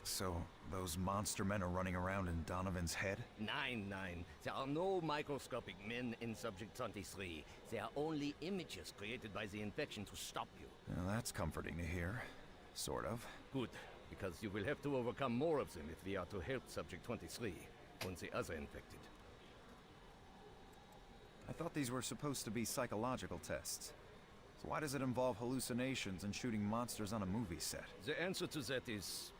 So, those monster men are running around in Donovan's head? Nine. There are no microscopic men in Subject 23. They are only images created by the infection to stop you. Well, that's comforting to hear. Sort of. Good, because you will have to overcome more of them if we are to help Subject 23, once the other infected. I thought these were supposed to be psychological tests. So why does it involve hallucinations and shooting monsters on a movie set? The answer to that is...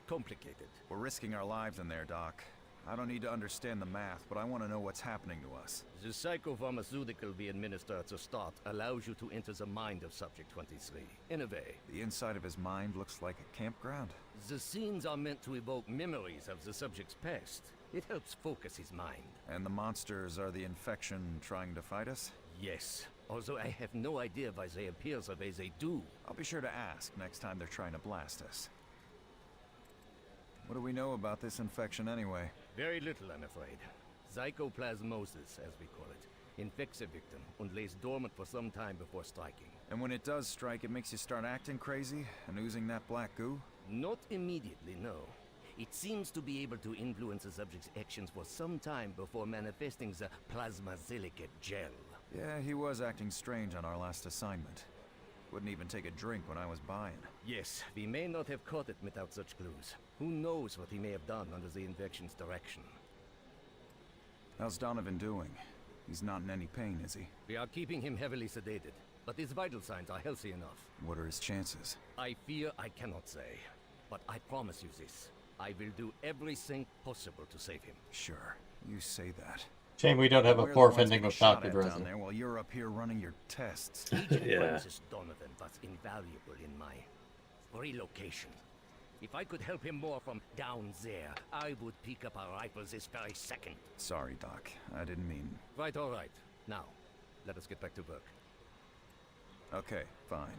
complicated. We're risking our lives in there, Doc. I don't need to understand the math, but I want to know what's happening to us. The psychopharmaceutical we administer at the start allows you to enter the mind of Subject 23. In a way. The inside of his mind looks like a campground. The scenes are meant to evoke memories of the subject's past. It helps focus his mind. And the monsters are the infection trying to fight us? Yes. Although I have no idea why they appear the way they do. I'll be sure to ask next time they're trying to blast us. What do we know about this infection anyway? Very little, I'm afraid. Psychoplasmosis, as we call it, infects a victim and lays dormant for some time before striking. And when it does strike, it makes you start acting crazy and oozing that black goo? Not immediately, no. It seems to be able to influence the subject's actions for some time before manifesting the plasma silicate gel. Yeah, he was acting strange on our last assignment. Wouldn't even take a drink when I was buying. Yes, we may not have caught it without such clues. Who knows what he may have done under the infection's direction. How's Donovan doing? He's not in any pain, is he? We are keeping him heavily sedated, but his vital signs are healthy enough. What are his chances? I fear I cannot say, but I promise you this. I will do everything possible to save him. Sure, you say that. Shame we don't have a fourth ending with Dr. Down Dresden. there while you're up here running your tests. Francis Donovan was invaluable in my relocation. If I could help him more from down there, I would pick up a rifle this very second. Sorry, Doc. I didn't mean... Right, all right. Now, let us get back to work. Okay, fine.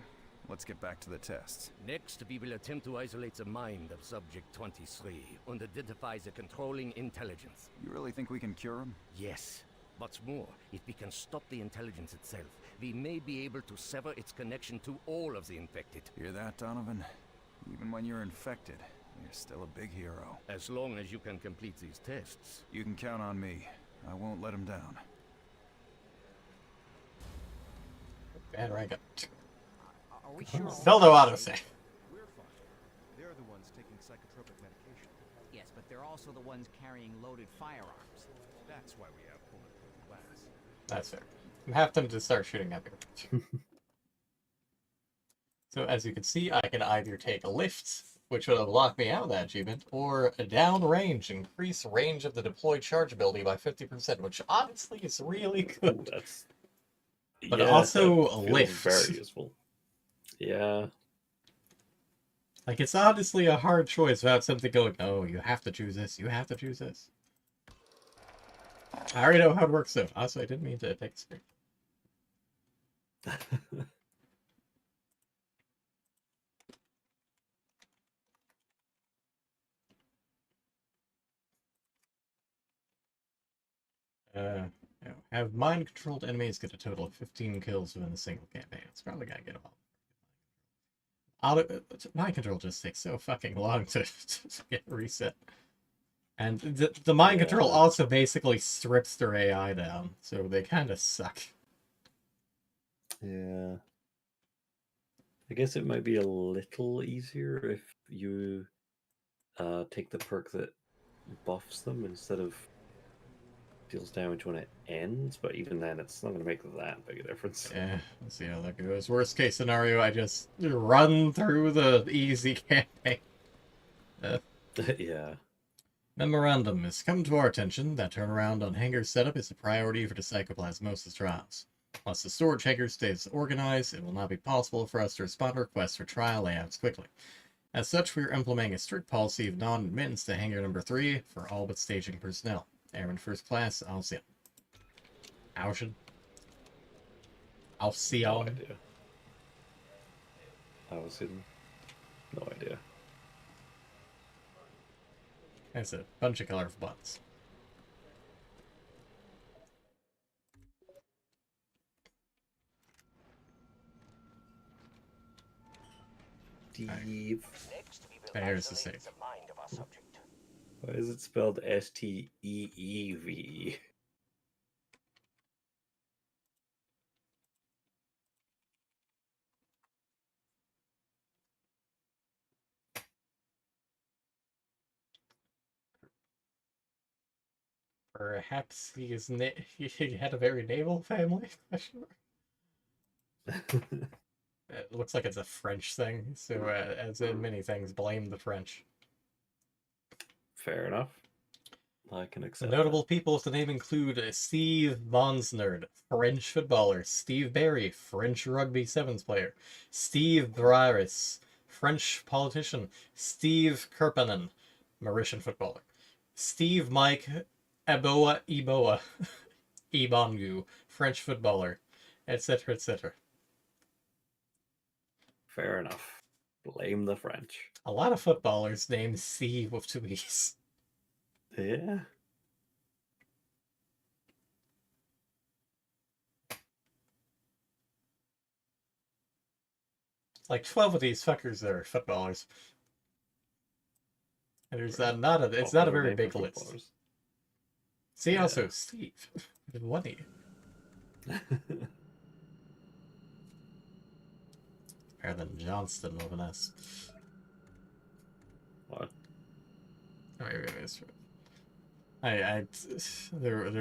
Let's get back to the tests. Next, we will attempt to isolate the mind of Subject 23 and identify the controlling intelligence. You really think we can cure him? Yes. What's more, if we can stop the intelligence itself, we may be able to sever its connection to all of the infected. Hear that, Donovan? Even when you're infected, you're still a big hero. As long as you can complete these tests. You can count on me. I won't let him down. Bad Rankin. Are we sure? Still no Odyssey. We're fine. They're the ones taking psychotropic medication. Yes, but they're also the ones carrying loaded firearms. That's why we have bulletproof glass. That's fair. Have them to start shooting at me. So as you can see, I can either take a lift, which would have locked me out of that achievement, or a down range, increase range of the deployed charge ability by 50%, which honestly is really good. But yeah, also a that feels lift. Very useful. Yeah. Like, it's honestly a hard choice without something going, no, you have to choose this, you have to choose this. I already know how it works, though. Also, I didn't mean to take a screen. Have mind-controlled enemies get a total of 15 kills within a single campaign. It's probably gotta get them all. Mind control just takes so fucking long to get reset. And the mind control also basically strips their AI down, so they kind of suck. Yeah. I guess it might be a little easier if you take the perk that buffs them instead of deals damage when it ends, but even then it's not going to make that big a difference. Yeah, let's see how that goes. Worst case scenario, I just run through the easy campaign. Yeah. Memorandum has come to our attention that turnaround on hangar setup is a priority for the psychoplasmosis trials. Once the storage hangar stays organized, it will not be possible for us to respond to requests for trial layouts quickly. As such, we are implementing a strict policy of non-admittance to hangar number 3 for all but staging personnel. Airman First Class, Alcyon. Alcyon? No idea. Alcyon? No idea. That's a bunch of colorful buttons. Steve. There's the save. Why is it spelled S-T-E-E-V? Perhaps he had a very naval family? It looks like it's a French thing, so as in many things, blame the French. Fair enough. I can The accept notable people of the name include Steve Bonsnerd, French footballer, Steve Barry, French rugby sevens player, Steve Braris, French politician, Steve Kirpanen, Mauritian footballer, Steve Mike Eboa, Ibongu, French footballer, etc., etc. Fair enough. Blame the French. A lot of footballers named Steve with two E's. Yeah. Like 12 of these fuckers are footballers. And there's it's not a very big list. See, yeah. Also Steve with one E. Better than Johnston with an S. What? There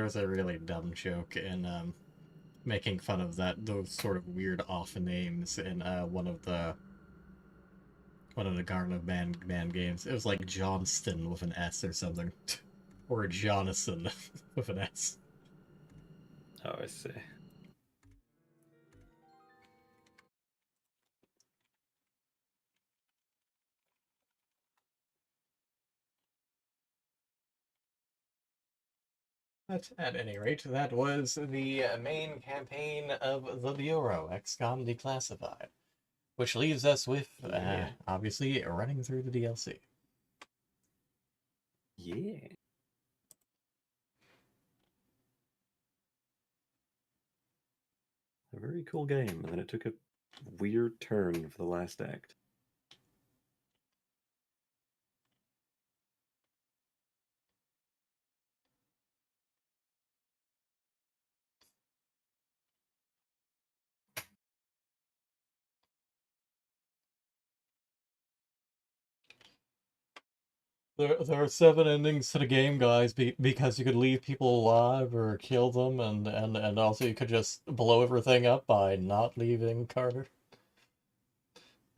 was a really dumb joke in making fun of those sort of weird off names in one of the Garden Man games. It was like Johnston with an S or something, or Jonathan with an S. Oh, I see. But at any rate, that was the main campaign of the Bureau, XCOM Declassified. Which leaves us with, obviously, running through the DLC. Yeah. A very cool game, and then it took a weird turn for the last act. There are 7 endings to the game, guys, because you could leave people alive or kill them, and also you could just blow everything up by not leaving Carter.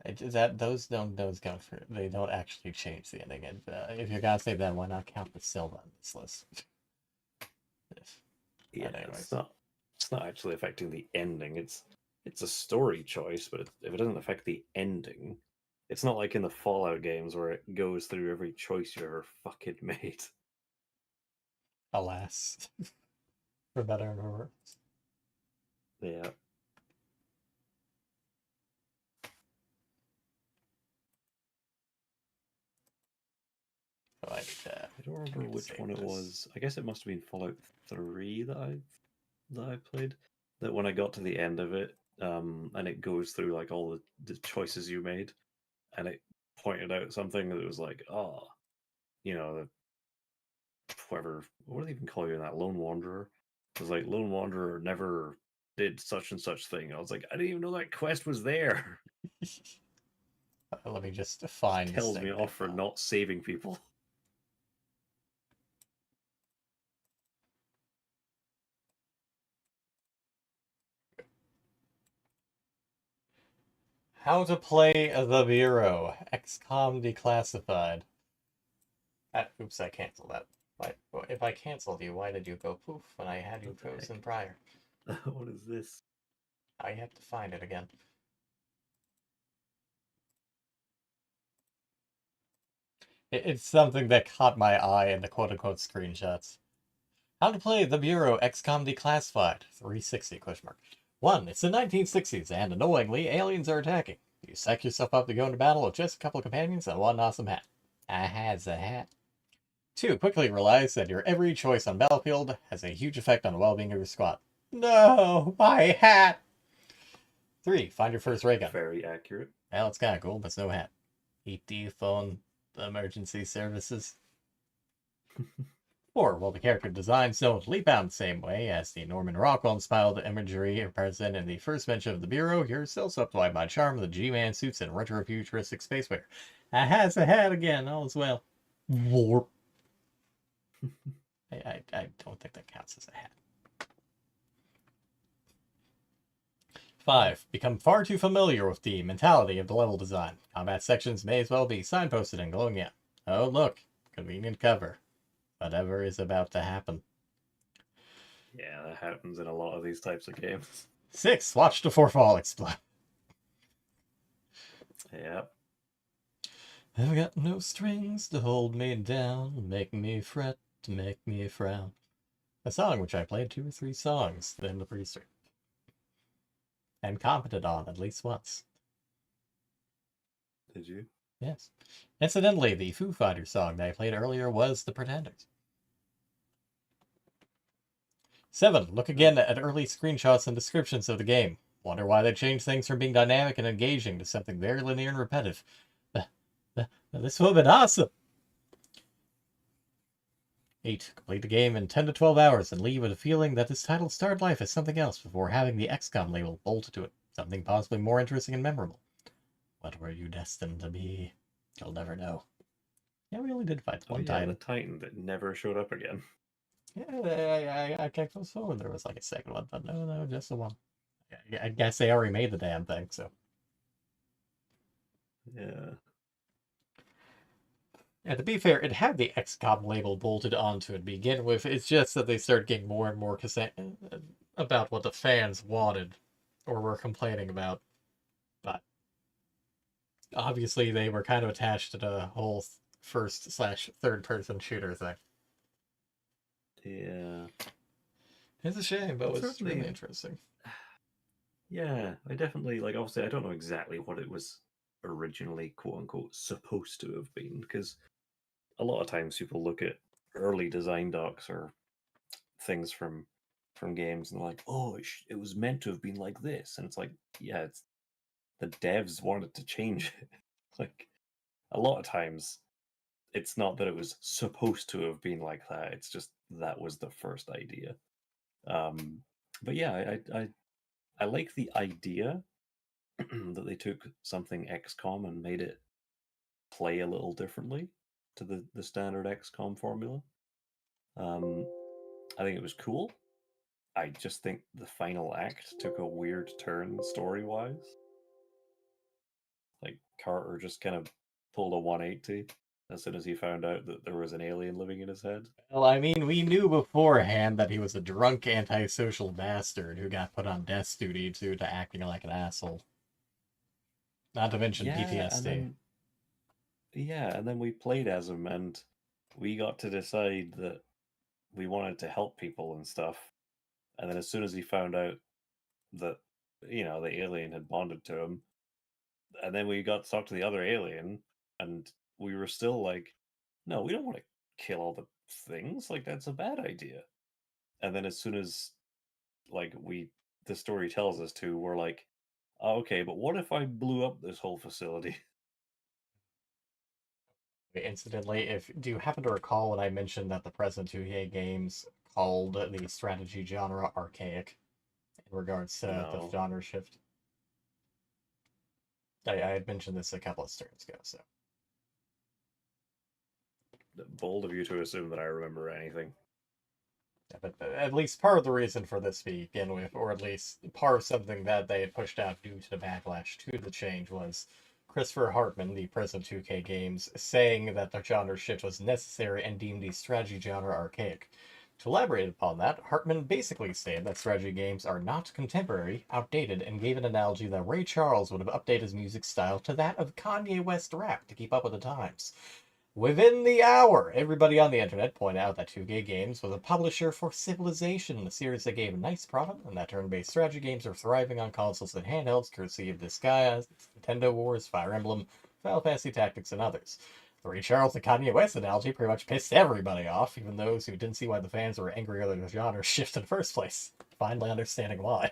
Those don't count for it. They don't actually change the ending. And if you're gonna say that, why not count the Silva on this list? Yeah, it's not actually affecting the ending. It's a story choice, but if it doesn't affect the ending. It's not like in the Fallout games where it goes through every choice you ever fucking made. Alas. For better and for worse. Yeah. I don't remember which one it was. I guess it must have been Fallout 3 that I played. That when I got to the end of it, and it goes through like all the choices you made. And it pointed out something that was like, whoever, what do they even call you in that, Lone Wanderer? It was like, Lone Wanderer never did such and such thing. I was like, I didn't even know that quest was there. Let me just find. Tells me off for not saving people. How to play the Bureau, XCOM Declassified. Oops, I canceled that. If I canceled you, why did you go poof when I had you chosen prior? What is this? I have to find it again. It's something that caught my eye in the quote-unquote screenshots. How to play the Bureau, XCOM Declassified, 360 ? 1. It's the 1960s, and annoyingly, aliens are attacking. You psych yourself up to go into battle with just a couple of companions and one awesome hat. Has a hat. 2. Quickly realize that your every choice on battlefield has a huge effect on the well-being of your squad. No, my hat! 3. Find your first ray gun. Very accurate. Well, it's kind of cool, but it's no hat. ET phone emergency services. 4. While the character designs don't leap out the same way as the Norman Rockwell-inspired imagery present in the first mention of the Bureau, you're still swept away by charm of the G-Man suits and retro-futuristic spaceware. Has a hat again, all is well. Warp. I don't think that counts as a hat. 5. Become far too familiar with the mentality of the level design. Combat sections may as well be signposted and glowing out. Oh, look. Convenient cover. whatever is about to happen. Yeah, that happens in a lot of these types of games. 6. Watch the forefall explode. Yep. I've got no strings to hold me down, make me fret, to make me frown. A song which I played 2 or 3 songs in the pre-stream. And commented on at least once. Did you? Yes. Incidentally, the Foo Fighters song that I played earlier was The Pretenders. 7. Look again at early screenshots and descriptions of the game. Wonder why they changed things from being dynamic and engaging to something very linear and repetitive. This would have been awesome! 8. Complete the game in 10 to 12 hours and leave with a feeling that this title started life as something else before having the XCOM label bolted to it. Something possibly more interesting and memorable. What were you destined to be? You'll never know. Yeah, we only did fight one Titan. The Titan that never showed up again. Yeah, I can't go forward. There was like a second one, but no, just the one. I guess they already made the damn thing, so. Yeah. Yeah, to be fair, it had the XCOM label bolted onto it to begin with. It's just that they started getting more and more about what the fans wanted or were complaining about. But obviously they were kind of attached to the whole first/third-person shooter thing. Yeah. It's a shame, but it was Certainly. really interesting. Yeah, I definitely, like, obviously, I don't know exactly what it was originally, quote-unquote, supposed to have been, because a lot of times people look at early design docs or things from games and they're like, oh, it was meant to have been like this. And it's like, yeah, it's the devs wanted to change it. Like, a lot of times, it's not that it was supposed to have been like that. It's just that was the first idea. But yeah, I like the idea that they took something XCOM and made it play a little differently to the standard XCOM formula. I think it was cool. I just think the final act took a weird turn story-wise. Like, Carter just kind of pulled a 180 as soon as he found out that there was an alien living in his head. Well, I mean, we knew beforehand that he was a drunk antisocial bastard who got put on death duty due to acting like an asshole. Not to mention PTSD. And then we played as him, and we got to decide that we wanted to help people and stuff. And then as soon as he found out that, the alien had bonded to him, and then we got to talk to the other alien, and we were still like, no, we don't want to kill all the things. Like, that's a bad idea. And then as soon as, like, the story tells us to, we're like, oh, okay, but what if I blew up this whole facility? Incidentally, do you happen to recall when I mentioned that the present 2K games called the strategy genre archaic in regards to the genre shift? I had mentioned this a couple of streams ago, so. Bold of you to assume that I remember anything. Yeah, but at least part of the reason for this to begin with, or at least part of something that they had pushed out due to the backlash to the change, was Christopher Hartman, the president of 2K Games, saying that the genre shift was necessary and deemed the strategy genre archaic. To elaborate upon that, Hartman basically stated that strategy games are not contemporary, outdated, and gave an analogy that Ray Charles would have updated his music style to that of Kanye West rap to keep up with the times. Within the hour, everybody on the internet pointed out that 2K Games was a publisher for Civilization, a series that gave a nice product, and that turn-based strategy games are thriving on consoles and handhelds, courtesy of Disgaea, Nintendo Wars, Fire Emblem, Final Fantasy Tactics, and others. The Ray Charles and Kanye West analogy pretty much pissed everybody off, even those who didn't see why the fans were angry over the genre shift in the first place, finally understanding why.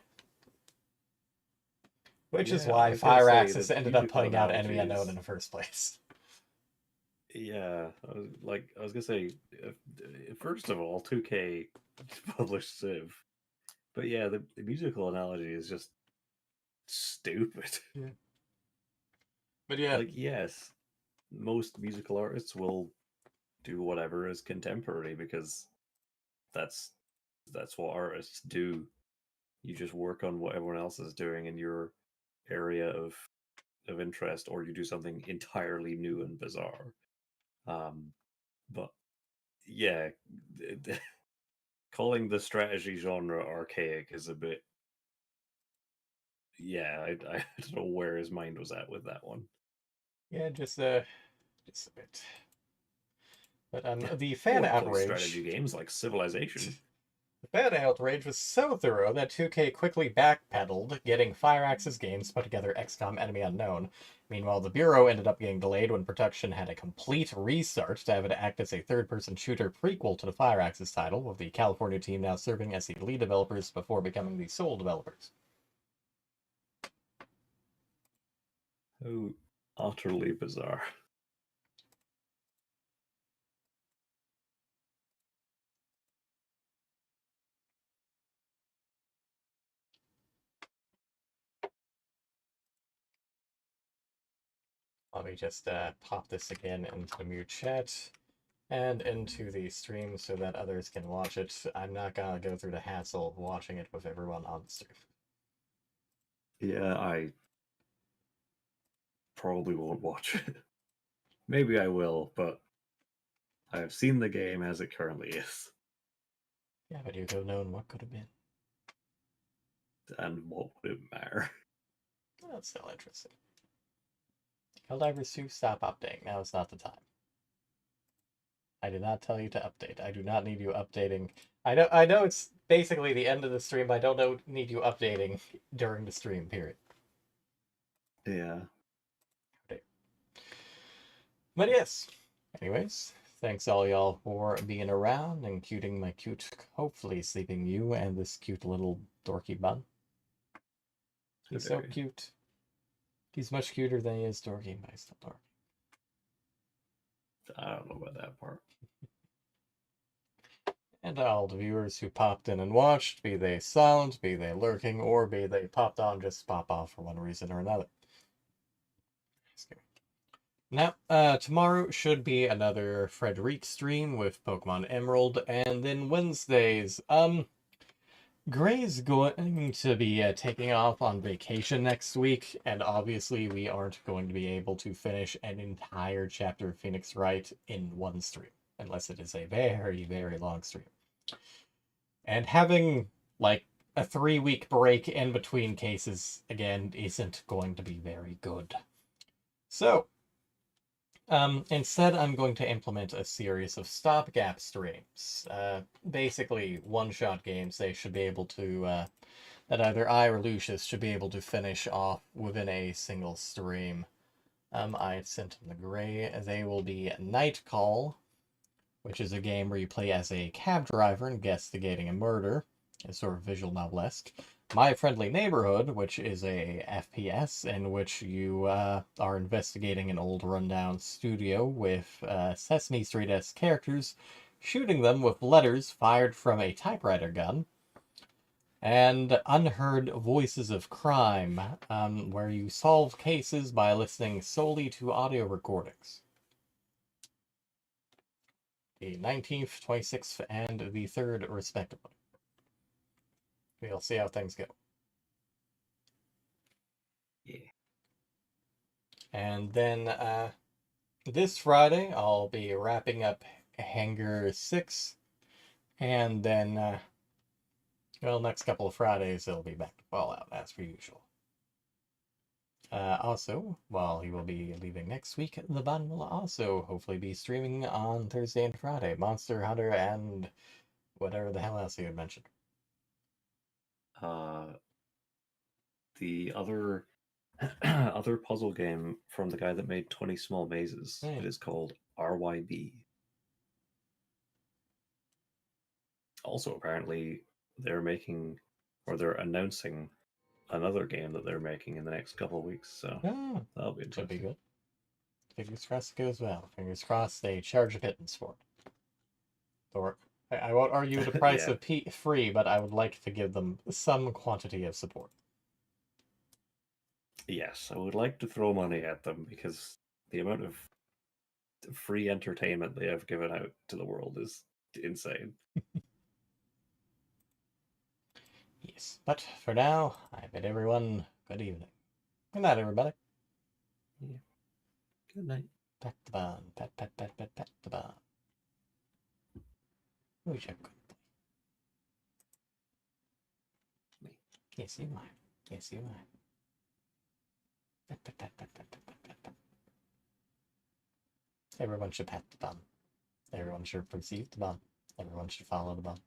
Which is why Firaxis ended up putting out Enemy Unknown in the first place. Yeah, I was gonna say, first of all, 2K published Civ, but yeah, the musical analogy is just stupid. Yeah. But yeah, like, yes, most musical artists will do whatever is contemporary because that's what artists do. You just work on what everyone else is doing in your area of interest, or you do something entirely new and bizarre. But yeah, calling the strategy genre archaic is a bit. Yeah, I don't know where his mind was at with that one. Yeah, just a bit. But the fan outrage. Strategy games like Civilization. The fan outrage was so thorough that 2K quickly backpedaled, getting Firaxis Games to put together XCOM Enemy Unknown. Meanwhile, the Bureau ended up getting delayed when production had a complete restart to have it act as a third-person shooter prequel to the Firaxis title, with the California team now serving as the lead developers before becoming the sole developers. Oh, utterly bizarre. Let me just pop this again into the mute chat and into the stream so that others can watch it. I'm not gonna go through the hassle of watching it with everyone on the stream. Yeah, I probably won't watch it. Maybe I will, but I have seen the game as it currently is. Yeah, but you'd have known what could have been. And what would it matter? That's still interesting. Helldivers 2, stop updating. Now is not the time. I did not tell you to update. I do not need you updating. I know it's basically the end of the stream, but I don't need you updating during the stream, period. Yeah. Okay. But yes. Anyways, thanks all y'all for being around and cuting my cute, hopefully sleeping you and this cute little dorky bun. He's so cute. He's much cuter than he is dorky, but he's still dorky. I don't know about that part. And all the viewers who popped in and watched, be they silent, be they lurking, or be they popped on just to pop off for one reason or another. Now, tomorrow should be another Frederic stream with Pokemon Emerald, and then Wednesdays, Gray's going to be taking off on vacation next week, and obviously we aren't going to be able to finish an entire chapter of Phoenix Wright in one stream, unless it is a very, very long stream. And having, like, a 3-week break in between cases, again, isn't going to be very good. So, instead, I'm going to implement a series of stopgap streams. Basically, one-shot games they should be able to, that either I or Lucius should be able to finish off within a single stream. I sent him the Gray. They will be Night Call, which is a game where you play as a cab driver investigating a murder. It's sort of visual novelesque. My Friendly Neighborhood, which is a FPS in which you are investigating an old rundown studio with Sesame Street-esque characters, shooting them with letters fired from a typewriter gun. And Unheard Voices of Crime, where you solve cases by listening solely to audio recordings. The 19th, 26th, and the 3rd, respectively. We'll see how things go. Yeah. And then this Friday, I'll be wrapping up Hangar 6. And then, well, next couple of Fridays, it'll be back to Fallout, as per usual. Also, while he will be leaving next week, the Bun will also hopefully be streaming on Thursday and Friday. Monster Hunter and whatever the hell else he had mentioned. The other other puzzle game from the guy that made 20 Small Mazes. It is called RYB. Also, apparently, they're making, or they're announcing, another game that they're making in the next couple of weeks. So that'll be interesting. Should be good. Fingers crossed it goes well. Fingers crossed they charge a pittance for it. Or I won't argue the price of free, but I would like to give them some quantity of support. Yes, I would like to throw money at them because the amount of free entertainment they have given out to the world is insane. Yes, but for now, I bid everyone good evening. Good night, everybody. Yeah. Good night. Pat the bun. Pat the bun. Who's a good boy? Yes, you are. Yes, you are. Everyone should pat the bum. Everyone should perceive the bum. Everyone should follow the bum.